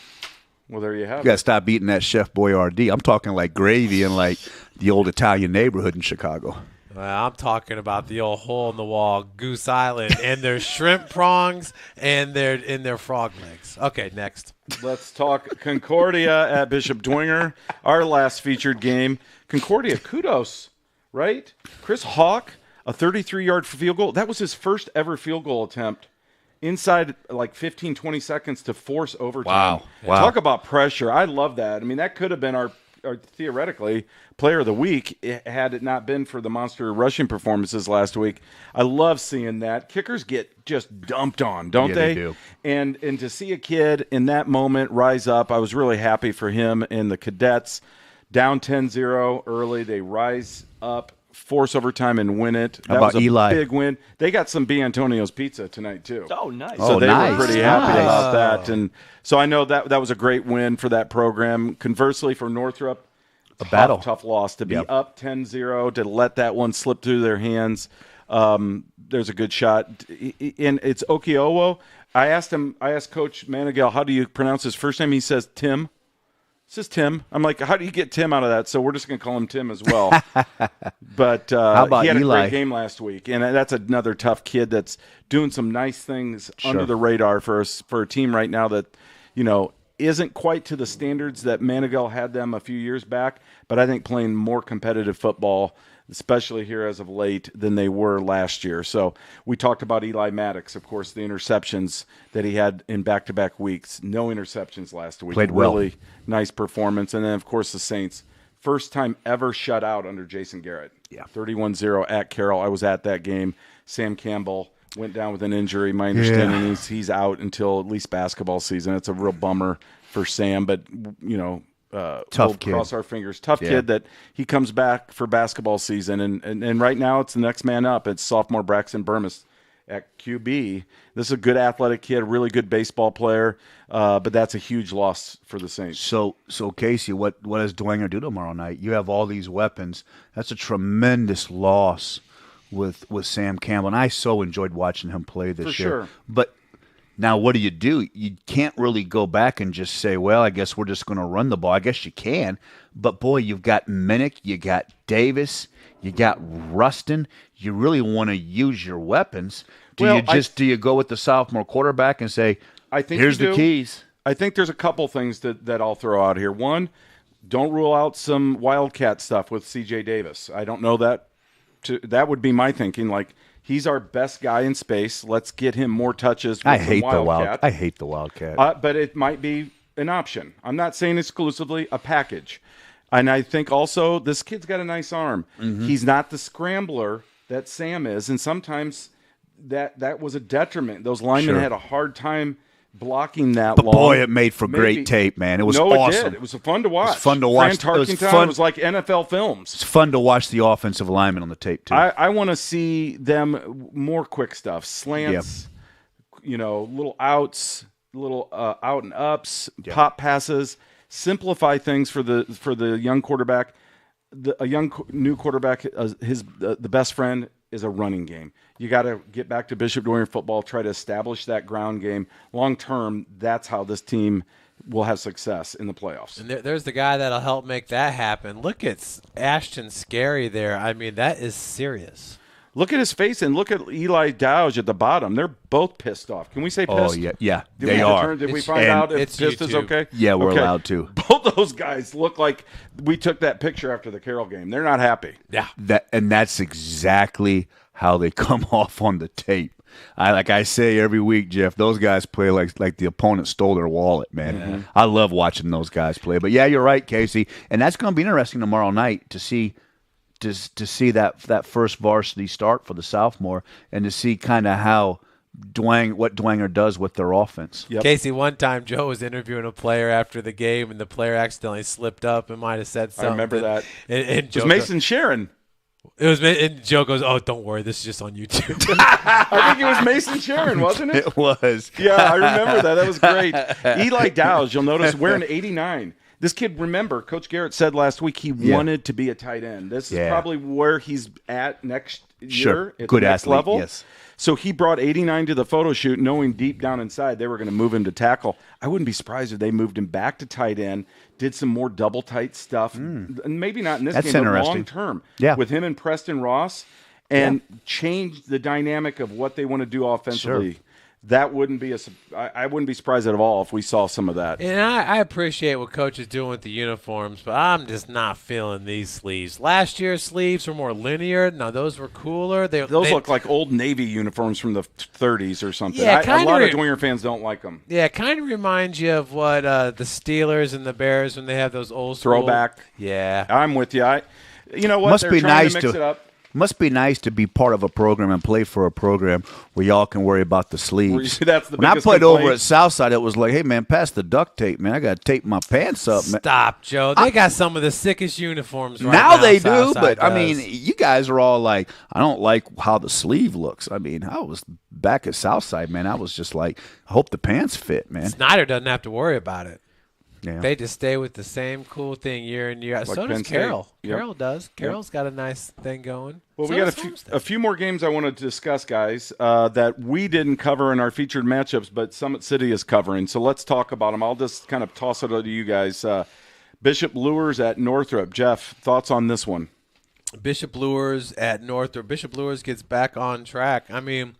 Well, there you have You got to it. stop eating that Chef Boyardee. I'm talking like gravy in like the old Italian neighborhood in Chicago. Well, I'm talking about the old hole-in-the-wall Goose Island and their shrimp prongs and their frog legs. Okay, next. Let's talk Concordia at Bishop Dwenger, our last featured game. Concordia, kudos, right? Chris Hawk, a 33-yard field goal. That was his first ever field goal attempt inside like 15, 20 seconds to force overtime. Wow. Talk about pressure. I love that. I mean, that could have been our theoretically player of the week had it not been for the monster rushing performances last week. I love seeing that. Kickers get just dumped on, don't Yeah, they? they do. And to see a kid in that moment rise up, I was really happy for him and the Cadets. Down 10-0 early, they rise up, force overtime, and win it. How That about was a Eli? big win. They got some B. Antonio's pizza tonight, too. Oh, nice. So they nice. were pretty happy Nice. about that. And so I know that was a great win for that program. Conversely, for Northrop, battle. tough loss to be Yep. up 10-0, to let that one slip through their hands. There's a good shot. And it's Okiowo. I asked Coach Manigail, how do you pronounce his first name? He says Tim. It says Tim. I'm like, how do you get Tim out of that? So we're just going to call him Tim as well. But How about he had Eli? a great game last week, and that's another tough kid that's doing some nice things under the radar for a team right now that, isn't quite to the standards that Manigail had them a few years back, but I think playing more competitive football, especially here as of late, than they were last year. So we talked about Eli Maddox, of course, the interceptions that he had in back-to-back weeks. No interceptions last week. Played well. Really nice performance. And then, of course, the Saints. First time ever shut out under Jason Garrett. Yeah. 31-0 at Carroll. I was at that game. Sam Campbell went down with an injury. My understanding is he's out until at least basketball season. It's a real bummer for Sam, but, Tough we'll kid. cross our fingers. Tough kid that he comes back for basketball season. And right now it's the next man up. It's sophomore Braxton Burmis at QB. This is a good athletic kid, really good baseball player, but that's a huge loss for the Saints. So Casey, what does Dwenger do tomorrow night? You have all these weapons. That's a tremendous loss with Sam Campbell, and I so enjoyed watching him play this For year. sure. But now what do? You can't really go back and just say, well, I guess we're just going to run the ball. I guess you can, but boy, you've got Minnick, you got Davis, you got Rustin. You really want to use your weapons. Do you go with the sophomore quarterback and say, I think here's you the do. keys? I think there's a couple things that I'll throw out here. One, don't rule out some Wildcat stuff with C.J. Davis. I don't know that. That would be my thinking. Like, he's our best guy in space. Let's get him more touches with I some hate the Wildcat. I hate the Wildcat. But it might be an option. I'm not saying exclusively a package. And I think also this kid's got a nice arm. Mm-hmm. He's not the scrambler that Sam is, and sometimes that was a detriment. Those linemen Sure. had a hard time blocking that But long. boy, it made for Maybe- great tape, man. It was no, awesome. it did. It was fun to watch. fun to watch. Fran It was Tarkenton fun. was like NFL films. It's fun to watch the offensive lineman on the tape too. I want to see them more quick stuff, slants, little outs, little out and ups, pop passes, simplify things for the young quarterback. New quarterback, the best friend is a running game. You got to get back to Bishop Dwenger football, try to establish that ground game. Long term, that's how this team will have success in the playoffs. And there's the guy that'll help make that happen. Look at Ashton Scary there. I mean, that is serious. Look at his face and look at Eli Dowge at the bottom. They're both pissed off. Can we say pissed? Oh, yeah, Did they are. Did we find out if it's pissed is YouTube. okay? Yeah, we're Okay. allowed to. Both those guys look like we took that picture after the Carroll game. They're not happy. Yeah. That's exactly how they come off on the tape. Like I say every week, Jeff, those guys play like the opponent stole their wallet, man. Mm-hmm. I love watching those guys play. But yeah, you're right, Casey, and that's going to be interesting tomorrow night to see that first varsity start for the sophomore and to see kind of how what Dwenger does with their offense. Yep. Casey, one time Joe was interviewing a player after the game, and the player accidentally slipped up and might have said something. I remember that. And It Joe was Mason Sharon. and Joe goes, "Oh, don't worry, this is just on YouTube." I think it was Mason Sharon, wasn't it? It was. Yeah, I remember that. That was great. Eli Dowge, you'll notice, wearing 89. This kid, remember, Coach Garrett said last week he wanted to be a tight end. This is probably where he's at next year Sure. at Good the next athlete, level. yes. So he brought 89 to the photo shoot, knowing deep down inside they were going to move him to tackle. I wouldn't be surprised if they moved him back to tight end, did some more double tight stuff, and maybe not in this That's game, but interesting. long term. Yeah. With him and Preston Ross, and change the dynamic of what they want to do offensively. Sure. That wouldn't be I wouldn't be surprised at all if we saw some of that. And I appreciate what Coach is doing with the uniforms, but I'm just not feeling these sleeves. Last year's sleeves were more linear. Now, those were cooler. Those Look like old Navy uniforms from the 30s or something. Yeah, A lot of Dwenger fans don't like them. Yeah, it kind of reminds you of what the Steelers and the Bears when they have those old school. Throwback. Yeah. I'm with you. You know what? Must They're be trying nice to mix it up. Must be nice to be part of a program and play for a program where y'all can worry about the sleeves. That's the when I biggest played complaint. over at Southside, it was like, hey, man, pass the duct tape, man. I got to tape my pants up, man. Stop, Joe. They got some of the sickest uniforms right now. Now they do, Southside but, I does. mean, you guys are all like, I don't like how the sleeve looks. I mean, I was back at Southside, man. I was just like, I hope the pants fit, man. Snyder doesn't have to worry about it. Yeah. They just stay with the same cool thing year in year out. Like So Penn does State. Carroll. Yep. Carroll does. Carroll's got a nice thing going. Well, So we got does a Homestead. few more games I want to discuss, guys, that we didn't cover in our featured matchups, but Summit City is covering. So let's talk about them. I'll just kind of toss it to you guys. Bishop Lures at Northrop. Jeff, thoughts on this one? Bishop Lures at Northrop. Bishop Lures gets back on track. I mean,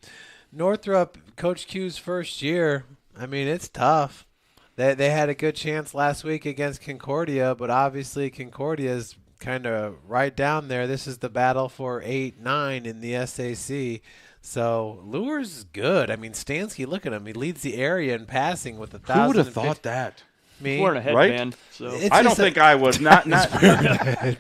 Northrop, Coach Q's first year, I mean, it's tough. They had a good chance last week against Concordia, but obviously Concordia is kind of right down there. This is the battle for 8-9 in the SAC. So Lures is good. I mean, Stansky, look at him. He leads the area in passing with 1,000. Who would have thought that? Me. Wearing a headband. So. It's I don't just think I would. Not. I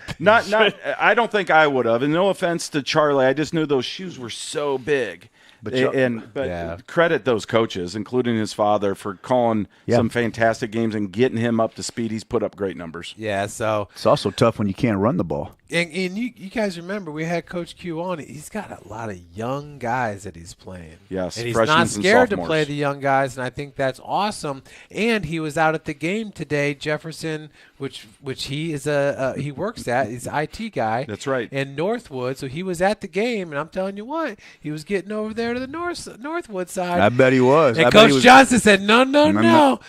don't think I would have. And no offense to Charlie, I just knew those shoes were so big. But yeah. credit those coaches, including his father, for calling some fantastic games and getting him up to speed. He's put up great numbers. Yeah, so It's also tough when you can't run the ball. and you guys remember we had Coach Q on. He's got a lot of young guys that he's playing. Yes, and he's freshmen not and scared to sophomores. play the young guys, and I think that's awesome. And he was out at the game today, Jefferson, which he is he works at. He's an IT guy. That's right. In Northwood, so he was at the game, and I'm telling you what, he was getting over there to the Northwood side. I bet he was. And I bet Coach he was. Johnson said, no. No.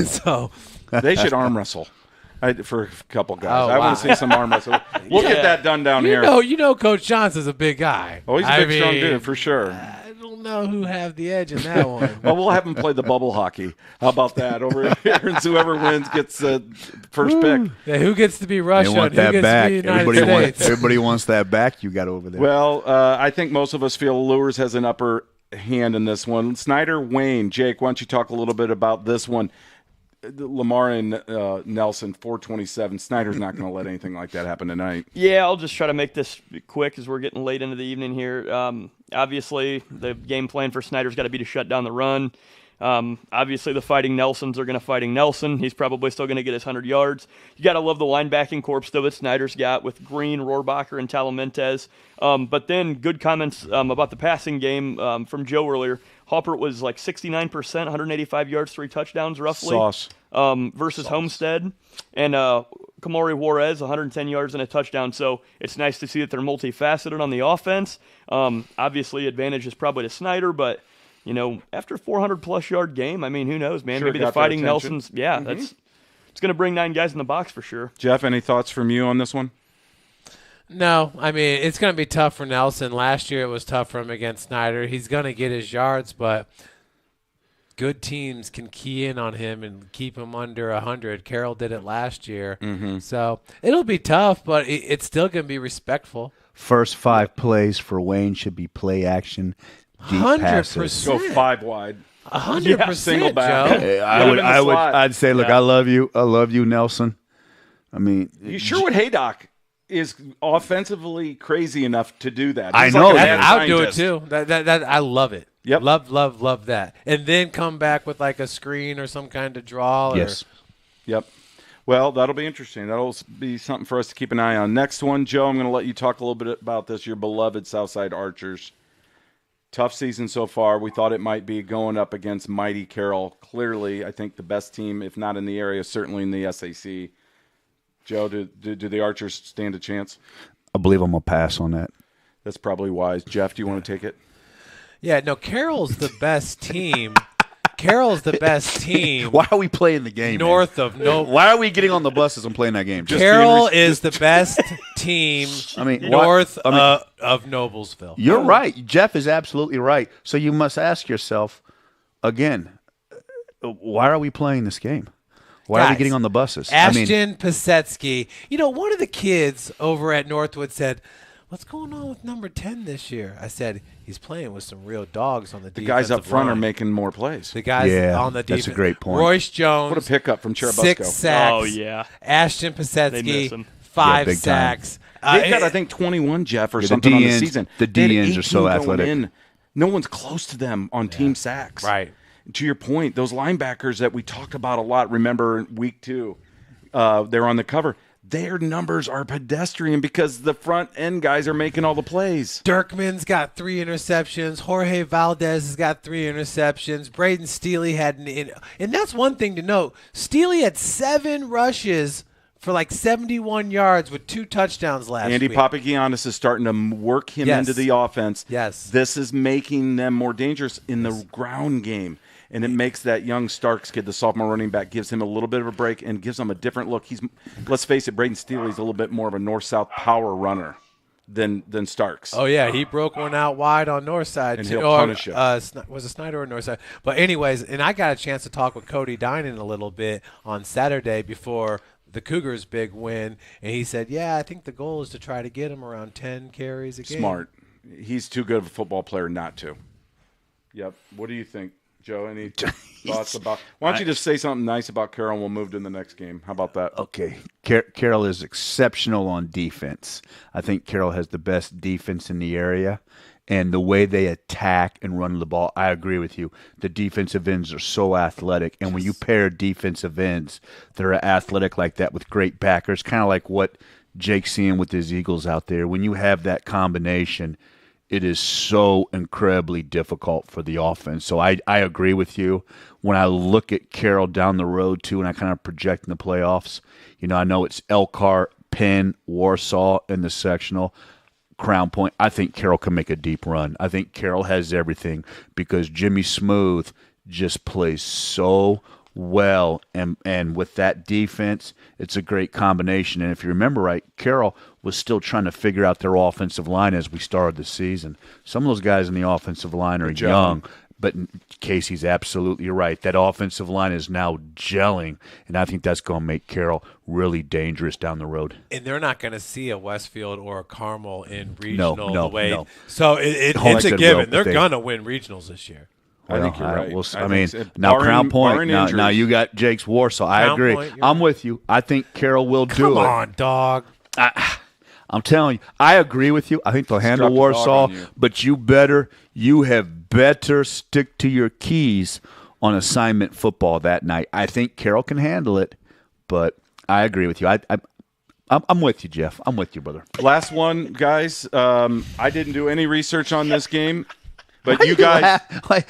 So. They should arm wrestle. For a couple guys. Oh, I wow. want to see some arm wrestle. We'll get that done down here. You know, Coach Johnson's a big guy. Oh, he's a big, strong dude, for sure. I don't know who have the edge in that one. Well, we'll have him play the bubble hockey. How about that? Over here, and whoever wins gets the first pick. Yeah, who gets to be Russia? They want and who that gets back. to be United States? Everybody wants that back you got over there. Well, I think most of us feel Lures has an upper hand in this one. Snyder, Wayne, Jake, why don't you talk a little bit about this one? Lamar and Nelson, 427. Snyder's not going to let anything like that happen tonight. Yeah, I'll just try to make this quick as we're getting late into the evening here. Obviously, the game plan for Snyder's got to be to shut down the run. Obviously, the Fighting Nelsons are going to Fighting Nelson. He's probably still going to get his 100 yards. You got to love the linebacking corps, though, that Snyder's got with Green, Rohrbacher, and Talamentez. But then good comments about the passing game from Joe earlier. Hoppert was like 69%, 185 yards, 3 touchdowns roughly. Sauce. Versus Homestead. And Kamari Juarez, 110 yards and a touchdown. So it's nice to see that they're multifaceted on the offense. Obviously, advantage is probably to Snyder, but, you know, after a 400-plus yard game, I mean, who knows, man? Sure Maybe the got their Fighting attention. Nelsons. Yeah, it's going to bring 9 guys in the box for sure. Jeff, any thoughts from you on this one? No, I mean, it's going to be tough for Nelson. Last year it was tough for him against Snyder. He's going to get his yards, but good teams can key in on him and keep him under 100. Carroll did it last year. So it'll be tough, but it's still going to be respectful. First 5 plays for Wayne should be play action, deep 100%. passes. Go 5 wide. 100%, single back. Joe. Hey, slot. I'd say, look, I love you, Nelson. I mean, Sherwood Haydock is offensively crazy enough to do that. I He's know like a that. mad I'll do it scientist. too. That I love it. Yep. Love that. And then come back with like a screen or some kind of draw. yes. Yep. Well, that'll be interesting. That'll be something for us to keep an eye on. Next one, Joe, I'm going to let you talk a little bit about this. Your beloved Southside Archers. Tough season so far. We thought it might be going up against mighty Carroll. Clearly, I think the best team, if not in the area, certainly in the SAC. Joe, do the Archers stand a chance? I believe I'm going to pass on that. That's probably wise. Jeff, do you want to take it? Yeah, no, Carroll's the best team. Carroll's the best team. Why are we playing the game? North of no. Why are we getting on the buses and playing that game? Carroll is the best team. I mean, north of Noblesville. You're right. Jeff is absolutely right. So you must ask yourself again, why are we playing this game? Why are we getting on the buses? Ashton Pisetsky. You know, one of the kids over at Northwood said, "What's going on with number 10 this year?" I said, "He's playing with some real dogs on the defensive guys up front line. are making more plays. The guys on the defense. That's a great point. Royce Jones. What a pickup from Cherubusco. 6 sacks. Oh, yeah. Ashton They miss Pisetsky, him. 5 big time. sacks. They've got, I think, 21, Jeff, or the something on the DNs season. the They had DNs are so 18 going athletic. in. No one's close to them on team sacks. Right. To your point, those linebackers that we talk about a lot, remember week 2, they're on the cover. Their numbers are pedestrian because the front end guys are making all the plays. Dirkman's got 3 interceptions. Jorge Valdez has got 3 interceptions. Braden Steely had and that's one thing to note. Steely had 7 rushes for like 71 yards with 2 touchdowns last Andy week. Papagiannis is starting to work him Yes. into the offense. Yes. This is making them more dangerous in the ground game. And it makes that young Starks kid, the sophomore running back, gives him a little bit of a break and gives him a different look. Let's face it, Braden Steely's a little bit more of a north-south power runner than Starks. Oh, yeah, he broke one out wide on Northside. And he'll punish him. Was it Snyder or Northside? But anyways, and I got a chance to talk with Cody Dinan a little bit on Saturday before the Cougars' big win, and he said, yeah, I think the goal is to try to get him around 10 carries a game. Smart. He's too good of a football player not to. Yep. What do you think, Joe? Any thoughts about – why don't you just say something nice about Carroll and we'll move to the next game? How about that? Okay. Carroll is exceptional on defense. I think Carroll has the best defense in the area. And the way they attack and run the ball, I agree with you. The defensive ends are so athletic. And when you pair defensive ends that are athletic like that with great backers, kind of like what Jake's seeing with his Eagles out there, when you have that combination, it is so incredibly difficult for the offense. So I agree with you. When I look at Carroll down the road, too, and I kind of project in the playoffs, I know it's Elkhart, Penn, Warsaw in the sectional. Crown Point, I think Carroll can make a deep run. I think Carroll has everything because Jimmy Smooth just plays so well, and with that defense, it's a great combination. And if you remember right, Carroll was still trying to figure out their offensive line as we started the season. Some of those guys in the offensive line are young, but Casey's absolutely right. That offensive line is now gelling, and I think that's going to make Carroll really dangerous down the road. And they're not going to see a Westfield or a Carmel in regional No. So it's a given. They're going to win regionals this year. I think you're right. Now Crown Point. Barring Now injuries. you got Jake's Warsaw. I Crown agree. Point, I'm with you. I think Carroll will do it. Come on, dog. I'm telling you, I agree with you. I think they'll handle Struck the dog Warsaw, on you. but you have better stick to your keys on assignment football that night. I think Carroll can handle it, but I agree with you. I'm with you, Jeff. I'm with you, brother. Last one, guys. I didn't do any research on this game, but you guys. I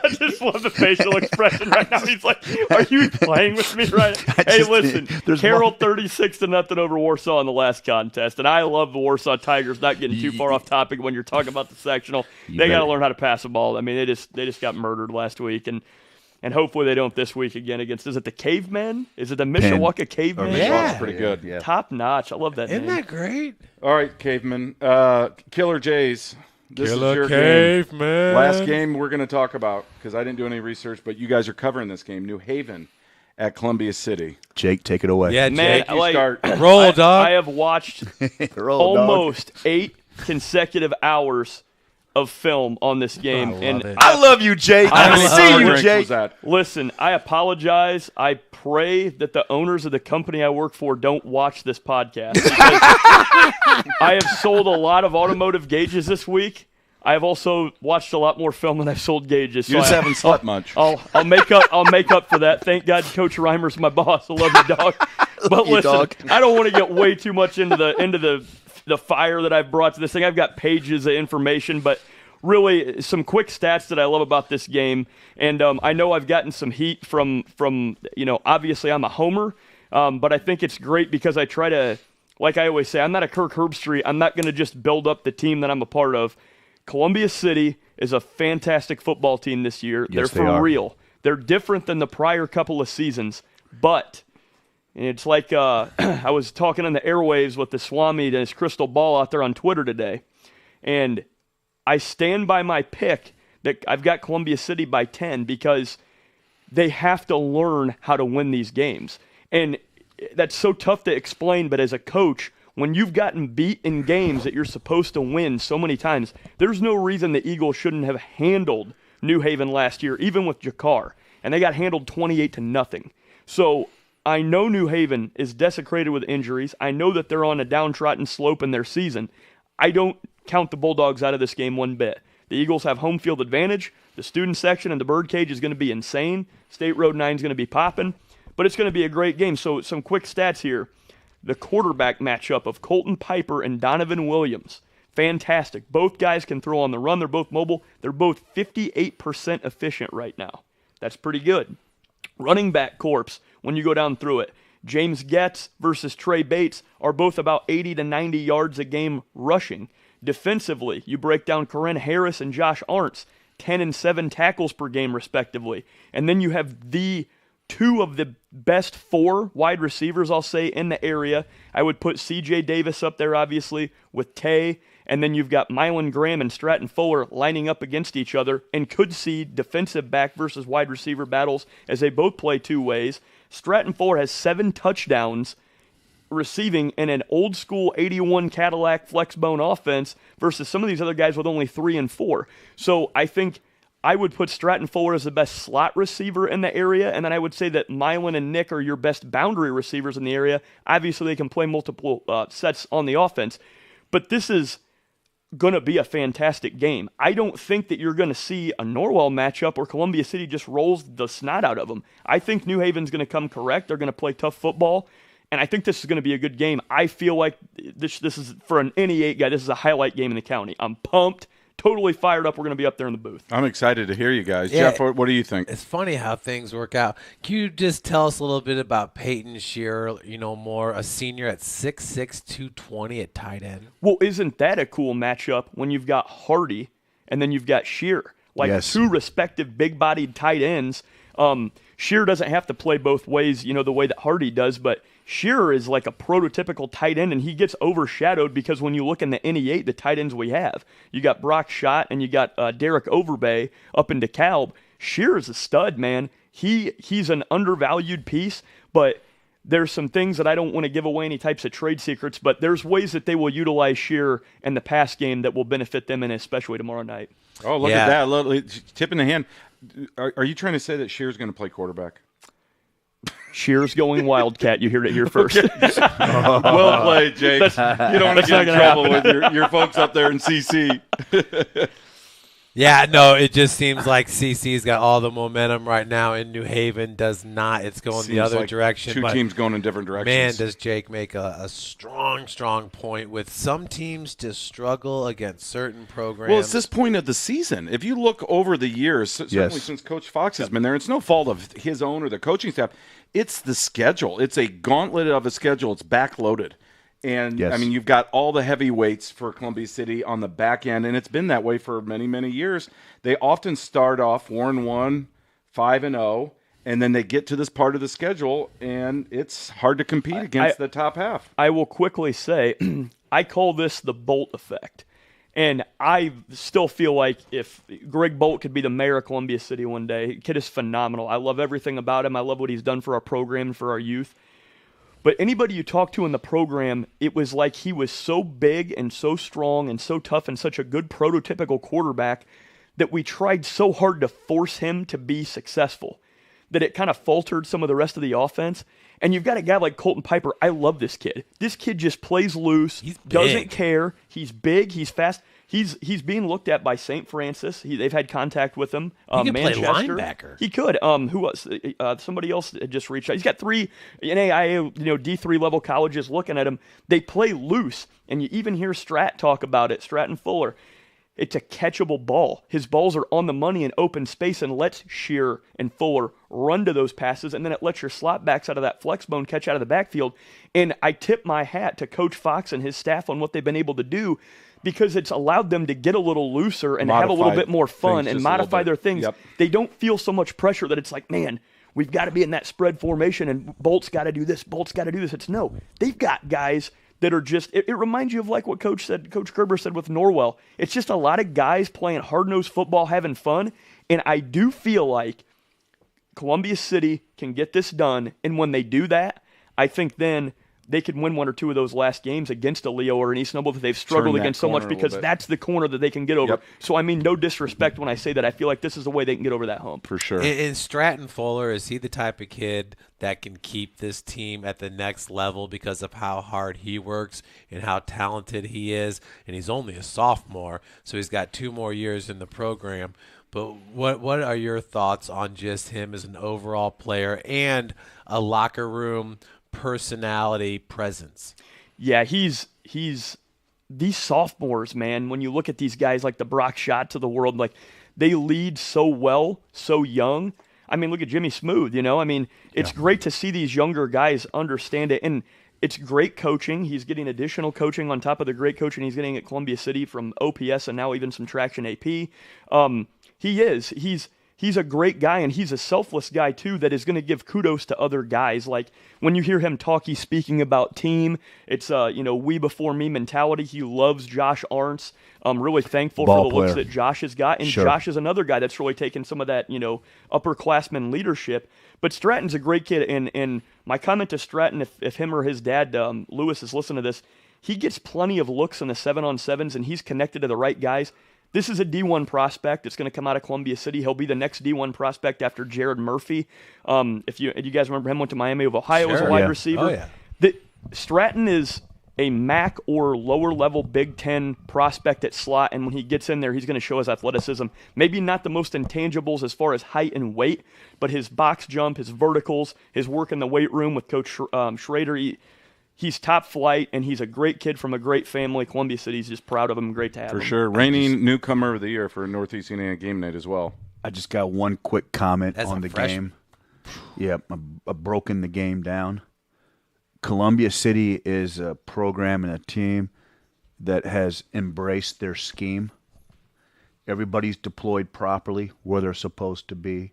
just love the facial expression right now. He's like, "Are you playing with me right now?" Hey, listen, Carroll 36-0 over Warsaw in the last contest, and I love the Warsaw Tigers. Not getting too far off topic when you're talking about the sectional, they got to learn how to pass the ball. I mean, they just got murdered last week, and And hopefully they don't this week again against, is it the Cavemen? Is it the Mishawaka Cavemen? Mishawaka's pretty good. Yeah. Top notch. I love that Isn't name. that great? All right, Caveman. Killer Jays. This is your game. Caveman. Last game we're going to talk about, because I didn't do any research, but you guys are covering this game. New Haven at Columbia City. Jake, take it away. Yeah, Man, Jake. You start. Roll, dog. I have watched Roll, dog. almost 8 consecutive hours of film on this game. I love and it. I love you, Jake. I I love see What you, drinks Jake. was that? Listen, I apologize. I pray that the owners of the company I work for don't watch this podcast. Because I have sold a lot of automotive gauges this week. I have also watched a lot more film than I've sold gauges. You just haven't slept much. I'll make up for that. Thank God Coach Reimer's my boss. I love you, dog. But you, listen, dog. I don't want to get way too much into the fire that I've brought to this thing. I've got pages of information, but really some quick stats that I love about this game. And I know I've gotten some heat from obviously I'm a homer, but I think it's great because I try to, like I always say, I'm not a Kirk Herbstreit. I'm not going to just build up the team that I'm a part of. Columbia City is a fantastic football team this year. Yes, They're they for are. real. They're different than the prior couple of seasons, but it's like I was talking on the airwaves with the Swami and his crystal ball out there on Twitter today, and I stand by my pick that I've got Columbia City by 10 because they have to learn how to win these games. And that's so tough to explain, but as a coach, when you've gotten beat in games that you're supposed to win so many times, there's no reason the Eagles shouldn't have handled New Haven last year, even with Jakar. And they got handled 28-0. So I know New Haven is desecrated with injuries. I know that they're on a downtrodden slope in their season. I don't count the Bulldogs out of this game one bit. The Eagles have home field advantage. The student section and the birdcage is going to be insane. State Road 9 is going to be popping. But it's going to be a great game. So some quick stats here. The quarterback matchup of Colton Piper and Donovan Williams. Fantastic. Both guys can throw on the run. They're both mobile. They're both 58% efficient right now. That's pretty good. Running back corps, when you go down through it, James Getz versus Trey Bates are both about 80 to 90 yards a game rushing. Defensively, you break down Corinne Harris and Josh Arntz, 10 and 7 tackles per game respectively. And then you have the two of the best 4 wide receivers, I'll say, in the area. I would put C.J. Davis up there, obviously, with Tay. And then you've got Mylan Graham and Stratton Fuller lining up against each other and could see defensive back versus wide receiver battles as they both play two ways. Stratton Fuller has 7 touchdowns receiving in an old-school 81 Cadillac Flexbone offense versus some of these other guys with only 3 and 4. So I think I would put Stratton Fuller as the best slot receiver in the area, and then I would say that Mylan and Nick are your best boundary receivers in the area. Obviously, they can play multiple sets on the offense, but this is going to be a fantastic game. I don't think that you're going to see a Norwell matchup where Columbia City just rolls the snot out of them. I think New Haven's going to come correct. They're going to play tough football, and I think this is going to be a good game. I feel like this is, for an NE8 guy, this is a highlight game in the county. I'm pumped. Totally fired up. We're going to be up there in the booth. I'm excited to hear you guys. Yeah. Jeff, what do you think? It's funny how things work out. Can you just tell us a little bit about Peyton Shearer, more a senior at 6'6", 220 at tight end? Well, isn't that a cool matchup when you've got Hardy and then you've got Shearer? Like Yes. two respective big-bodied tight ends. Shearer doesn't have to play both ways, the way that Hardy does, but Shearer is like a prototypical tight end, and he gets overshadowed because when you look in the NE8, the tight ends we have, you got Brock Schott and you got Derek Overbay up in DeKalb. Shearer's a stud, man. He's an undervalued piece, but there's some things that I don't want to give away any types of trade secrets, but there's ways that they will utilize Shearer in the pass game that will benefit them, and especially tomorrow night. Oh, look Yeah. at that. Tip in the hand. Are you trying to say that Shearer's going to play quarterback? Shearer's going Wildcat. You heard it here first. Well played, Jake. You don't want to get in trouble with your folks up there in CC. Yeah, no, it just seems like CC's got all the momentum right now, and New Haven does not. It's going the Seems other like direction. Two but teams going in different directions. man, does Jake make a strong point with some teams just struggle against certain programs. Well, it's this point of the season. If you look over the years, certainly since Coach Fox has been there, it's no fault of his own or the coaching staff. It's the schedule. It's a gauntlet of a schedule. It's backloaded. And, Yes. I mean, you've got all the heavyweights for Columbia City on the back end, and it's been that way for many, many years. They often start off 4-1, 5-0, and then they get to this part of the schedule, and it's hard to compete against the top half. I will quickly say, I call this the Bolt effect. And I still feel like if Greg Bolt could be the mayor of Columbia City one day, kid is phenomenal. I love everything about him. I love what he's done for our program and for our youth. But anybody you talk to in the program, it was like he was so big and so strong and so tough and such a good prototypical quarterback that we tried so hard to force him to be successful that it kind of faltered some of the rest of the offense. And you've got a guy like Colton Piper. I love this kid. This kid just plays loose, doesn't care. He's big, he's fast. He's being looked at by St. Francis. They've had contact with him. He can play Manchester. linebacker. He could. Who was somebody else had just reached out? He's got 3 NAIA, D3 level colleges looking at him. They play loose, and you even hear Strat talk about it. Stratton Fuller. It's a catchable ball. His balls are on the money in open space and lets Shear and Fuller run to those passes, and then it lets your slot backs out of that flex bone catch out of the backfield. And I tip my hat to Coach Fox and his staff on what they've been able to do, because it's allowed them to get a little looser and have a little bit more fun and modify their things. Yep. They don't feel so much pressure that it's like, man, we've got to be in that spread formation and Bolt's got to do this, Bolt's got to do this. It's no. They've got guys that are just, it reminds you of like what Coach Gerber said with Norwell. It's just a lot of guys playing hard-nosed football, having fun, and I do feel like Columbia City can get this done, and when they do that, I think then they could win 1 or 2 of those last games against a Leo or an East Noble that they've struggled against so much, because that's the corner that they can get over. Yep. So, I mean, no disrespect when I say that. I feel like this is the way they can get over that hump. For sure. And Stratton Fuller, is he the type of kid that can keep this team at the next level because of how hard he works and how talented he is? And he's only a sophomore, so he's got 2 more years in the program. But what are your thoughts on just him as an overall player and a locker room personality presence? Yeah, he's these sophomores, man, when you look at these guys like the Brock Schatz of the world, like they lead so well, so young. I mean, look at Jimmy Smooth, I mean, it's great to see these younger guys understand it, and it's great coaching. He's getting additional coaching on top of the great coaching he's getting at Columbia City from OPS and now even some Traction AP. He's a great guy, and he's a selfless guy, too, that is going to give kudos to other guys. Like, when you hear him talk, he's speaking about team. It's, we before me mentality. He loves Josh Arntz. I'm really thankful for the looks that Josh has got. And Josh is another guy that's really taken some of that, upperclassman leadership. But Stratton's a great kid, and my comment to Stratton, if him or his dad, Lewis, is listening to this, he gets plenty of looks in the 7-on-7s, and he's connected to the right guys. This is a D1 prospect. It's going to come out of Columbia City. He'll be the next D1 prospect after Jared Murphy. If you guys remember him, went to Miami of Ohio as a wide receiver. Oh, yeah. Stratton is a MAC or lower-level Big Ten prospect at slot, and when he gets in there, he's going to show his athleticism. Maybe not the most intangibles as far as height and weight, but his box jump, his verticals, his work in the weight room with Coach Schrader, he's top flight, and he's a great kid from a great family. Columbia City's just proud of him. Great to have him. For sure. Reigning newcomer of the year for Northeast Indiana Game Night as well. I just got one quick comment on the game. Yeah, I've broken the game down. Columbia City is a program and a team that has embraced their scheme. Everybody's deployed properly where they're supposed to be.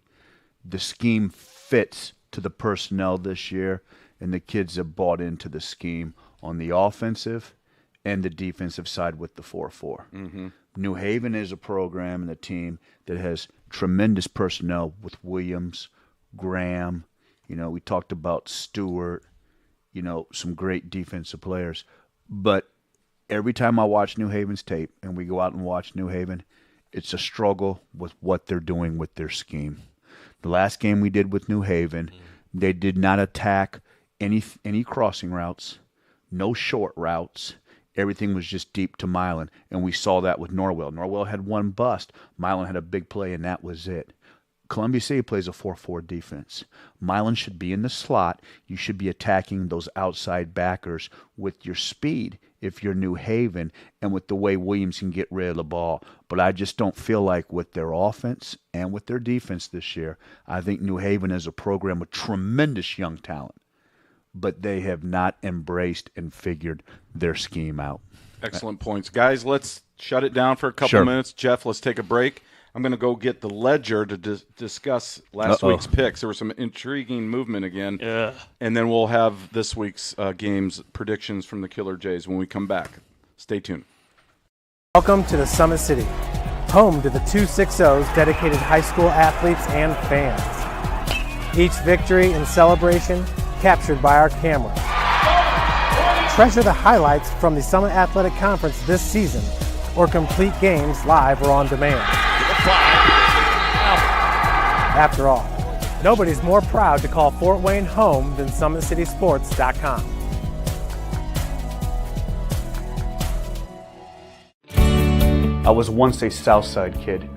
The scheme fits to the personnel this year, and the kids have bought into the scheme on the offensive and the defensive side with the 4-4. Mm-hmm. New Haven is a program and a team that has tremendous personnel with Williams, Graham. We talked about Stewart, some great defensive players. But every time I watch New Haven's tape and we go out and watch New Haven, it's a struggle with what they're doing with their scheme. The last game we did with New Haven, they did not attack any crossing routes, no short routes. Everything was just deep to Milan, and we saw that with Norwell. Norwell had one bust. Milan had a big play, and that was it. Columbia City plays a 4-4 defense. Milan should be in the slot. You should be attacking those outside backers with your speed if you're New Haven and with the way Williams can get rid of the ball. But I just don't feel like with their offense and with their defense this year, I think New Haven is a program with tremendous young talent, but they have not embraced and figured their scheme out. Excellent points. Guys, let's shut it down for a couple minutes. Jeff, let's take a break. I'm going to go get the ledger to discuss last week's picks. There was some intriguing movement again. Yeah. And then we'll have this week's games predictions from the Killer Jays when we come back. Stay tuned. Welcome to the Summit City, home to the 260's dedicated high school athletes and fans. Each victory and celebration captured by our camera. Treasure the highlights from the Summit Athletic Conference this season, or complete games live or on demand. After all, nobody's more proud to call Fort Wayne home than SummitCitySports.com. I was once a Southside kid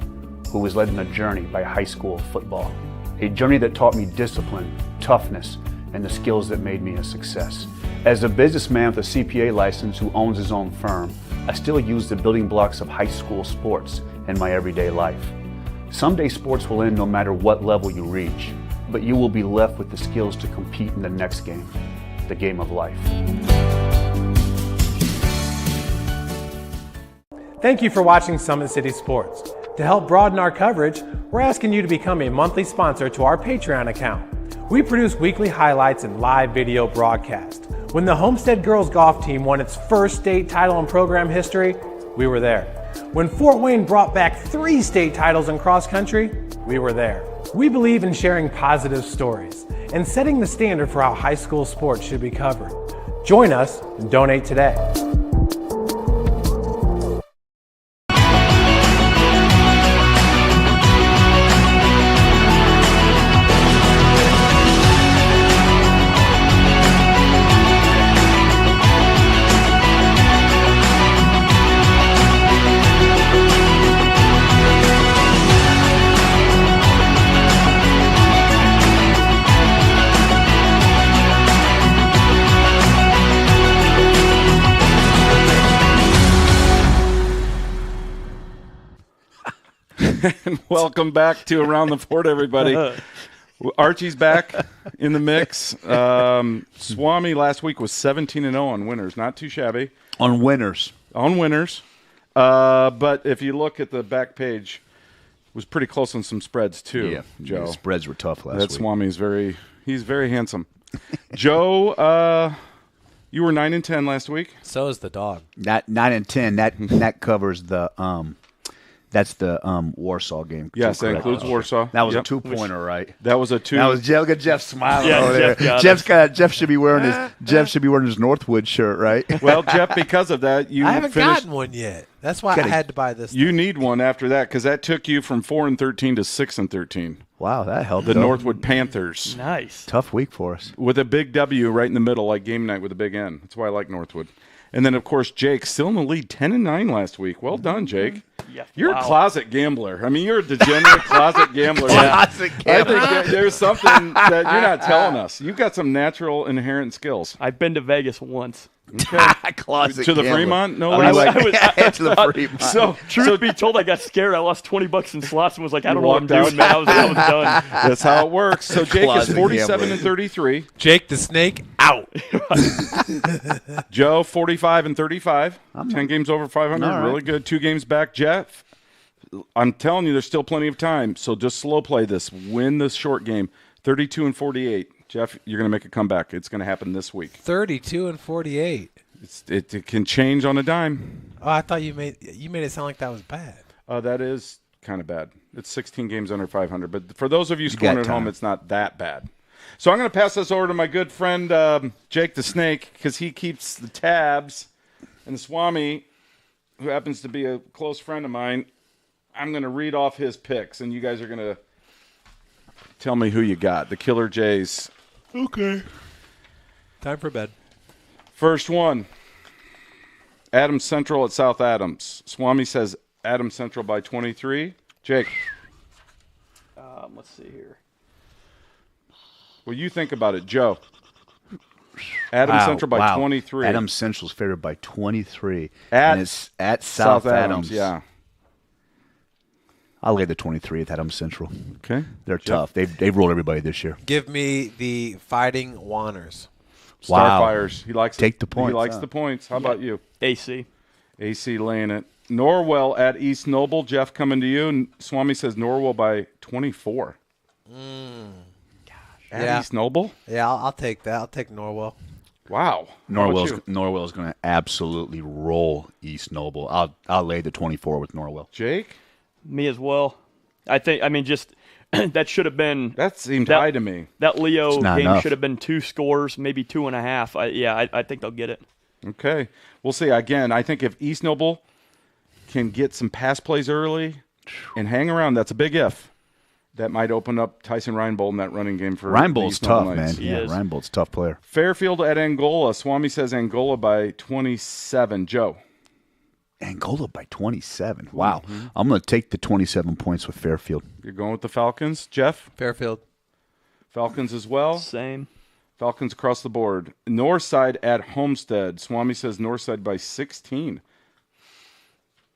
who was led on a journey by high school football. A journey that taught me discipline, toughness, and the skills that made me a success. As a businessman with a CPA license who owns his own firm, I still use the building blocks of high school sports in my everyday life. Someday sports will end no matter what level you reach, but you will be left with the skills to compete in the next game, the game of life. Thank you for watching Summit City Sports. To help broaden our coverage, we're asking you to become a monthly sponsor to our Patreon account. We produce weekly highlights and live video broadcast. When the Homestead girls golf team won its first state title in program history, we were there. When Fort Wayne brought back 3 state titles in cross country, we were there. We believe in sharing positive stories and setting the standard for how high school sports should be covered. Join us and donate today. And welcome back to Around the Fort, everybody. Archie's back in the mix. Swami last week was 17-0 on winners. Not too shabby. On winners. On winners. But if you look at the back page, it was pretty close on some spreads, too, Yeah, Joe. the spreads were tough last week. Swami's he's very handsome. Joe, you were 9-10 last week. So is the dog. That 9 and 10. That covers the that's the Warsaw game. Yes, that includes Warsaw. That was Yep. a 2-pointer, right? That was a 2. That was Jeff. Look at Jeff smiling Yeah, over Jeff there. got Jeff should be wearing his Northwood shirt, right? Well, Jeff, because of that, you I haven't finished. gotten one yet. That's why I Gotta- had to buy this. You need one after that because that took you from 4-13 to 6-13. Wow, that helped. The though. Northwood Panthers Nice. Tough week for us. with a big W right in the middle, like game night with a big N. That's why I like Northwood. And then, of course, Jake still in the lead, 10-9 last week. Well done, Jake. Yeah, You're wow. a closet gambler. I mean, you're a degenerate closet gambler. Closet I gambler. think there's something that you're not telling us. You've got some natural, inherent skills. I've been to Vegas once. Closet To the gambler. Fremont? No I less? mean, like, to the Fremont. So, Truth be told, I got scared. I lost $20 in slots and was like, I don't know what I'm walked out. doing, man. I was done. that's how it works. So Jake is Closet 47-33. Jake the Snake out. Joe, 45-35. 10 games over 500. All right. Really good. 2 games back. Jeff, I'm telling you, there's still plenty of time. So just slow play this. Win this short game. 32-48. Jeff, you're going to make a comeback. It's going to happen this week. 32-48. It can change on a dime. Oh, I thought you made it sound like that was bad. That is kind of bad. It's 16 games under 500. But for those of you scoring got at home, time. it's not that bad. So I'm going to pass this over to my good friend Jake the Snake because he keeps the tabs. And the Swami, who happens to be a close friend of mine, I'm going to read off his picks. And you guys are going to tell me who you got. The Killer Jays. Okay. Time for bed. First one, Adams Central at South Adams. Swami says Adams Central by 23. Jake, Let's see here. well, you think about it. Joe, Adams Central by 23. Adams Central's favored by 23. At and it's at South Adams. Yeah. I'll lay the 23 at Adams Central. Okay. They're tough. They've rolled everybody this year. Give me the Fighting Wanners. Wow. Starfires. He likes Take it. the points, He likes huh? the points. How about you? AC. AC laying it. Norwell at East Noble. Jeff, coming to you. Swami says Norwell by 24. At East Noble? Yeah, I'll take that. I'll take Norwell. Wow. How about you? Norwell's going to absolutely roll East Noble. I'll lay the 24 with Norwell. Jake? Me as well. Just that should have been. That seemed high to me. That Leo game enough. should have been 2 scores, maybe 2.5. I think they'll get it. Okay. We'll see. Again, I think if East Noble can get some pass plays early and hang around, that's a big if. That might open up Tyson Reinbold in that running game for Reinbold's the East Noble tough, Knights. man. Yeah, Reinbold's a tough player. Fairfield at Angola. Swami says Angola by 27. Joe? Angola by 27. Wow. I'm going to take the 27 points with Fairfield. You're going with the Falcons. Jeff? Fairfield. Falcons as well? Same. Falcons across the board. Northside at Homestead. Swami says Northside by 16.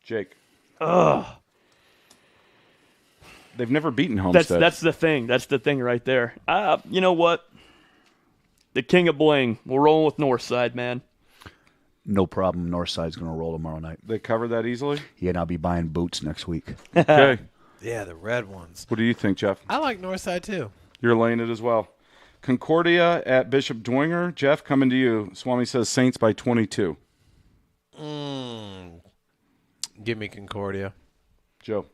Jake? They've never beaten Homestead. That's the thing. That's the thing right there. You know what? The king of bling. We're rolling with Northside, man. No problem. Northside's going to roll tomorrow night. They cover that easily? Yeah, and I'll be buying boots next week. Okay. Yeah, the red ones. What do you think, Jeff? I like Northside too. You're laying it as well. Concordia at Bishop Dwenger. Jeff, coming to you. Swami says Saints by 22. Give me Concordia. Joe?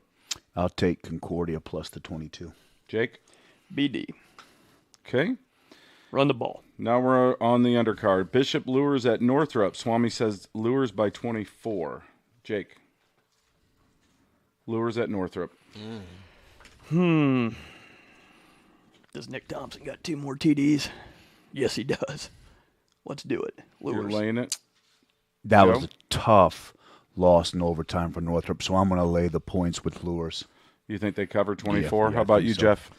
I'll take Concordia plus the 22. Jake? BD. Okay. Run the ball. Now we're on the undercard. Bishop Lures at Northrop. Swami says Lures by 24. Jake? Lures at Northrop. Does Nick Thompson got 2 more TDs? Yes, he does. Let's do it. You're Lures. laying it? That Joe? was a tough loss in overtime for Northrop, so I'm going to lay the points with Lures. You think they cover 24? Yeah, How I about think you, so. Jeff?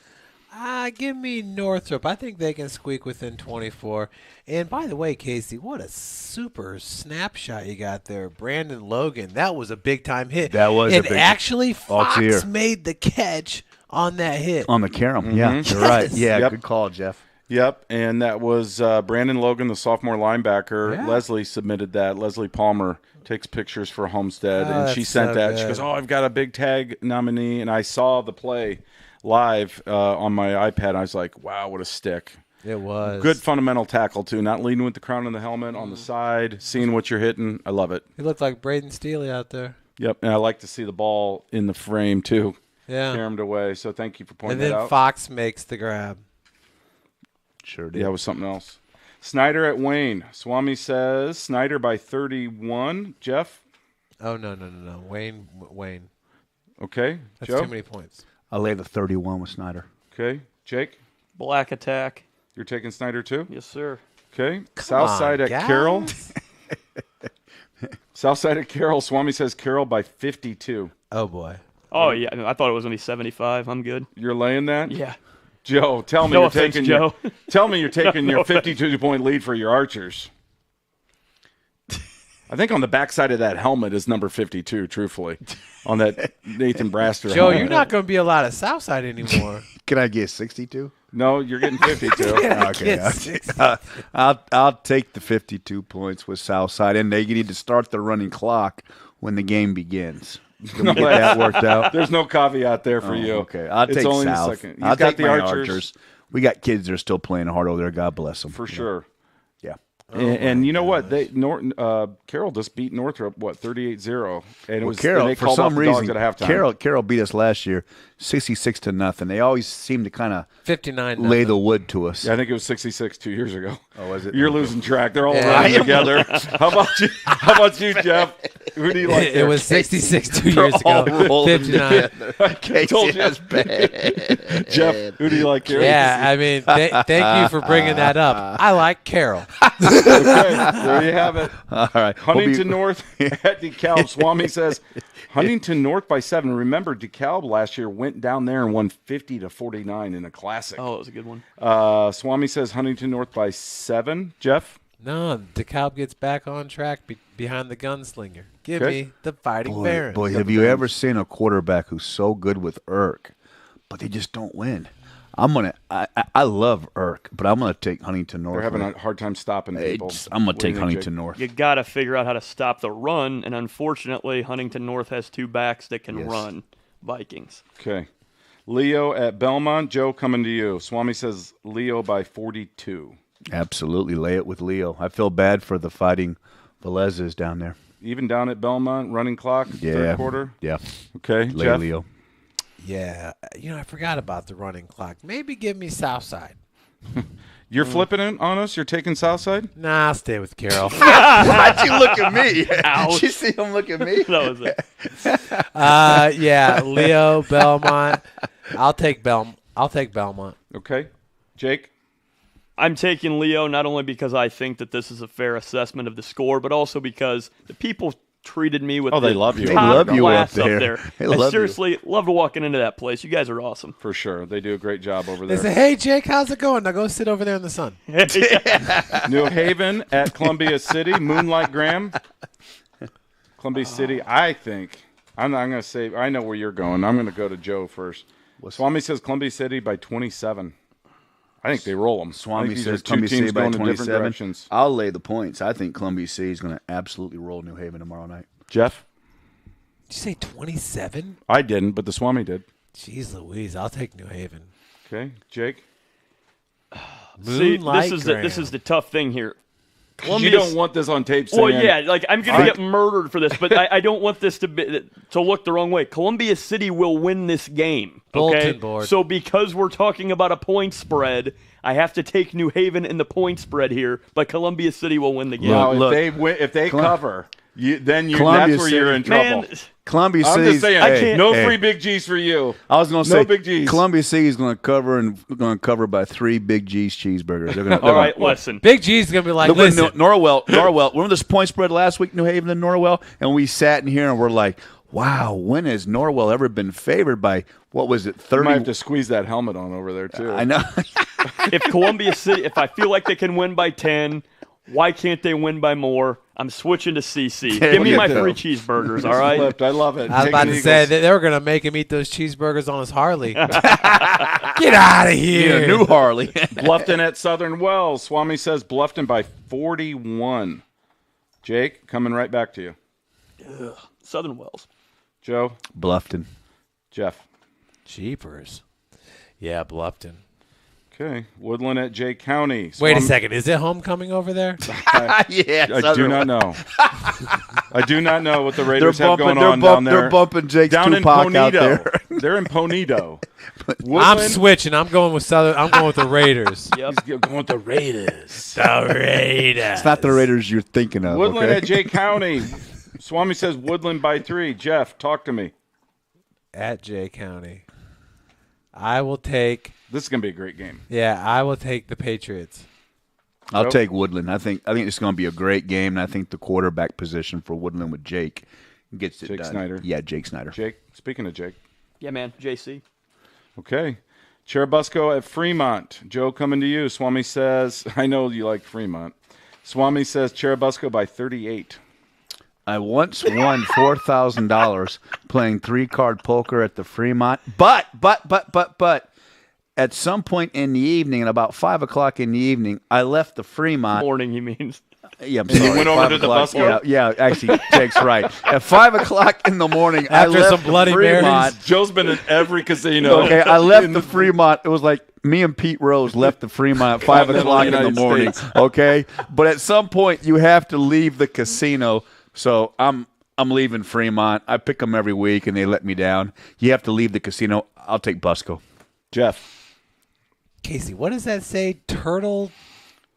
Give me Northrop. I think they can squeak within 24. And by the way, Casey, what a super snapshot you got there. Brandon Logan, that was a big-time hit. That was a and big- actually, Fox here. made the catch on that hit. On the Karam, yeah, you're right. Yeah, Yep. good call, Jeff. Yep, and that was Brandon Logan, the sophomore linebacker. Yeah. Leslie submitted that. Leslie Palmer takes pictures for Homestead, Oh, and she that's sent so that. She good. goes, I've got a big tag nominee, and I saw the play live on my iPad. I was like, wow, what a stick. It was. Good fundamental tackle, too. Not leading with the crown and the helmet on the side, seeing what you're hitting. I love it. He looked like Braden Steely out there. Yep, and I like to see the ball in the frame, too. Yeah. Caromed away, so thank you for pointing And then that out. Fox makes the grab. Sure did. Yeah, it was something else. Snyder at Wayne. Swami says Snyder by 31. Jeff? Oh, no. Wayne. Okay. That's Joe? too many points. I'll lay the 31 with Snyder. Okay. Jake? Black attack. You're taking Snyder too? Yes, sir. Okay. Southside at guys. Carroll. Southside at Carroll. Swami says Carroll by 52. Oh, boy. Oh, yeah. I thought it was going to be 75. I'm good. You're laying that? Yeah. Joe, tell me No you're offense, taking Joe. tell me you're taking No your offense. 52-point lead for your Archers. I think on the backside of that helmet is number 52, truthfully. On that Nathan Braster Joe, helmet. you're not going to be allowed at Southside anymore. Can I get 62? No, you're getting 52. Okay. I'll take the 52 points with Southside, and they need to start the running clock when the game begins. Can we get that worked out? There's no caveat there for you. Okay, I'll It's take only a South. second. He's I'll got take the my Archers. We got kids that are still playing hard over there. God bless them. For sure. Yeah. And you know what? Carroll just beat Northrop, 38-0. And it was Carroll, and they for called some off the dogs reason, at halftime. Carroll beat us last year 66-0. They always seem to kind of 59. lay the wood to us. Yeah, I think it was 66 2 years ago. Oh, was it? You're losing track. They're all Yeah. running together. How about you? How about you, Jeff? Who do you like? It there? was 66 2 They're years all ago. rolling 59. Casey, told you. that's bad. Jeff. Who do you like here? Yeah, I mean, thank you for bringing that up. I like Carroll. Okay, there you have it. All right. Huntington North at DeKalb. Swami says Huntington North by 7. Remember, DeKalb last year went down there and won 50-49 in a classic. Oh, it was a good one. Swami says Huntington North by 7. Jeff? No, DeKalb gets back on track behind the gunslinger. Give Okay. me the Fighting Barons. Boy, have you ever seen a quarterback who's so good with Irk, but they just don't win? I love Irk, but I'm gonna take Huntington North. They're having a hard time stopping people. I'm gonna What do you take think, Huntington Jake? North. You got to figure out how to stop the run, and unfortunately, Huntington North has 2 backs that can run. Vikings. Okay. Leo at Belmont. Joe, coming to you. Swami says Leo by 42. Absolutely, lay it with Leo. I feel bad for the Fighting Velezes down there. Even down at Belmont, running clock, third quarter. Yeah. Okay, Lay Jeff. Leo. Yeah, I forgot about the running clock. Maybe give me Southside. You're flipping it on us? You're taking Southside? Nah, I'll stay with Carroll. Why'd you look at me? Ouch. Did you see him look at me? That was it. Yeah, Leo, Belmont. I'll take Belmont. Okay. Jake? I'm taking Leo not only because I think that this is a fair assessment of the score, but also because the people treated me with they love you. They top love you class up there. I They love you. seriously loved walking into that place. You guys are awesome. For sure. They do a great job over They there. say, "Hey, Jake, how's it going? Now go sit over there in the sun." New Haven at Columbia City. Moonlight Graham. Columbia City, I think. I'm going to say, I know where you're going. I'm going to go to Joe first. Swami says Columbia City by 27. I think they roll them. Swami these says are two Columbia teams City by going in different 27. directions. I'll lay the points. I think Columbia City is going to absolutely roll New Haven tomorrow night. Jeff? Did you say 27? I didn't, but the Swami did. Jeez Louise, I'll take New Haven. Okay. Jake? See, Moonlight this is the tough thing here. You don't want this on tape saying, Well, yeah, like I'm going to get murdered for this, but I don't want this to look the wrong way. Columbia City will win this game. Okay? Bulletin board. So because we're talking about a point spread, I have to take New Haven in the point spread here, but Columbia City will win the game. Now, Look, if they cover, that's Columbia where you're in City- trouble. Man, Columbia I'm City. just saying, I can't- no hey. free big G's for you. I was going to No say, big G's. Columbia City is going to cover by 3 Big G's cheeseburgers. They're going to. all right, listen. Big G's gonna be like, Look, listen. Norwell. Remember this point spread last week, New Haven and Norwell, and we sat in here and we're like, "Wow, when has Norwell ever been favored by what was it? You 30." might have to squeeze that helmet on over there, too. I know. If Columbia City, if I feel like they can win by 10, why can't they win by more? I'm switting to CC. Give me my free cheeseburgers, all right? Flipped. I love it. I was Take about the to say Eagles. that they were gonna make him eat those cheeseburgers on his Harley. Get out of here! New Harley. Bluffton at Southern Wells. Swami says Bluffton by 41. Jake, coming right back to you. Southern Wells. Joe, Bluffton. Jeff. Jeepers. Yeah, Bluffton. Okay. Woodland at Jay County. Wait a Swami- second. Is it homecoming over there? Yeah, I do not know. I do not know what the Raiders They're have bumping- going on they're down there. they're bumping Jake's down in Tupac out Ponito. there. They're in Ponito. I'm Woodland- switching. I'm going with Southern. I'm going with the Raiders. Yep. He's going with the Raiders. The Raiders. It's not the Raiders you're thinking of. Woodland okay? at Jay County. Swami says Woodland by 3. Jeff, talk to me. At Jay County. I will take. This is going to be a great game. Yeah, I will take the Patriots. I'll Joe? take Woodland. I think it's going to be a great game, and I think the quarterback position for Woodland with Jake gets it Jake done. Snyder. Yeah, Jake Snyder. Jake, speaking of Jake. Yeah, man. JC. Okay. Cherubusco at Fremont. Joe, coming to you. Swami says, I know you like Fremont. Swami says Cherubusco by 38. I once won $4,000 playing 3-card poker at the Fremont, but at some point in the evening, at about 5 o'clock in the evening, I left the Fremont. Morning, he means. Yeah, I'm sorry. went over 5 to the o'clock. Busco? Yeah, actually, Jake's right. At 5 o'clock in the morning, I After left some Bloody the Fremont. Marys. Joe's been in every casino. Okay, I left the Fremont. It was like me and Pete Rose left the Fremont at 5 Continental o'clock in the United morning. States. Okay, but at some point you have to leave the casino. So I'm leaving Fremont. I pick them every week, and they let me down. You have to leave the casino. I'll take Busco. Jeff. Casey, what does that say? Turtle.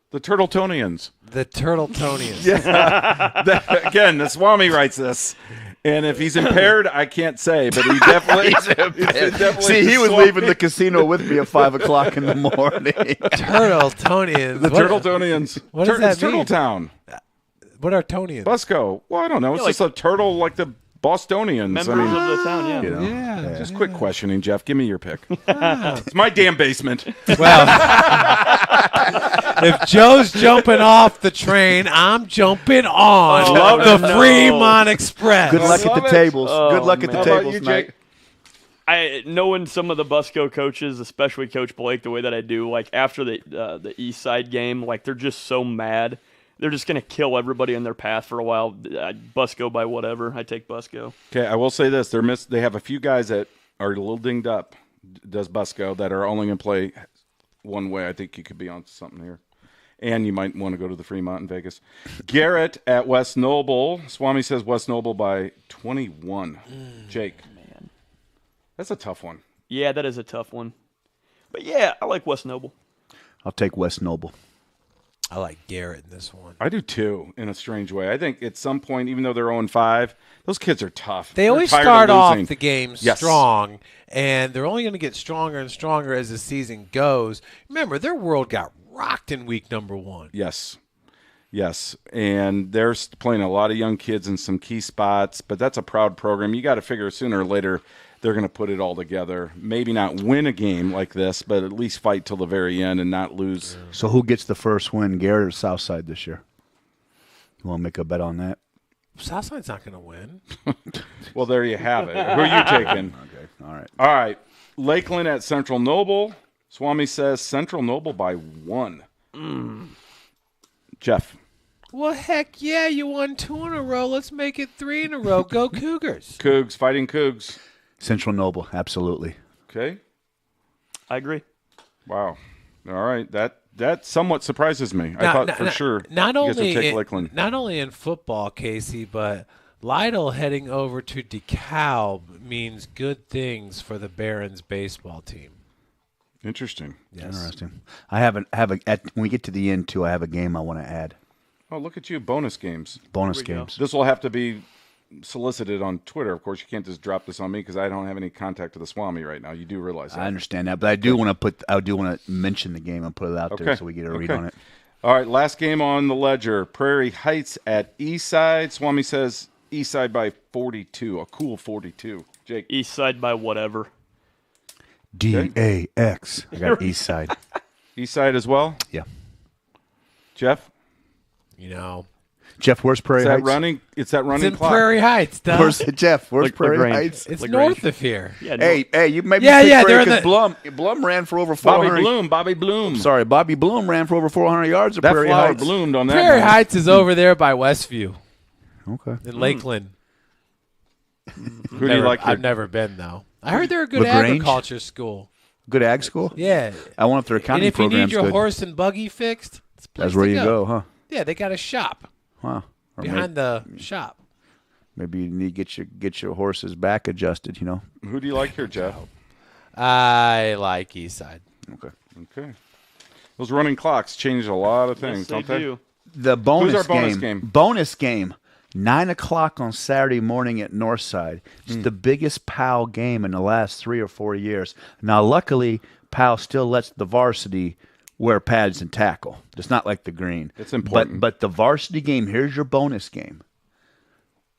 The Turtletonians. The Turtletonians. Again, the Swami writes this. And if he's impaired, I can't say, but he definitely. definitely See, he was Swami. leaving the casino with me at 5 o'clock in the morning. Turtletonians. The Turtletonians. What does that it's mean? Turtletown. What are Tonians? Busco. Well, I don't know. It's just a turtle like the Bostonians. Members I mean, of the town, yeah. You know. Yeah. just quit questioning, Jeff. Give me your pick. It's my damn basement. Well, if Joe's jumping off the train, I'm jumping on Oh, the no. Fremont Express. Good luck at love the it. tables. Oh, Good luck at man. the How about tables you, tonight. Jake? Knowing some of the Busco coaches, especially Coach Blake, the way that I do, like after the East Side game, like they're just so mad. They're just going to kill everybody in their path for a while. Busco by whatever. I take Busco. Okay, I will say this. They have a few guys that are a little dinged up, does Busco, that are only going to play one way. I think you could be on something here. And you might want to go to the Fremont in Vegas. Garrett at West Noble. Swami says West Noble by 21. Jake. Man. That's a tough one. Yeah, that is a tough one. But, yeah, I like West Noble. I'll take West Noble. I like Garrett in this one. I do too, in a strange way. I think at some point, even though they're 0-5, those kids are tough. They always tired of start off losing. the game Yes. strong, and they're only going to get stronger and stronger as the season goes. Remember, their world got rocked in week number 1. Yes. And they're playing a lot of young kids in some key spots, but that's a proud program. You got to figure sooner or later they're going to put it all together. Maybe not win a game like this, but at least fight till the very end and not lose. So who gets the first win, Garrett or Southside this year? You want to make a bet on that? Southside's not going to win. Well, there you have it. Who are you taking? Okay, All right. Lakeland at Central Noble. Swami says Central Noble by 1. Jeff. Well, heck yeah, you won 2 in a row. Let's make it 3 in a row. Go Cougars. Cougs, fighting Cougs. Central Noble, absolutely. Okay. I agree. Wow. All right. That somewhat surprises me. I thought for sure not you guys would only take in, Lakeland. not only in football, Casey, but Lytle heading over to DeKalb means good things for the Barons baseball team. Interesting. Yes. Interesting. I when we get to the end too, I have a game I want to add. Oh, look at you. Bonus games. Bonus games. This will have to be solicited on Twitter. Of course, you can't just drop this on me because I don't have any contact to the Swami right now. You do realize that. I understand that, but I do want to mention the game and put it out there so we get a read on it. All right, last game on the ledger. Prairie Heights at Eastside. Swami says Eastside by 42. A cool 42. Jake. East Side by whatever. DAX. I got East Side. Eastside as well? Yeah. Jeff? Jeff, where's Prairie Heights? It's that running It's in clock. Prairie Heights, Doug. Where's Prairie LaGrange. Heights? It's LaGrange. north of here. Yeah, Hey, you maybe Yeah, Prairie they're in because Blum ran for over 400. Bobby Bloom. Sorry, Bobby Bloom ran for over 400 yards at That Prairie flower Heights. bloomed on that. Prairie night. Heights is over there by Westview Okay. in Lakeland. Who do you like here? I've never been, though. I heard they're a good LaGrange? agriculture school. Good ag school? Yeah. I wonder if their And accounting if you need program's your good. horse and buggy fixed, it's a place That's where to you go, huh? Yeah, they got a shop Wow. Or behind the shop. maybe you need to get your horse's back adjusted, Who do you like here, Jeff? I like Eastside. Okay. Those running clocks change a lot of things, Yes, don't they they? do. The bonus Who's our bonus game. game? Bonus game. 9 o'clock on Saturday morning at Northside. It's the biggest PAL game in the last 3 or 4 years. Now, luckily, PAL still lets the varsity wear pads and tackle. It's not like the green. It's important. But the varsity game, here's your bonus game.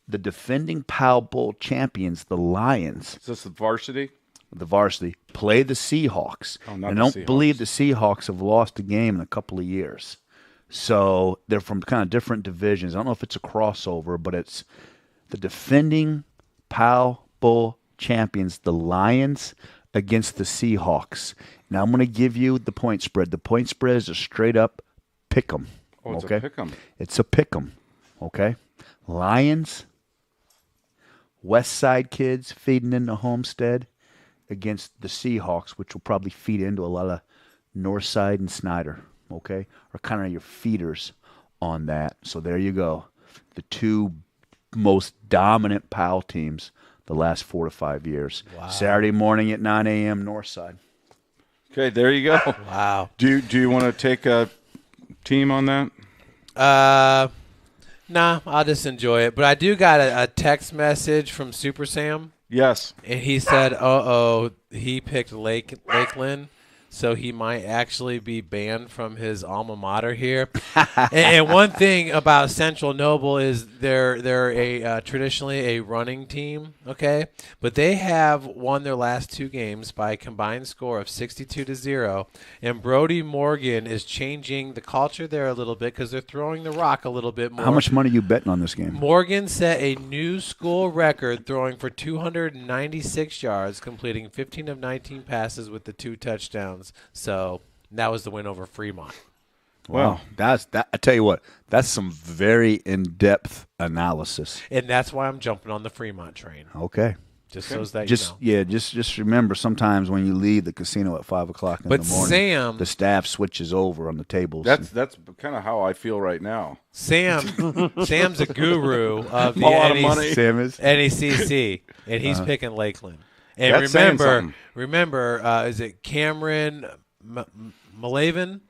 The defending PAL Bowl champions, the Lions, Is this the varsity? the varsity, play the Seahawks. Oh, not and the I don't Seahawks. believe the Seahawks have lost a game in a couple of years. So they're from kind of different divisions. I don't know if it's a crossover, but it's the defending PAL Bowl champions, the Lions, against the Seahawks. Now I'm going to give you the point spread. The point spread is a straight up pick 'em. Oh, it's okay? a pick 'em. It's a pick 'em. Okay? Lions, West Side kids feeding into Homestead against the Seahawks, which will probably feed into a lot of North Side and Snyder, okay? Are kind of your feeders on that. So there you go. The two most dominant PAL teams the last 4 to 5 years. Wow. Saturday morning at 9 a.m. North Side. Okay, there you go. Wow. Do you want to take a team on that? Nah, I'll just enjoy it. But I do got a text message from Super Sam, Yes. and he said, he picked Lakeland. so he might actually be banned from his alma mater here. and one thing about Central Noble is they're a traditionally a running team, okay? But they have won their last 2 games by a combined score of 62-0, and Brody Morgan is changing the culture there a little bit because they're throwing the rock a little bit more. How much money are you betting on this game? Morgan set a new school record throwing for 296 yards, completing 15 of 19 passes with the 2 touchdowns. So that was the win over Fremont. Wow, that's that. I tell you what, that's some very in-depth analysis. And that's why I'm jumping on the Fremont train. Okay. Just so that Just you know. yeah, just remember sometimes when you leave the casino at 5 o'clock in the morning, Sam, the staff switches over on the tables. That's kind of how I feel right now. Sam's a guru of the A lot of money. Sam is. NECC, and he's picking Lakeland. And That's saying remember, is it Cameron Malavin?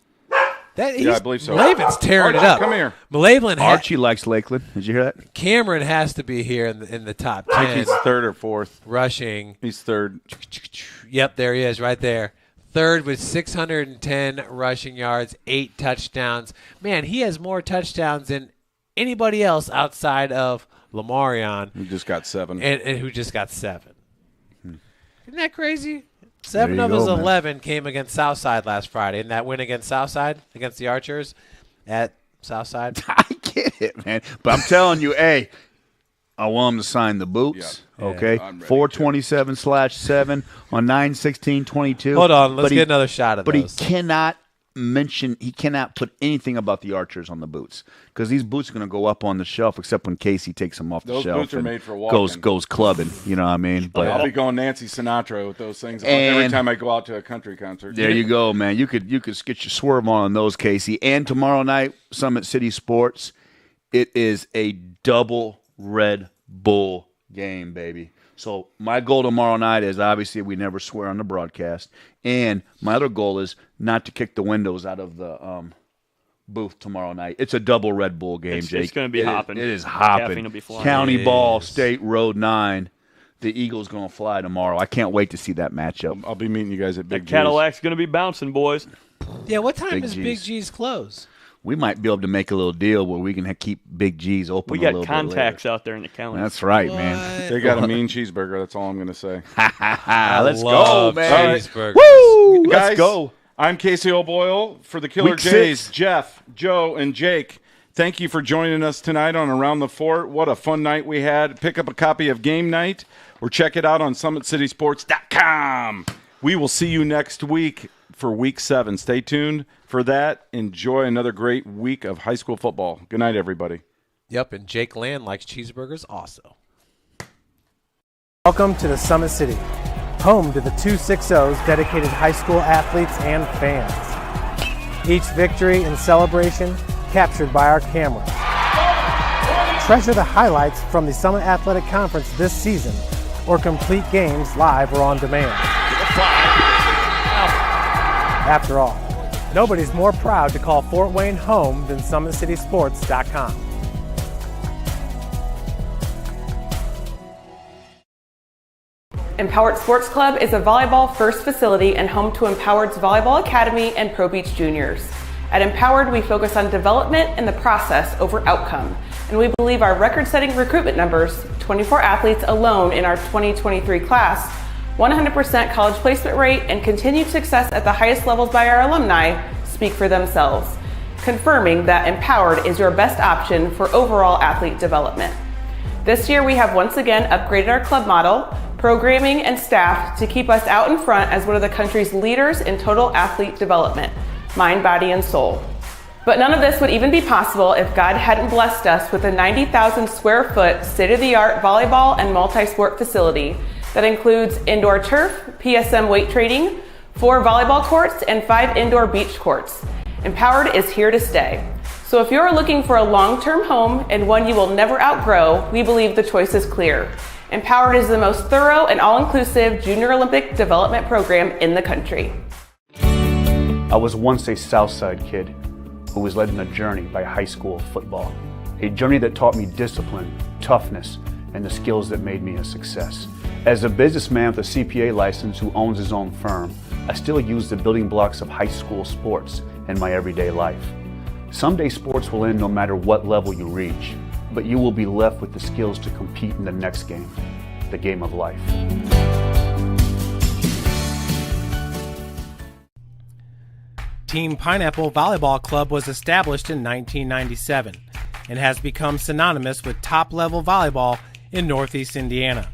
I believe so. Malavin's tearing Archie, it up. come here. Malavin Archie likes Lakeland. Did you hear that? Cameron has to be here in the top I 10 think he's 3rd or 4th. rushing. He's 3rd. Yep, there he is right there. 3rd with 610 rushing yards, 8 touchdowns. Man, he has more touchdowns than anybody else outside of Lamarion. He just got 7. And who just got 7. Isn't that crazy? 7 There of you his go, man. 11 came against Southside last Friday. And that win against Southside, against the Archers at Southside. I get it, man. But I'm telling you, hey, I want him to sign the boots. Yeah. Okay, I'm ready, 427/7 on 9/16/22. Hold on, let's But he- get another shot of But those. he cannot put anything about the Archers on the boots because these boots are going to go up on the shelf except when Casey takes them off the Those shelf. boots are and made for walking. Goes clubbing. You know what I mean? But I'll be going Nancy Sinatra with those things on And- every time I go out to a country concert. there you go, man. You could get your swerve on those, Casey. And tomorrow night, Summit City Sports, it is a double Red Bull game, baby. So my goal tomorrow night is obviously we never swear on the broadcast, and my other goal is not to kick the windows out of the booth tomorrow night. It's a double Red Bull game, It's Jake. gonna be hopping. It is Caffeine hopping. will be flying. County It Ball, is. State Road 9. The Eagles going to fly tomorrow. I can't wait to see that matchup. I'll be meeting you guys at Big That G's. Cadillac's going to be bouncing, boys. Yeah, what time Big does G's. Big G's close? We might be able to make a little deal where we can keep Big G's open We a got little contacts out there in the county. bit later. That's right, man. They got a mean cheeseburger. That's all I'm going to say. Let's go, love man. cheeseburgers. Woo! Guys, Let's go. I'm Casey O'Boyle for the Killer Week Jays. 6. Jeff, Joe, and Jake. Thank you for joining us tonight on Around the Fort. What a fun night we had. Pick up a copy of Game Night or check it out on SummitCitySports.com. We will see you next week for Week 7. Stay tuned for that. Enjoy another great week of high school football. Good night, everybody. Yep, and Jake Land likes cheeseburgers also. Welcome to the Summit City, home to the 260's dedicated high school athletes and fans. Each victory and celebration captured by our camera. Treasure the highlights from the Summit Athletic Conference this season or complete games live or on demand. After all, nobody's more proud to call Fort Wayne home than SummitCitySports.com. Empowered Sports Club is a volleyball-first facility and home to Empowered's Volleyball Academy and Pro Beach Juniors. At Empowered, we focus on development and the process over outcome, and we believe our record-setting recruitment numbers, 24 athletes alone in our 2023 class, 100% college placement rate, and continued success at the highest levels by our alumni speak for themselves, confirming that Empowered is your best option for overall athlete development. This year, we have once again upgraded our club model, programming, and staff to keep us out in front as one of the country's leaders in total athlete development, mind, body, and soul. But none of this would even be possible if God hadn't blessed us with a 90,000 square foot state-of-the-art volleyball and multi-sport facility that includes indoor turf, PSM weight training, 4 volleyball courts, and 5 indoor beach courts. Empowered is here to stay. So if you're looking for a long-term home and one you will never outgrow, we believe the choice is clear. Empowered is the most thorough and all-inclusive junior Olympic development program in the country. I was once a Southside kid who was led on a journey by high school football. A journey that taught me discipline, toughness, and the skills that made me a success. As a businessman with a CPA license who owns his own firm, I still use the building blocks of high school sports in my everyday life. Someday sports will end no matter what level you reach, but you will be left with the skills to compete in the next game, the game of life. Team Pineapple Volleyball Club was established in 1997 and has become synonymous with top-level volleyball in Northeast Indiana.